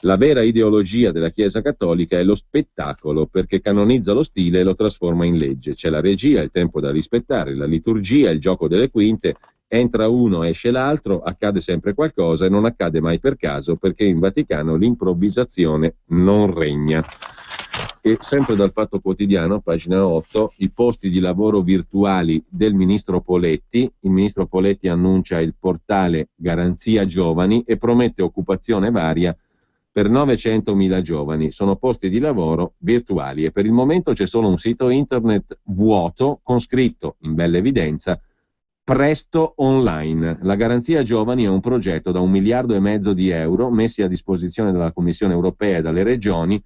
La vera ideologia della Chiesa cattolica è lo spettacolo, perché canonizza lo stile e lo trasforma in legge. C'è la regia, il tempo da rispettare, la liturgia, il gioco delle quinte, entra uno, esce l'altro, accade sempre qualcosa e non accade mai per caso, perché in Vaticano l'improvvisazione non regna. E sempre dal Fatto Quotidiano, pagina 8, i posti di lavoro virtuali del ministro Poletti. Il ministro Poletti annuncia il portale Garanzia Giovani e promette occupazione varia per 900.000 giovani. Sono posti di lavoro virtuali e per il momento c'è solo un sito internet vuoto con scritto in bella evidenza presto online. La Garanzia Giovani è un progetto da 1,5 miliardi di euro messi a disposizione dalla Commissione europea e dalle regioni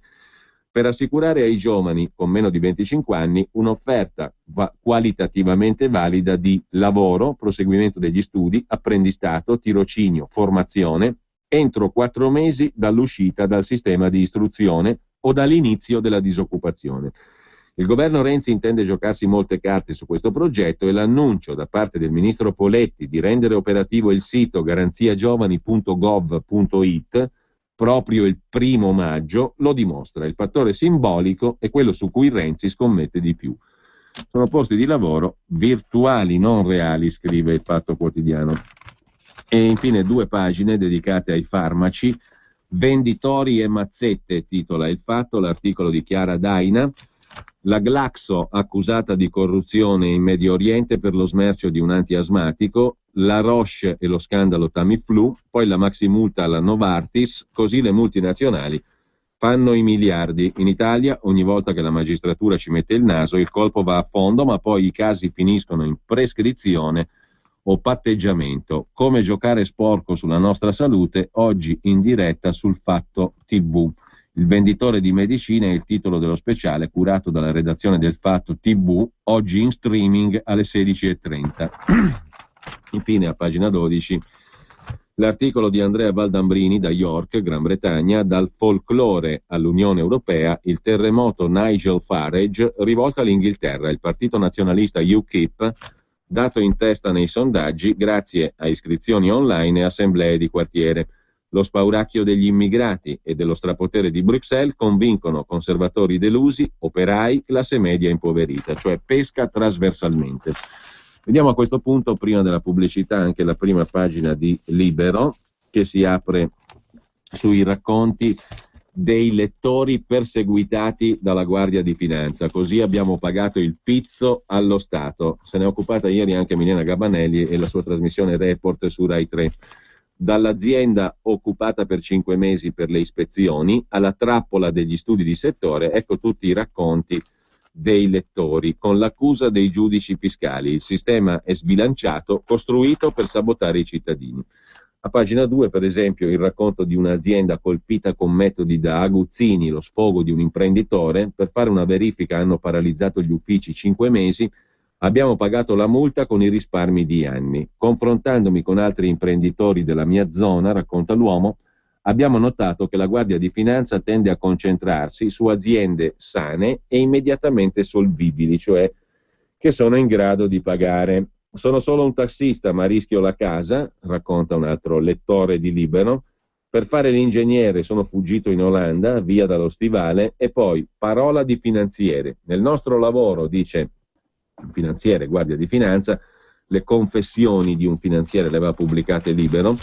per assicurare ai giovani con meno di 25 anni un'offerta qualitativamente valida di lavoro, proseguimento degli studi, apprendistato, tirocinio, formazione, entro 4 mesi dall'uscita dal sistema di istruzione o dall'inizio della disoccupazione. Il governo Renzi intende giocarsi molte carte su questo progetto e l'annuncio da parte del ministro Poletti di rendere operativo il sito garanziagiovani.gov.it proprio il 1° maggio lo dimostra. Il fattore simbolico è quello su cui Renzi scommette di più. Sono posti di lavoro virtuali, non reali, scrive il Fatto Quotidiano. E infine 2 pagine dedicate ai farmaci. Venditori e mazzette, titola il Fatto, l'articolo di Chiara Daina. La Glaxo accusata di corruzione in Medio Oriente per lo smercio di un antiasmatico, la Roche e lo scandalo Tamiflu, poi la maximulta alla Novartis, così le multinazionali fanno i miliardi. In Italia, ogni volta che la magistratura ci mette il naso, il colpo va a fondo, ma poi i casi finiscono in prescrizione o patteggiamento. Come giocare sporco sulla nostra salute, oggi in diretta sul Fatto TV. Il venditore di medicina è il titolo dello speciale curato dalla redazione del Fatto TV, oggi in streaming alle 16:30. Infine, a pagina 12, l'articolo di Andrea Valdambrini da York, Gran Bretagna, dal folklore all'Unione Europea, il terremoto Nigel Farage rivolta l'Inghilterra, il partito nazionalista UKIP, dato in testa nei sondaggi grazie a iscrizioni online e assemblee di quartiere. Lo spauracchio degli immigrati e dello strapotere di Bruxelles convincono conservatori delusi, operai, classe media impoverita, cioè pesca trasversalmente. Vediamo a questo punto, prima della pubblicità, anche la prima pagina di Libero, che si apre sui racconti dei lettori perseguitati dalla Guardia di Finanza. Così abbiamo pagato il pizzo allo Stato. Se ne è occupata ieri anche Milena Gabanelli e la sua trasmissione Report su Rai 3. Dall'azienda occupata per 5 mesi per le ispezioni alla trappola degli studi di settore, ecco tutti i racconti dei lettori, con l'accusa dei giudici fiscali. Il sistema è sbilanciato, costruito per sabotare i cittadini. A pagina 2, per esempio, il racconto di un'azienda colpita con metodi da aguzzini, lo sfogo di un imprenditore. Per fare una verifica hanno paralizzato gli uffici 5 mesi, abbiamo pagato la multa con i risparmi di anni. Confrontandomi con altri imprenditori della mia zona, racconta l'uomo, abbiamo notato che la Guardia di Finanza tende a concentrarsi su aziende sane e immediatamente solvibili, cioè che sono in grado di pagare. Sono solo un tassista ma rischio la casa, racconta un altro lettore di Libero. Per fare l'ingegnere sono fuggito in Olanda, via dallo stivale, e poi parola di finanziere. Nel nostro lavoro, dice un finanziere, guardia di finanza, le confessioni di un finanziere le aveva pubblicate Libero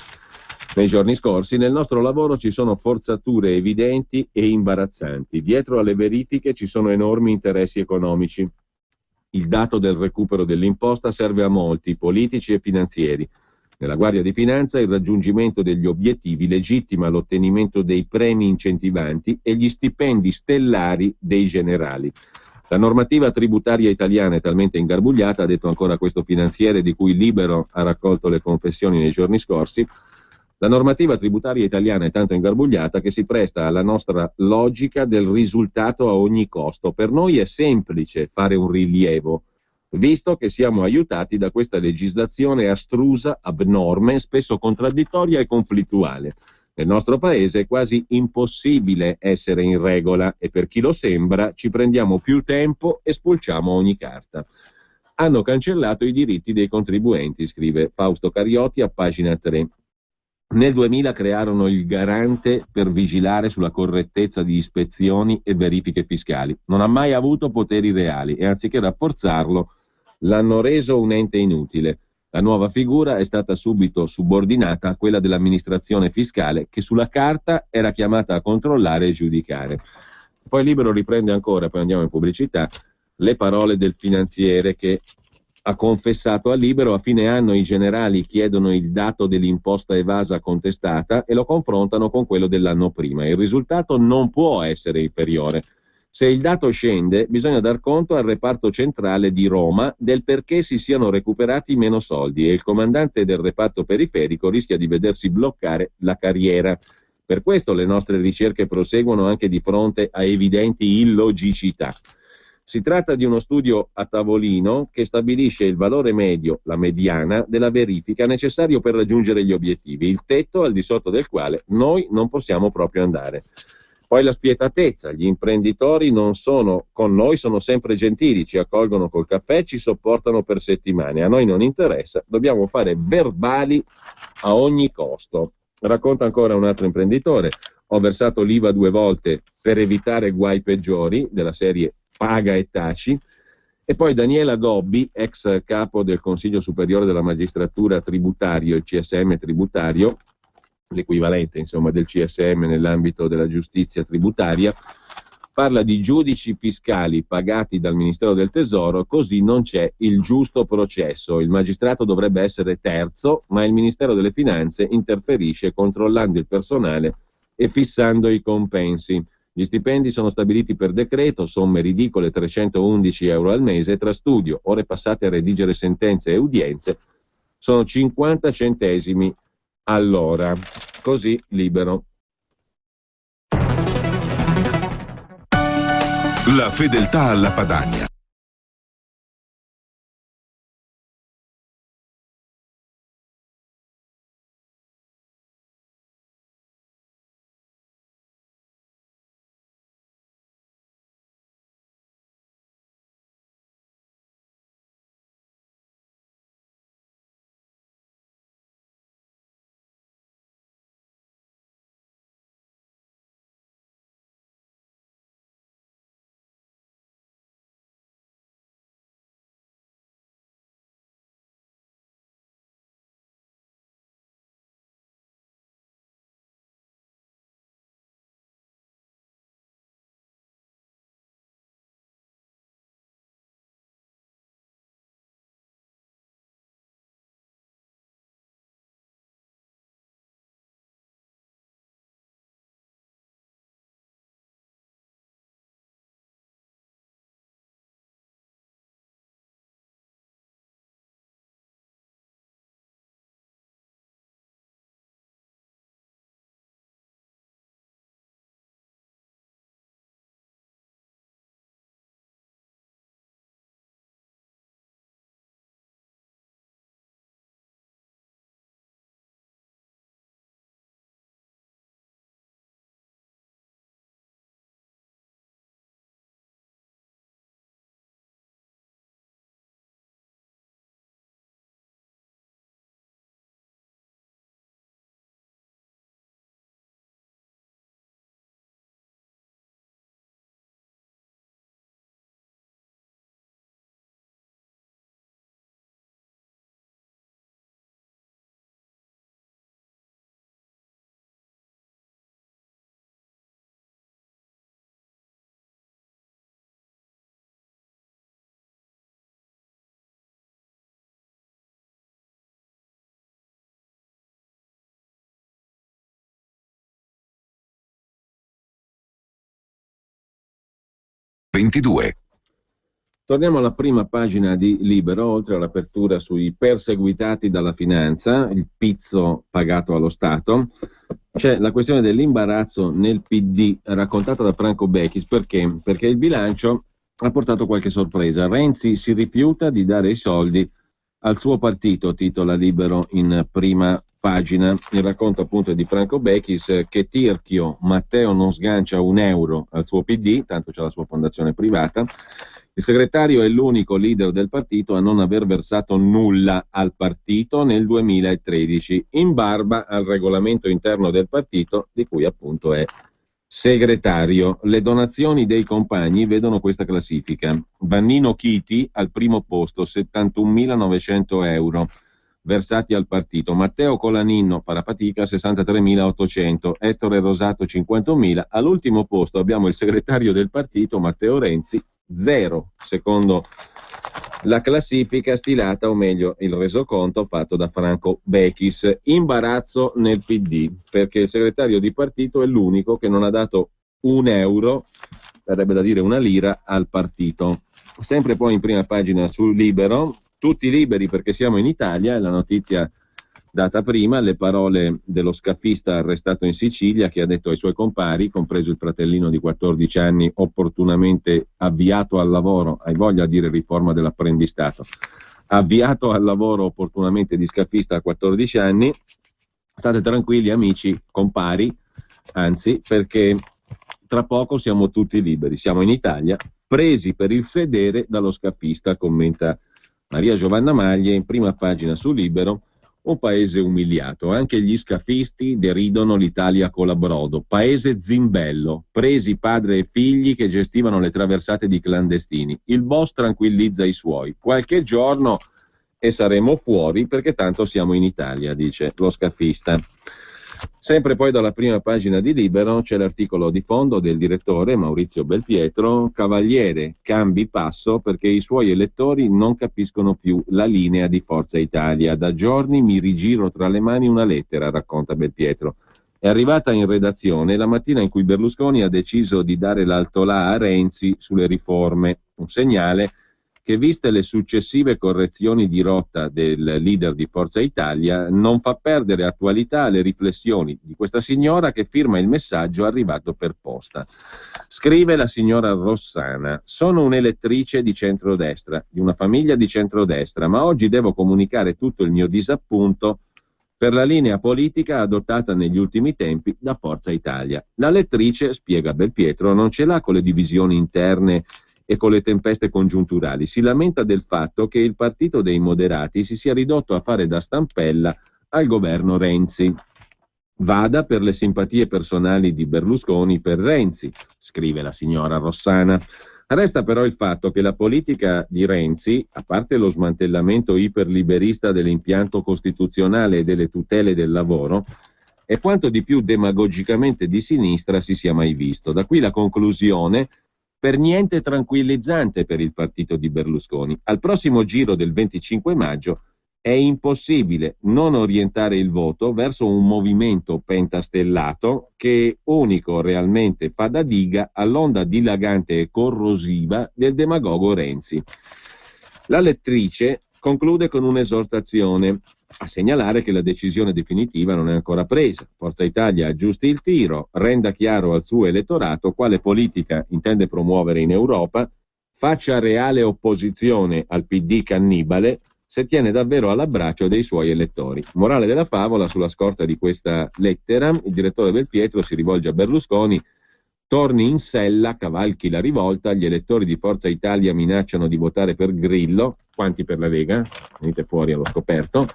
nei giorni scorsi. Nel nostro lavoro ci sono forzature evidenti e imbarazzanti. Dietro alle verifiche ci sono enormi interessi economici. Il dato del recupero dell'imposta serve a molti, politici e finanzieri. Nella Guardia di Finanza il raggiungimento degli obiettivi legittima l'ottenimento dei premi incentivanti e gli stipendi stellari dei generali. La normativa tributaria italiana è talmente ingarbugliata, ha detto ancora questo finanziere di cui Libero ha raccolto le confessioni nei giorni scorsi, la normativa tributaria italiana è tanto ingarbugliata che si presta alla nostra logica del risultato a ogni costo. Per noi è semplice fare un rilievo, visto che siamo aiutati da questa legislazione astrusa, abnorme, spesso contraddittoria e conflittuale. Nel nostro paese è quasi impossibile essere in regola e per chi lo sembra ci prendiamo più tempo e spulciamo ogni carta. Hanno cancellato i diritti dei contribuenti, scrive Fausto Cariotti a pagina 3. Nel 2000 crearono il garante per vigilare sulla correttezza di ispezioni e verifiche fiscali. Non ha mai avuto poteri reali e anziché rafforzarlo l'hanno reso un ente inutile. La nuova figura è stata subito subordinata a quella dell'amministrazione fiscale che sulla carta era chiamata a controllare e giudicare. Poi Libero riprende ancora, poi andiamo in pubblicità, le parole del finanziere che ha confessato a Libero: a fine anno i generali chiedono il dato dell'imposta evasa contestata e lo confrontano con quello dell'anno prima. Il risultato non può essere inferiore. Se il dato scende, bisogna dar conto al reparto centrale di Roma del perché si siano recuperati meno soldi e il comandante del reparto periferico rischia di vedersi bloccare la carriera. Per questo le nostre ricerche proseguono anche di fronte a evidenti illogicità. Si tratta di uno studio a tavolino che stabilisce il valore medio, la mediana, della verifica necessario per raggiungere gli obiettivi, il tetto al di sotto del quale noi non possiamo proprio andare. Poi la spietatezza, gli imprenditori non sono con noi, sono sempre gentili, ci accolgono col caffè, ci sopportano per settimane, a noi non interessa, dobbiamo fare verbali a ogni costo. Racconta ancora un altro imprenditore: ho versato l'IVA 2 volte per evitare guai peggiori, della serie paga e taci. E poi Daniela Gobbi, ex capo del Consiglio Superiore della Magistratura Tributario, il CSM tributario, l'equivalente insomma del CSM nell'ambito della giustizia tributaria, parla di giudici fiscali pagati dal Ministero del Tesoro, così non c'è il giusto processo. Il magistrato dovrebbe essere terzo, ma il Ministero delle Finanze interferisce controllando il personale e fissando i compensi. Gli stipendi sono stabiliti per decreto, somme ridicole, 311 euro al mese, tra studio, ore passate a redigere sentenze e udienze, sono 50 centesimi all'ora. Così Libero. La fedeltà alla Padania. 22. Torniamo alla prima pagina di Libero, oltre all'apertura sui perseguitati dalla finanza, il pizzo pagato allo Stato. C'è la questione dell'imbarazzo nel PD, raccontata da Franco Bechis. Perché? Perché il bilancio ha portato qualche sorpresa. Renzi si rifiuta di dare i soldi al suo partito, titola Libero in prima pagina. Il racconto appunto è di Franco Bechis. Che tirchio, Matteo non sgancia un euro al suo PD, tanto c'è la sua fondazione privata. Il segretario è l'unico leader del partito a non aver versato nulla al partito nel 2013, in barba al regolamento interno del partito, di cui appunto è segretario. Le donazioni dei compagni vedono questa classifica. Vannino Chiti al primo posto, 71.900 euro versati al partito. Matteo Colaninno farà fatica, 63.800. Ettore Rosato, 50.000. All'ultimo posto abbiamo il segretario del partito, Matteo Renzi, 0, secondo la classifica stilata, o meglio il resoconto fatto da Franco Bechis. Imbarazzo nel PD, perché il segretario di partito è l'unico che non ha dato un euro, sarebbe da dire una lira, al partito. Sempre poi in prima pagina sul Libero, tutti liberi perché siamo in Italia, è la notizia data prima, le parole dello scaffista arrestato in Sicilia, che ha detto ai suoi compari, compreso il fratellino di 14 anni opportunamente avviato al lavoro, hai voglia a dire riforma dell'apprendistato, avviato al lavoro opportunamente di scaffista a 14 anni, state tranquilli amici, compari, anzi, perché tra poco siamo tutti liberi, siamo in Italia, presi per il sedere dallo scaffista, commenta Maria Giovanna Maglie in prima pagina su Libero. Un paese umiliato, anche gli scafisti deridono l'Italia colabrodo, paese zimbello, presi padre e figli che gestivano le traversate di clandestini. Il boss tranquillizza i suoi, qualche giorno e saremo fuori perché tanto siamo in Italia, dice lo scafista. Sempre poi dalla prima pagina di Libero c'è l'articolo di fondo del direttore Maurizio Belpietro. Cavaliere, cambi passo perché i suoi elettori non capiscono più la linea di Forza Italia. Da giorni mi rigiro tra le mani una lettera, racconta Belpietro. È arrivata in redazione la mattina in cui Berlusconi ha deciso di dare l'altolà a Renzi sulle riforme, un segnale che, viste le successive correzioni di rotta del leader di Forza Italia, non fa perdere attualità alle riflessioni di questa signora che firma il messaggio arrivato per posta. Scrive la signora Rossana: sono un'elettrice di centrodestra, di una famiglia di centrodestra, ma oggi devo comunicare tutto il mio disappunto per la linea politica adottata negli ultimi tempi da Forza Italia. La lettrice, spiega Belpietro, non ce l'ha con le divisioni interne e con le tempeste congiunturali. Si lamenta del fatto che il partito dei moderati si sia ridotto a fare da stampella al governo Renzi. Vada per le simpatie personali di Berlusconi per Renzi, scrive la signora Rossana. Resta però il fatto che la politica di Renzi, a parte lo smantellamento iperliberista dell'impianto costituzionale e delle tutele del lavoro, è quanto di più demagogicamente di sinistra si sia mai visto. Da qui la conclusione per niente tranquillizzante per il partito di Berlusconi. Al prossimo giro del 25 maggio è impossibile non orientare il voto verso un movimento pentastellato che unico realmente fa da diga all'onda dilagante e corrosiva del demagogo Renzi. La lettrice conclude con un'esortazione a segnalare che la decisione definitiva non è ancora presa. Forza Italia aggiusti il tiro, renda chiaro al suo elettorato quale politica intende promuovere in Europa, faccia reale opposizione al PD cannibale se tiene davvero all'abbraccio dei suoi elettori. Morale della favola: sulla scorta di questa lettera, il direttore Belpietro si rivolge a Berlusconi: torni in sella, cavalchi la rivolta, gli elettori di Forza Italia minacciano di votare per Grillo, quanti per la Lega? Venite fuori allo scoperto,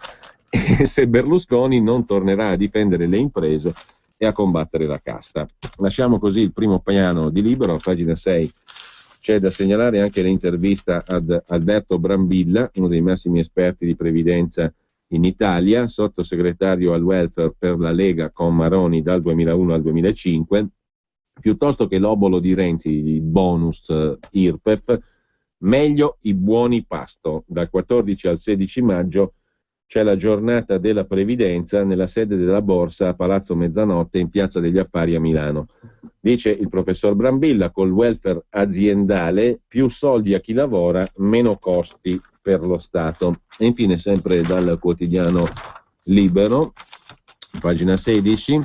e se Berlusconi non tornerà a difendere le imprese e a combattere la casta. Lasciamo così il primo piano di Libero, a pagina 6 c'è da segnalare anche l'intervista ad Alberto Brambilla, uno dei massimi esperti di previdenza in Italia, sottosegretario al welfare per la Lega con Maroni dal 2001 al 2005, piuttosto che l'obolo di Renzi, il bonus IRPEF, meglio i buoni pasto. Dal 14 al 16 maggio c'è la giornata della previdenza nella sede della Borsa a Palazzo Mezzanotte in Piazza degli Affari a Milano. Dice il professor Brambilla, col welfare aziendale più soldi a chi lavora, meno costi per lo Stato. E infine, sempre dal quotidiano Libero, pagina 16,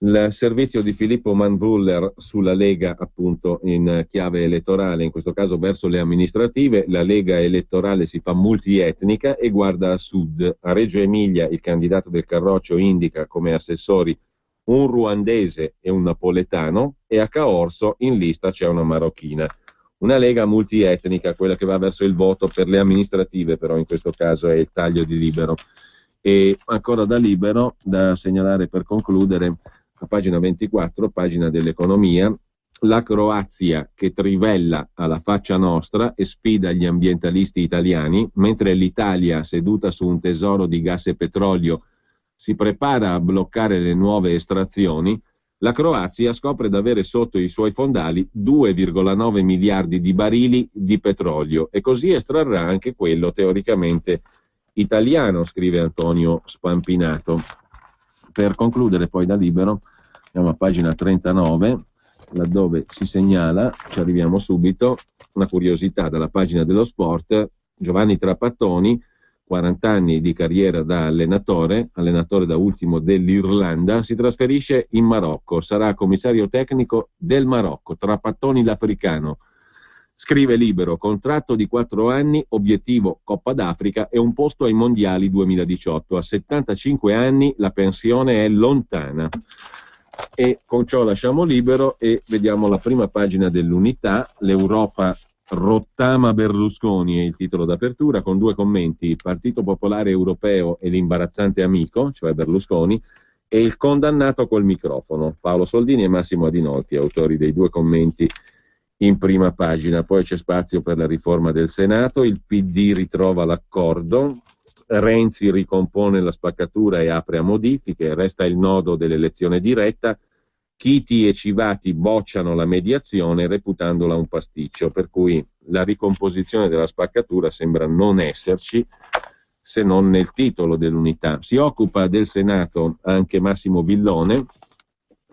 il servizio di Filippo Manvuller sulla Lega, appunto in chiave elettorale, in questo caso verso le amministrative. La Lega elettorale si fa multietnica e guarda a sud. A Reggio Emilia il candidato del Carroccio indica come assessori un ruandese e un napoletano, e a Caorso in lista c'è una marocchina. Una Lega multietnica, quella che va verso il voto per le amministrative, però in questo caso è il taglio di Libero. E ancora da Libero, da segnalare per concludere, a pagina 24, pagina dell'economia, la Croazia che trivella alla faccia nostra e sfida gli ambientalisti italiani, mentre l'Italia, seduta su un tesoro di gas e petrolio, si prepara a bloccare le nuove estrazioni. La Croazia scopre di avere sotto i suoi fondali 2,9 miliardi di barili di petrolio e così estrarrà anche quello teoricamente italiano, scrive Antonio Spampinato. Per concludere poi da Libero andiamo a pagina 39, laddove si segnala, ci arriviamo subito, una curiosità dalla pagina dello sport. Giovanni Trapattoni, 40 anni di carriera da allenatore da ultimo dell'Irlanda, si trasferisce in Marocco, sarà commissario tecnico del Marocco, Trapattoni l'africano. Scrive Libero, contratto di 4 anni, obiettivo Coppa d'Africa e un posto ai mondiali 2018. A 75 anni la pensione è lontana. E con ciò lasciamo Libero e vediamo la prima pagina dell'Unità. L'Europa rottama Berlusconi è il titolo d'apertura, con 2 commenti: il Partito Popolare Europeo e l'imbarazzante amico, cioè Berlusconi, e il condannato col microfono, Paolo Soldini e Massimo Adinolfi, autori dei 2 commenti in prima pagina. Poi c'è spazio per la riforma del Senato, il PD ritrova l'accordo, Renzi ricompone la spaccatura e apre a modifiche, resta il nodo dell'elezione diretta, Chiti e Civati bocciano la mediazione reputandola un pasticcio, per cui la ricomposizione della spaccatura sembra non esserci, se non nel titolo dell'Unità. Si occupa del Senato anche Massimo Villone,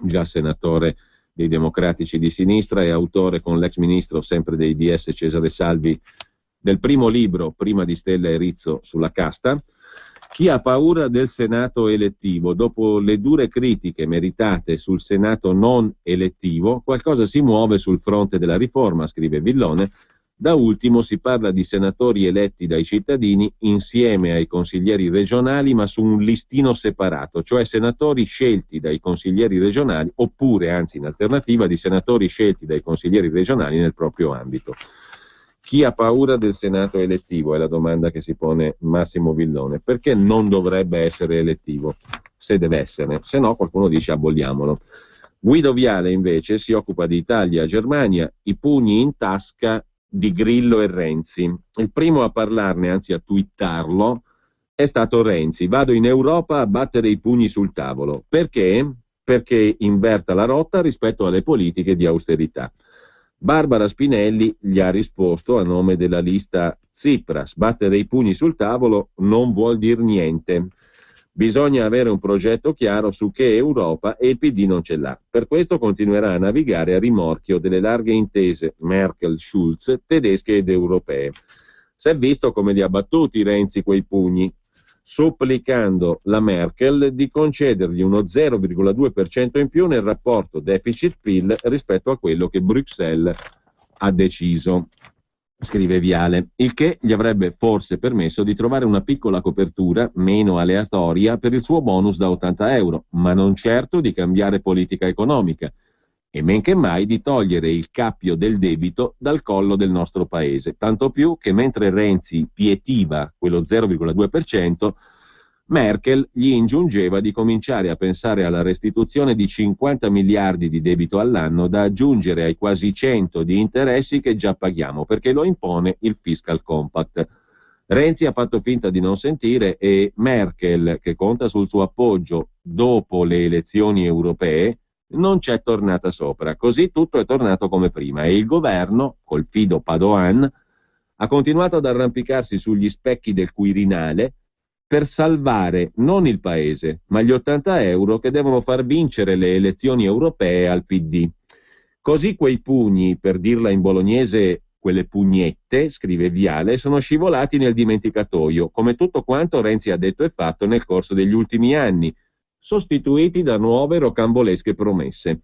già senatore dei Democratici di Sinistra e autore con l'ex ministro sempre dei DS Cesare Salvi del primo libro, Prima di Stella e Rizzo, sulla casta. Chi ha paura del Senato elettivo? Dopo le dure critiche meritate sul Senato non elettivo, qualcosa si muove sul fronte della riforma, scrive Villone. Da ultimo si parla di senatori eletti dai cittadini insieme ai consiglieri regionali, ma su un listino separato, cioè senatori scelti dai consiglieri regionali, oppure, anzi in alternativa, di senatori scelti dai consiglieri regionali nel proprio ambito. Chi ha paura del Senato elettivo è la domanda che si pone Massimo Villone. Perché non dovrebbe essere elettivo, se deve essere? Se no qualcuno dice aboliamolo. Guido Viale invece si occupa di Italia e Germania, i pugni in tasca di Grillo e Renzi. Il primo a parlarne, anzi a twittarlo, è stato Renzi. Vado in Europa a battere i pugni sul tavolo. Perché? Perché inverta la rotta rispetto alle politiche di austerità. Barbara Spinelli gli ha risposto a nome della lista Tsipras: battere i pugni sul tavolo non vuol dir niente. Bisogna avere un progetto chiaro su che Europa e il PD non ce l'ha. Per questo continuerà a navigare a rimorchio delle larghe intese Merkel-Schulz tedesche ed europee. Si è visto come li ha battuti Renzi quei pugni, supplicando la Merkel di concedergli uno 0,2% in più nel rapporto deficit-PIL rispetto a quello che Bruxelles ha deciso, scrive Viale, il che gli avrebbe forse permesso di trovare una piccola copertura meno aleatoria per il suo bonus da 80 euro, ma non certo di cambiare politica economica, e men che mai di togliere il cappio del debito dal collo del nostro paese, tanto più che mentre Renzi pietiva quello 0,2%, Merkel gli ingiungeva di cominciare a pensare alla restituzione di 50 miliardi di debito all'anno da aggiungere ai quasi 100 di interessi che già paghiamo, perché lo impone il Fiscal Compact. Renzi ha fatto finta di non sentire e Merkel, che conta sul suo appoggio dopo le elezioni europee, non c'è tornata sopra. Così tutto è tornato come prima e il governo, col fido Padoan, ha continuato ad arrampicarsi sugli specchi del Quirinale per salvare non il paese, ma gli 80 euro che devono far vincere le elezioni europee al PD. Così quei pugni, per dirla in bolognese, quelle pugnette, scrive Viale, sono scivolati nel dimenticatoio, come tutto quanto Renzi ha detto e fatto nel corso degli ultimi anni, sostituiti da nuove rocambolesche promesse.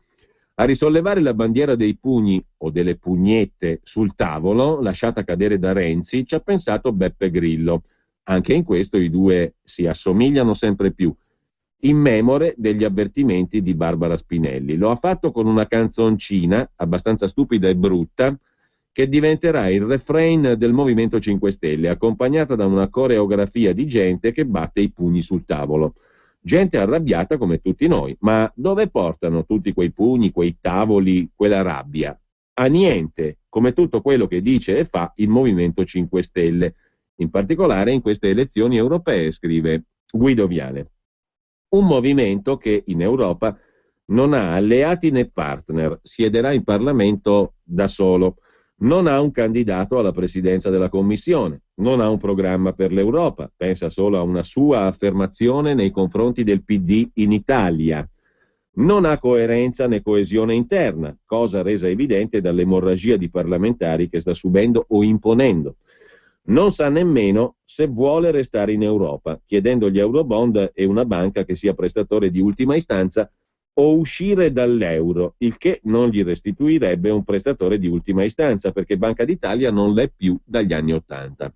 A risollevare la bandiera dei pugni o delle pugnette sul tavolo, lasciata cadere da Renzi, ci ha pensato Beppe Grillo. Anche in questo i due si assomigliano sempre più, in memore degli avvertimenti di Barbara Spinelli. Lo ha fatto con una canzoncina abbastanza stupida e brutta che diventerà il refrain del Movimento 5 Stelle, accompagnata da una coreografia di gente che batte i pugni sul tavolo. Gente arrabbiata come tutti noi, ma dove portano tutti quei pugni, quei tavoli, quella rabbia? A niente, come tutto quello che dice e fa il Movimento 5 Stelle, in particolare in queste elezioni europee, scrive Guido Viale. Un movimento che in Europa non ha alleati né partner, siederà in Parlamento da solo, non ha un candidato alla presidenza della Commissione, non ha un programma per l'Europa, pensa solo a una sua affermazione nei confronti del PD in Italia, non ha coerenza né coesione interna, cosa resa evidente dall'emorragia di parlamentari che sta subendo o imponendo. Non sa nemmeno se vuole restare in Europa, chiedendo gli eurobond e una banca che sia prestatore di ultima istanza o uscire dall'euro, il che non gli restituirebbe un prestatore di ultima istanza, perché Banca d'Italia non l'è più dagli anni '80.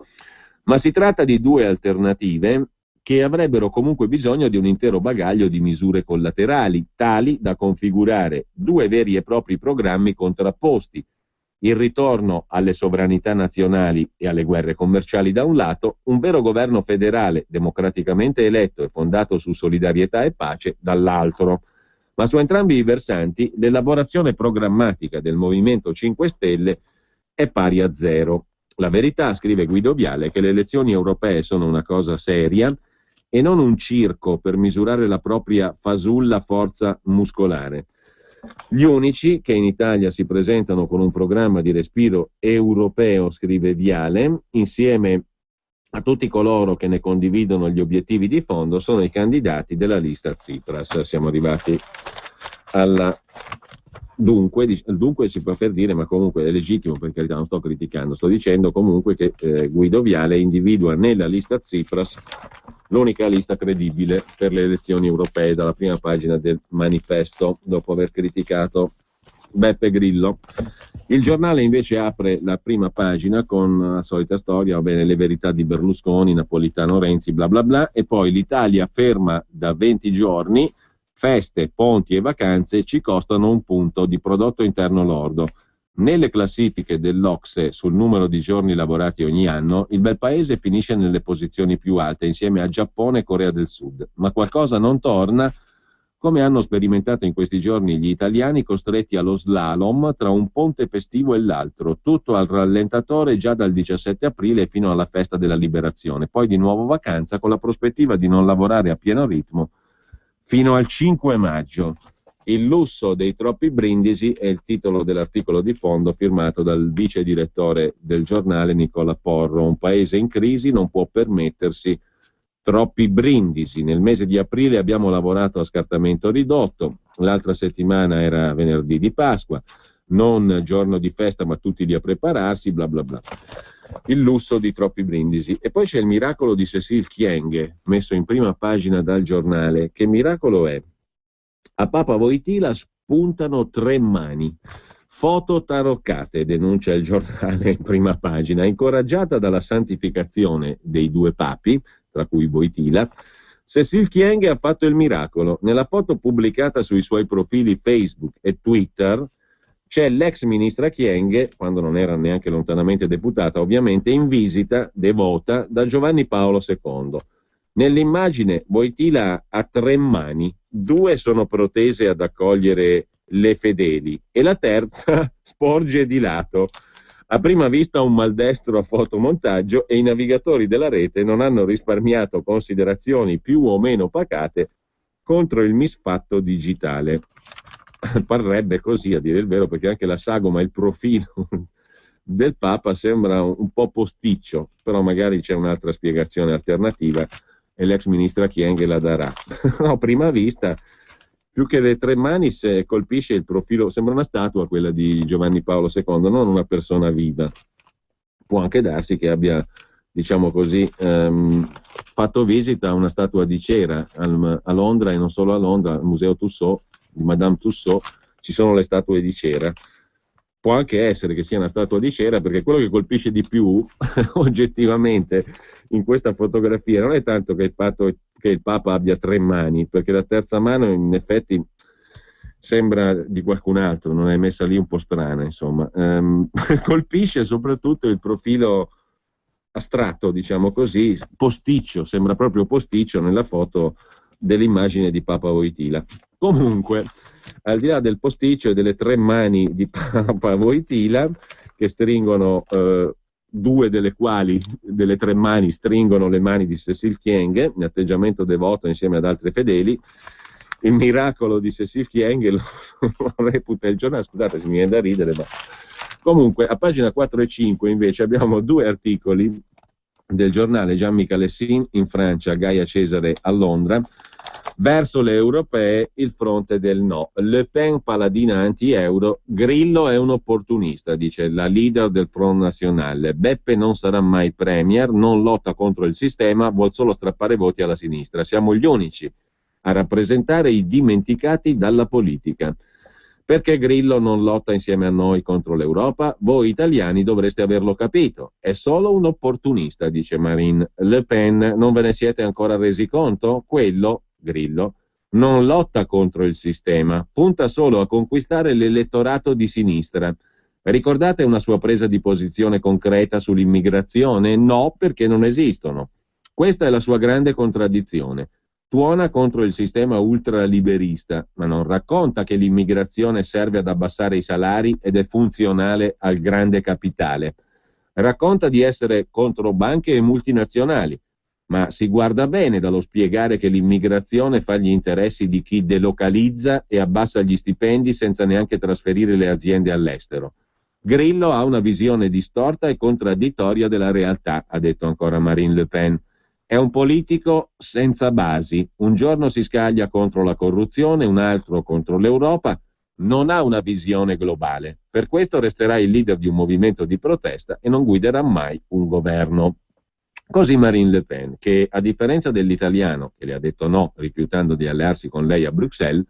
Ma si tratta di due alternative che avrebbero comunque bisogno di un intero bagaglio di misure collaterali, tali da configurare due veri e propri programmi contrapposti: il ritorno alle sovranità nazionali e alle guerre commerciali da un lato, un vero governo federale democraticamente eletto e fondato su solidarietà e pace dall'altro. Ma su entrambi i versanti l'elaborazione programmatica del Movimento 5 Stelle è pari a zero. La verità, scrive Guido Viale, è che le elezioni europee sono una cosa seria e non un circo per misurare la propria fasulla forza muscolare. Gli unici che in Italia si presentano con un programma di respiro europeo, scrive Viale, insieme a tutti coloro che ne condividono gli obiettivi di fondo, sono i candidati della lista Tsipras. Siamo arrivati alla dunque, si può per dire, ma comunque è legittimo, per carità, non sto criticando, sto dicendo comunque che Guido Viale individua nella lista Tsipras l'unica lista credibile per le elezioni europee, dalla prima pagina del manifesto, dopo aver criticato Beppe Grillo. Il giornale invece apre la prima pagina con la solita storia, va bene, le verità di Berlusconi, Napolitano, Renzi, bla bla bla, e poi l'Italia ferma da 20 giorni, feste, ponti e vacanze ci costano un punto di prodotto interno lordo. Nelle classifiche dell'Ocse sul numero di giorni lavorati ogni anno, il bel paese finisce nelle posizioni più alte insieme a Giappone e Corea del Sud, ma qualcosa non torna, come hanno sperimentato in questi giorni gli italiani costretti allo slalom tra un ponte festivo e l'altro, tutto al rallentatore già dal 17 aprile fino alla festa della liberazione, poi di nuovo vacanza con la prospettiva di non lavorare a pieno ritmo fino al 5 maggio. Il lusso dei troppi brindisi è il titolo dell'articolo di fondo firmato dal vice direttore del giornale Nicola Porro. Un paese in crisi non può permettersi troppi brindisi. Nel mese di aprile abbiamo lavorato a scartamento ridotto, l'altra settimana era venerdì di Pasqua, non giorno di festa ma tutti lì a prepararsi, bla bla bla. Il lusso di troppi brindisi. E poi c'è il miracolo di Cécile Kyenge, messo in prima pagina dal giornale. Che miracolo è? A Papa Wojtyla spuntano 3 mani. Foto taroccate, denuncia il giornale in prima pagina. Incoraggiata dalla santificazione dei 2 papi, tra cui Wojtyla, Cécile Kyenge ha fatto il miracolo. Nella foto pubblicata sui suoi profili Facebook e Twitter c'è l'ex ministra Kyenge, quando non era neanche lontanamente deputata, ovviamente, in visita devota da Giovanni Paolo II. Nell'immagine Wojtyla ha 3 mani, 2 sono protese ad accogliere le fedeli e la terza sporge di lato. A prima vista un maldestro a fotomontaggio, e i navigatori della rete non hanno risparmiato considerazioni più o meno pacate contro il misfatto digitale. Parrebbe così, a dire il vero, perché anche la sagoma, il profilo del Papa sembra un po' posticcio, però magari c'è un'altra spiegazione alternativa e l'ex ministra Kyenge la darà. No, a prima vista, più che le tre mani, se colpisce il profilo, sembra una statua quella di Giovanni Paolo II, non una persona viva. Può anche darsi che abbia, diciamo così, fatto visita a una statua di cera a Londra, e non solo a Londra, al Museo Tussauds, di Madame Tussauds, ci sono le statue di cera. Può anche essere che sia una statua di cera, perché quello che colpisce di più oggettivamente in questa fotografia non è tanto che il fatto che il Papa abbia tre mani, perché la terza mano in effetti sembra di qualcun altro, non è messa lì un po' strana, insomma. Colpisce soprattutto il profilo astratto, diciamo così, posticcio, sembra proprio posticcio nella foto dell'immagine di Papa Wojtyla. Comunque, al di là del posticcio e delle tre mani di Papa Wojtyla, che stringono, due delle quali, delle tre mani, stringono le mani di Cécile Kyenge, in atteggiamento devoto insieme ad altri fedeli, il miracolo di Cécile Kyenge lo reputa il giornale, scusate se mi viene da ridere, ma comunque a pagina 4 e 5 invece abbiamo due articoli del giornale Jean-Michel Lessing in Francia, Gaia Cesare a Londra. Verso le europee il fronte del no. Le Pen paladina anti-euro, Grillo è un opportunista, dice la leader del Front National. Beppe non sarà mai premier, non lotta contro il sistema, vuol solo strappare voti alla sinistra. Siamo gli unici a rappresentare i dimenticati dalla politica. Perché Grillo non lotta insieme a noi contro l'Europa? Voi italiani dovreste averlo capito. È solo un opportunista, dice Marine Le Pen. Non ve ne siete ancora resi conto? Quello, Grillo, non lotta contro il sistema, punta solo a conquistare l'elettorato di sinistra. Ricordate una sua presa di posizione concreta sull'immigrazione? No, perché non esistono. Questa è la sua grande contraddizione. Tuona contro il sistema ultraliberista, ma non racconta che l'immigrazione serve ad abbassare i salari ed è funzionale al grande capitale. Racconta di essere contro banche e multinazionali, ma si guarda bene dallo spiegare che l'immigrazione fa gli interessi di chi delocalizza e abbassa gli stipendi senza neanche trasferire le aziende all'estero. Grillo ha una visione distorta e contraddittoria della realtà, ha detto ancora Marine Le Pen. È un politico senza basi, un giorno si scaglia contro la corruzione, un altro contro l'Europa, non ha una visione globale. Per questo resterà il leader di un movimento di protesta e non guiderà mai un governo. Così Marine Le Pen, che a differenza dell'italiano, che le ha detto no rifiutando di allearsi con lei a Bruxelles,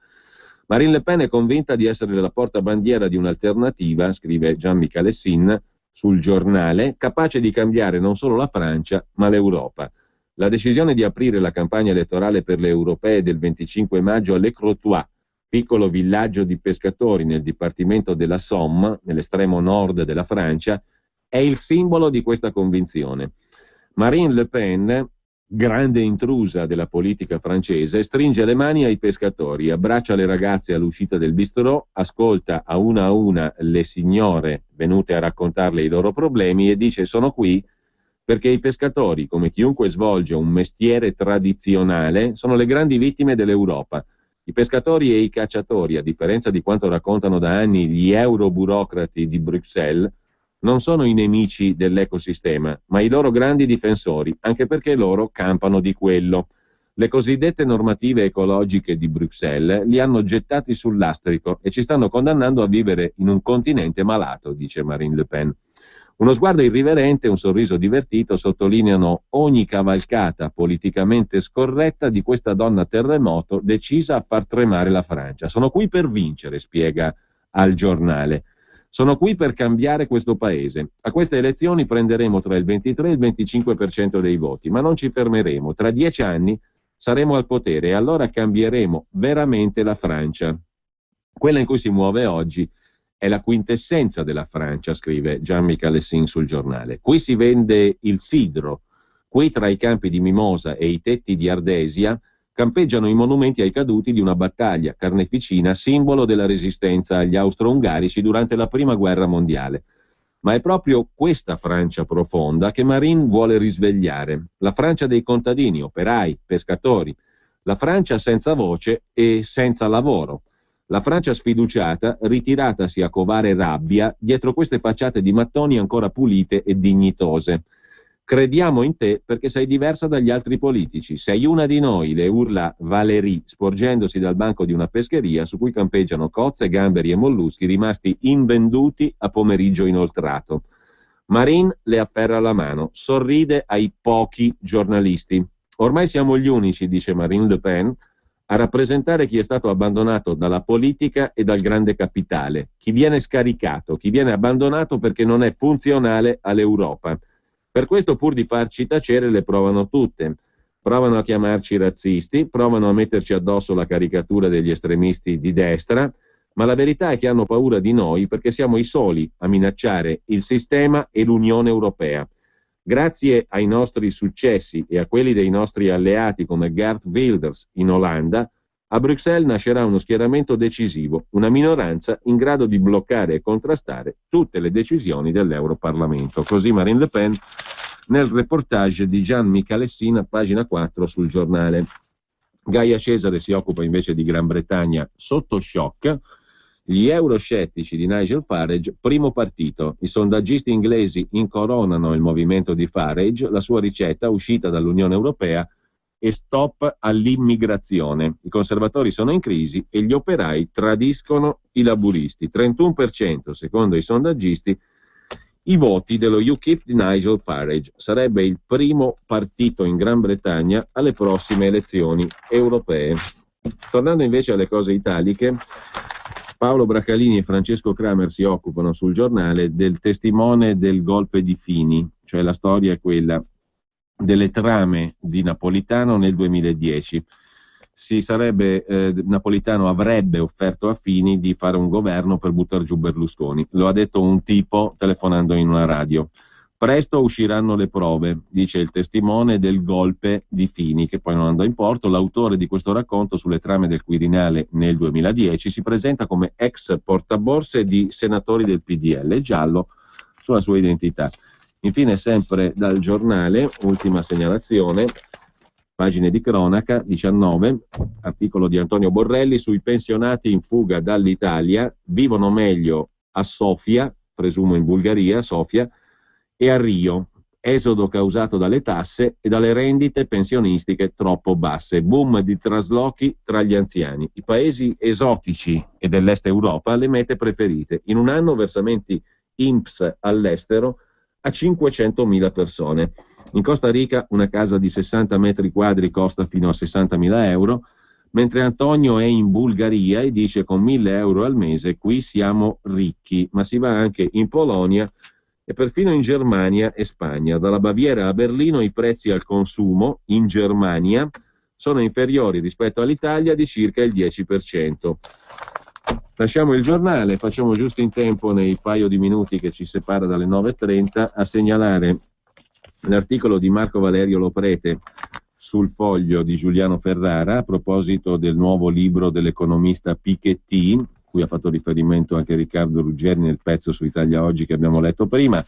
Marine Le Pen è convinta di essere la portabandiera di un'alternativa, scrive Jean-Michel Lessing sul giornale, capace di cambiare non solo la Francia, ma l'Europa. La decisione di aprire la campagna elettorale per le europee del 25 maggio a Le Crotoy, piccolo villaggio di pescatori nel dipartimento della Somme, nell'estremo nord della Francia, è il simbolo di questa convinzione. Marine Le Pen, grande intrusa della politica francese, stringe le mani ai pescatori, abbraccia le ragazze all'uscita del bistrò, ascolta a una le signore venute a raccontarle i loro problemi e dice: sono qui perché i pescatori, come chiunque svolge un mestiere tradizionale, sono le grandi vittime dell'Europa. I pescatori e i cacciatori, a differenza di quanto raccontano da anni gli euroburocrati di Bruxelles, non sono i nemici dell'ecosistema, ma i loro grandi difensori, anche perché loro campano di quello. Le cosiddette normative ecologiche di Bruxelles li hanno gettati sul lastrico e ci stanno condannando a vivere in un continente malato, dice Marine Le Pen. Uno sguardo irriverente e un sorriso divertito sottolineano ogni cavalcata politicamente scorretta di questa donna terremoto decisa a far tremare la Francia. Sono qui per vincere, spiega al giornale. Sono qui per cambiare questo paese. A queste elezioni prenderemo tra il 23 e il 25% dei voti, ma non ci fermeremo. Tra 10 anni saremo al potere e allora cambieremo veramente la Francia. Quella in cui si muove oggi è la quintessenza della Francia, scrive Jean-Michel Lessing sul giornale. Qui si vende il sidro, qui tra i campi di mimosa e i tetti di ardesia campeggiano i monumenti ai caduti di una battaglia carneficina, simbolo della resistenza agli austro-ungarici durante la Prima Guerra Mondiale. Ma è proprio questa Francia profonda che Marine vuole risvegliare, la Francia dei contadini, operai, pescatori, la Francia senza voce e senza lavoro. La Francia sfiduciata, ritiratasi a covare rabbia dietro queste facciate di mattoni ancora pulite e dignitose. Crediamo in te perché sei diversa dagli altri politici. Sei una di noi, le urla Valérie, sporgendosi dal banco di una pescheria su cui campeggiano cozze, gamberi e molluschi rimasti invenduti a pomeriggio inoltrato. Marine le afferra la mano, sorride ai pochi giornalisti. Ormai siamo gli unici, dice Marine Le Pen, a rappresentare chi è stato abbandonato dalla politica e dal grande capitale, chi viene scaricato, chi viene abbandonato perché non è funzionale all'Europa. Per questo, pur di farci tacere, le provano tutte. Provano a chiamarci razzisti, provano a metterci addosso la caricatura degli estremisti di destra, ma la verità è che hanno paura di noi perché siamo i soli a minacciare il sistema e l'Unione Europea. Grazie ai nostri successi e a quelli dei nostri alleati come Geert Wilders in Olanda, a Bruxelles nascerà uno schieramento decisivo, una minoranza in grado di bloccare e contrastare tutte le decisioni dell'Europarlamento. Così Marine Le Pen nel reportage di Gian Michalessin a pagina 4 sul Giornale. Gaia Cesare si occupa invece di Gran Bretagna sotto shock. Gli euroscettici di Nigel Farage, primo partito. I sondaggisti inglesi incoronano il movimento di Farage, la sua ricetta uscita dall'Unione Europea e stop all'immigrazione. I conservatori sono in crisi e gli operai tradiscono i laburisti. 31% secondo i sondaggisti i voti dello UKIP di Nigel Farage. Sarebbe il primo partito in Gran Bretagna alle prossime elezioni europee. Tornando invece alle cose italiche, Paolo Bracalini e Francesco Kramer si occupano sul Giornale del testimone del golpe di Fini, cioè la storia è quella delle trame di Napolitano nel 2010. Napolitano avrebbe offerto a Fini di fare un governo per buttare giù Berlusconi. Lo ha detto un tipo telefonando in una radio. Presto usciranno le prove, dice il testimone del golpe di Fini, che poi non andò in porto. L'autore di questo racconto sulle trame del Quirinale nel 2010 si presenta come ex portaborse di senatori del PDL, giallo sulla sua identità. Infine, sempre dal Giornale, ultima segnalazione, pagine di cronaca, 19, articolo di Antonio Borrelli sui pensionati in fuga dall'Italia, vivono meglio a Sofia, presumo in Bulgaria, Sofia, e a Rio, esodo causato dalle tasse e dalle rendite pensionistiche troppo basse, boom di traslochi tra gli anziani. I paesi esotici e dell'est Europa le mete preferite. In un anno versamenti INPS all'estero a 500.000 persone. In Costa Rica una casa di 60 metri quadri costa fino a 60.000 euro, mentre Antonio è in Bulgaria e dice con 1.000 euro al mese qui siamo ricchi, ma si va anche in Polonia e perfino in Germania e Spagna. Dalla Baviera a Berlino i prezzi al consumo in Germania sono inferiori rispetto all'Italia di circa il 10%. Lasciamo il Giornale, facciamo giusto in tempo nei paio di minuti che ci separa dalle 9.30 a segnalare l'articolo di Marco Valerio Loprete sul Foglio di Giuliano Ferrara a proposito del nuovo libro dell'economista Piketty, cui ha fatto riferimento anche Riccardo Ruggeri nel pezzo su Italia Oggi che abbiamo letto prima.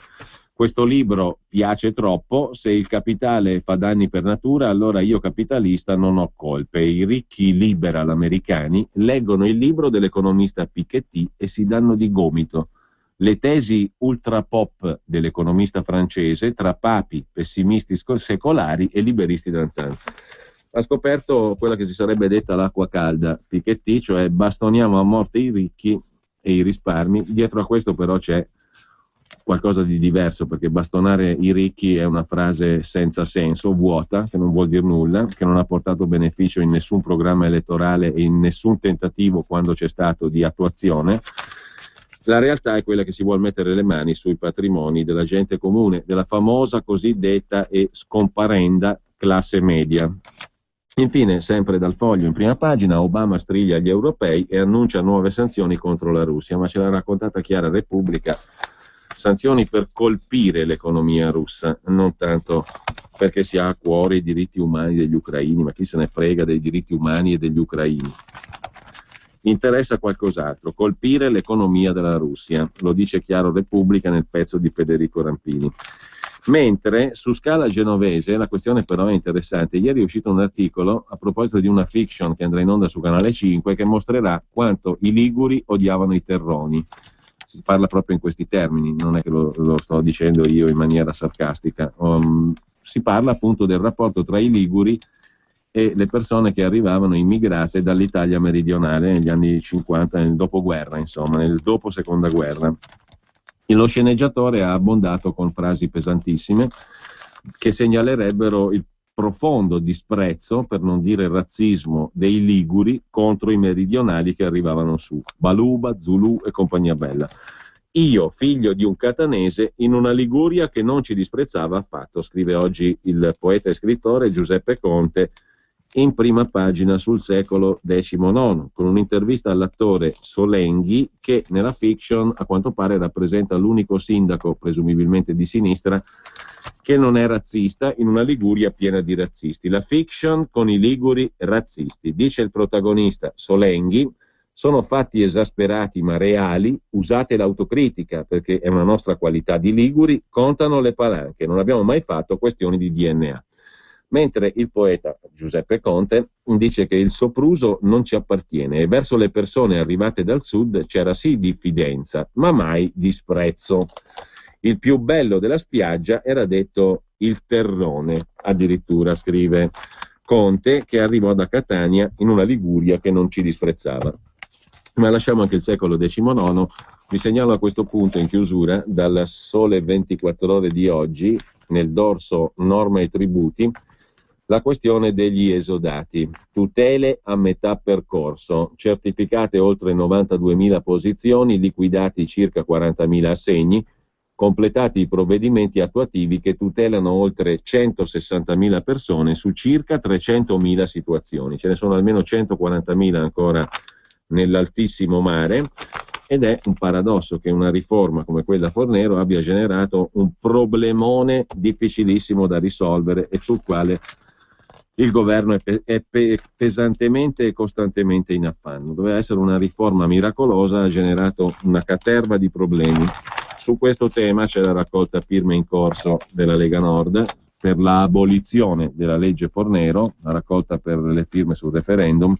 Questo libro piace troppo, se il capitale fa danni per natura, allora io capitalista non ho colpe. I ricchi liberal americani leggono il libro dell'economista Piketty e si danno di gomito. Le tesi ultra pop dell'economista francese tra papi, pessimisti secolari e liberisti d'antan. Ha scoperto quella che si sarebbe detta l'acqua calda Piketty, cioè bastoniamo a morte i ricchi e i risparmi. Dietro a questo però c'è qualcosa di diverso, perché bastonare i ricchi è una frase senza senso, vuota, che non vuol dire nulla, che non ha portato beneficio in nessun programma elettorale e in nessun tentativo, quando c'è stato, di attuazione. La realtà è quella che si vuol mettere le mani sui patrimoni della gente comune, della famosa cosiddetta e scomparenda classe media. Infine, sempre dal Foglio in prima pagina, Obama striglia agli europei e annuncia nuove sanzioni contro la Russia, ma ce l'ha raccontata Chiara Repubblica, sanzioni per colpire l'economia russa, non tanto perché si ha a cuore i diritti umani degli ucraini, ma chi se ne frega dei diritti umani e degli ucraini. Interessa qualcos'altro, colpire l'economia della Russia, lo dice Chiaro Repubblica nel pezzo di Federico Rampini. Mentre su scala genovese la questione però è interessante. Ieri è uscito un articolo a proposito di una fiction che andrà in onda su Canale 5 che mostrerà quanto i liguri odiavano i terroni. si parla proprio in questi termini, non è che lo sto dicendo io in maniera sarcastica. Si parla appunto del rapporto tra i liguri e le persone che arrivavano immigrate dall'Italia meridionale negli anni 50, nel dopoguerra, insomma, nel dopo seconda guerra. E lo sceneggiatore ha abbondato con frasi pesantissime che segnalerebbero il profondo disprezzo, per non dire razzismo, dei liguri contro i meridionali che arrivavano su, Baluba, Zulù e compagnia bella. Io, figlio di un catanese, in una Liguria che non ci disprezzava affatto, scrive oggi il poeta e scrittore Giuseppe Conte in prima pagina sul Secolo XIX, con un'intervista all'attore Solenghi che nella fiction a quanto pare rappresenta l'unico sindaco, presumibilmente di sinistra, che non è razzista in una Liguria piena di razzisti. La fiction con i liguri razzisti, dice il protagonista Solenghi. Sono fatti esasperati ma reali, usate l'autocritica perché è una nostra qualità di liguri, contano le palanche, non abbiamo mai fatto questioni di DNA. Mentre il poeta Giuseppe Conte dice che il sopruso non ci appartiene e verso le persone arrivate dal sud c'era sì diffidenza, ma mai disprezzo. Il più bello della spiaggia era detto il terrone, addirittura scrive Conte, che arrivò da Catania in una Liguria che non ci disprezzava. Ma lasciamo anche il secolo XIX, vi segnalo a questo punto in chiusura dal Sole 24 Ore di oggi, nel dorso Norme e Tributi, la questione degli esodati. Tutele a metà percorso, certificate oltre 92.000 posizioni, liquidati circa 40.000 assegni, completati i provvedimenti attuativi che tutelano oltre 160.000 persone su circa 300.000 situazioni. Ce ne sono almeno 140.000 ancora nell'altissimo mare ed è un paradosso che una riforma come quella Fornero abbia generato un problemone difficilissimo da risolvere e sul quale il governo è pesantemente e costantemente in affanno. Doveva essere una riforma miracolosa, ha generato una caterva di problemi. Su questo tema c'è la raccolta firme in corso della Lega Nord per l'abolizione della legge Fornero, la raccolta per le firme sul referendum,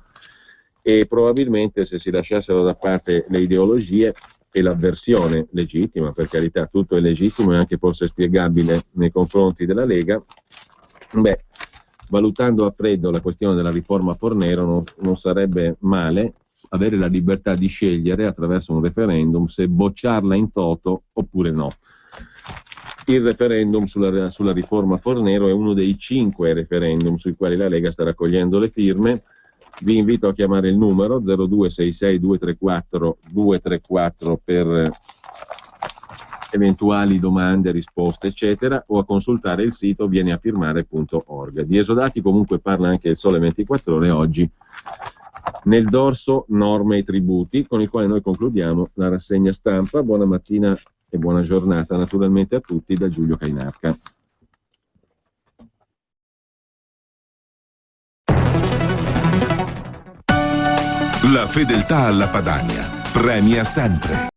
e probabilmente se si lasciassero da parte le ideologie e l'avversione legittima, per carità, tutto è legittimo e anche forse spiegabile nei confronti della Lega, valutando a freddo la questione della riforma Fornero non sarebbe male avere la libertà di scegliere attraverso un referendum se bocciarla in toto oppure no. Il referendum sulla riforma Fornero è uno dei 5 referendum sui quali la Lega sta raccogliendo le firme. Vi invito a chiamare il numero 0266-234-234 per eventuali domande, risposte, eccetera, o a consultare il sito vieniafirmare.org. Di esodati comunque parla anche il Sole 24 Ore oggi nel dorso Norme e Tributi, con il quale noi concludiamo la rassegna stampa. Buona mattina e buona giornata naturalmente a tutti da Giulio Cainarca. La fedeltà alla Padania premia sempre.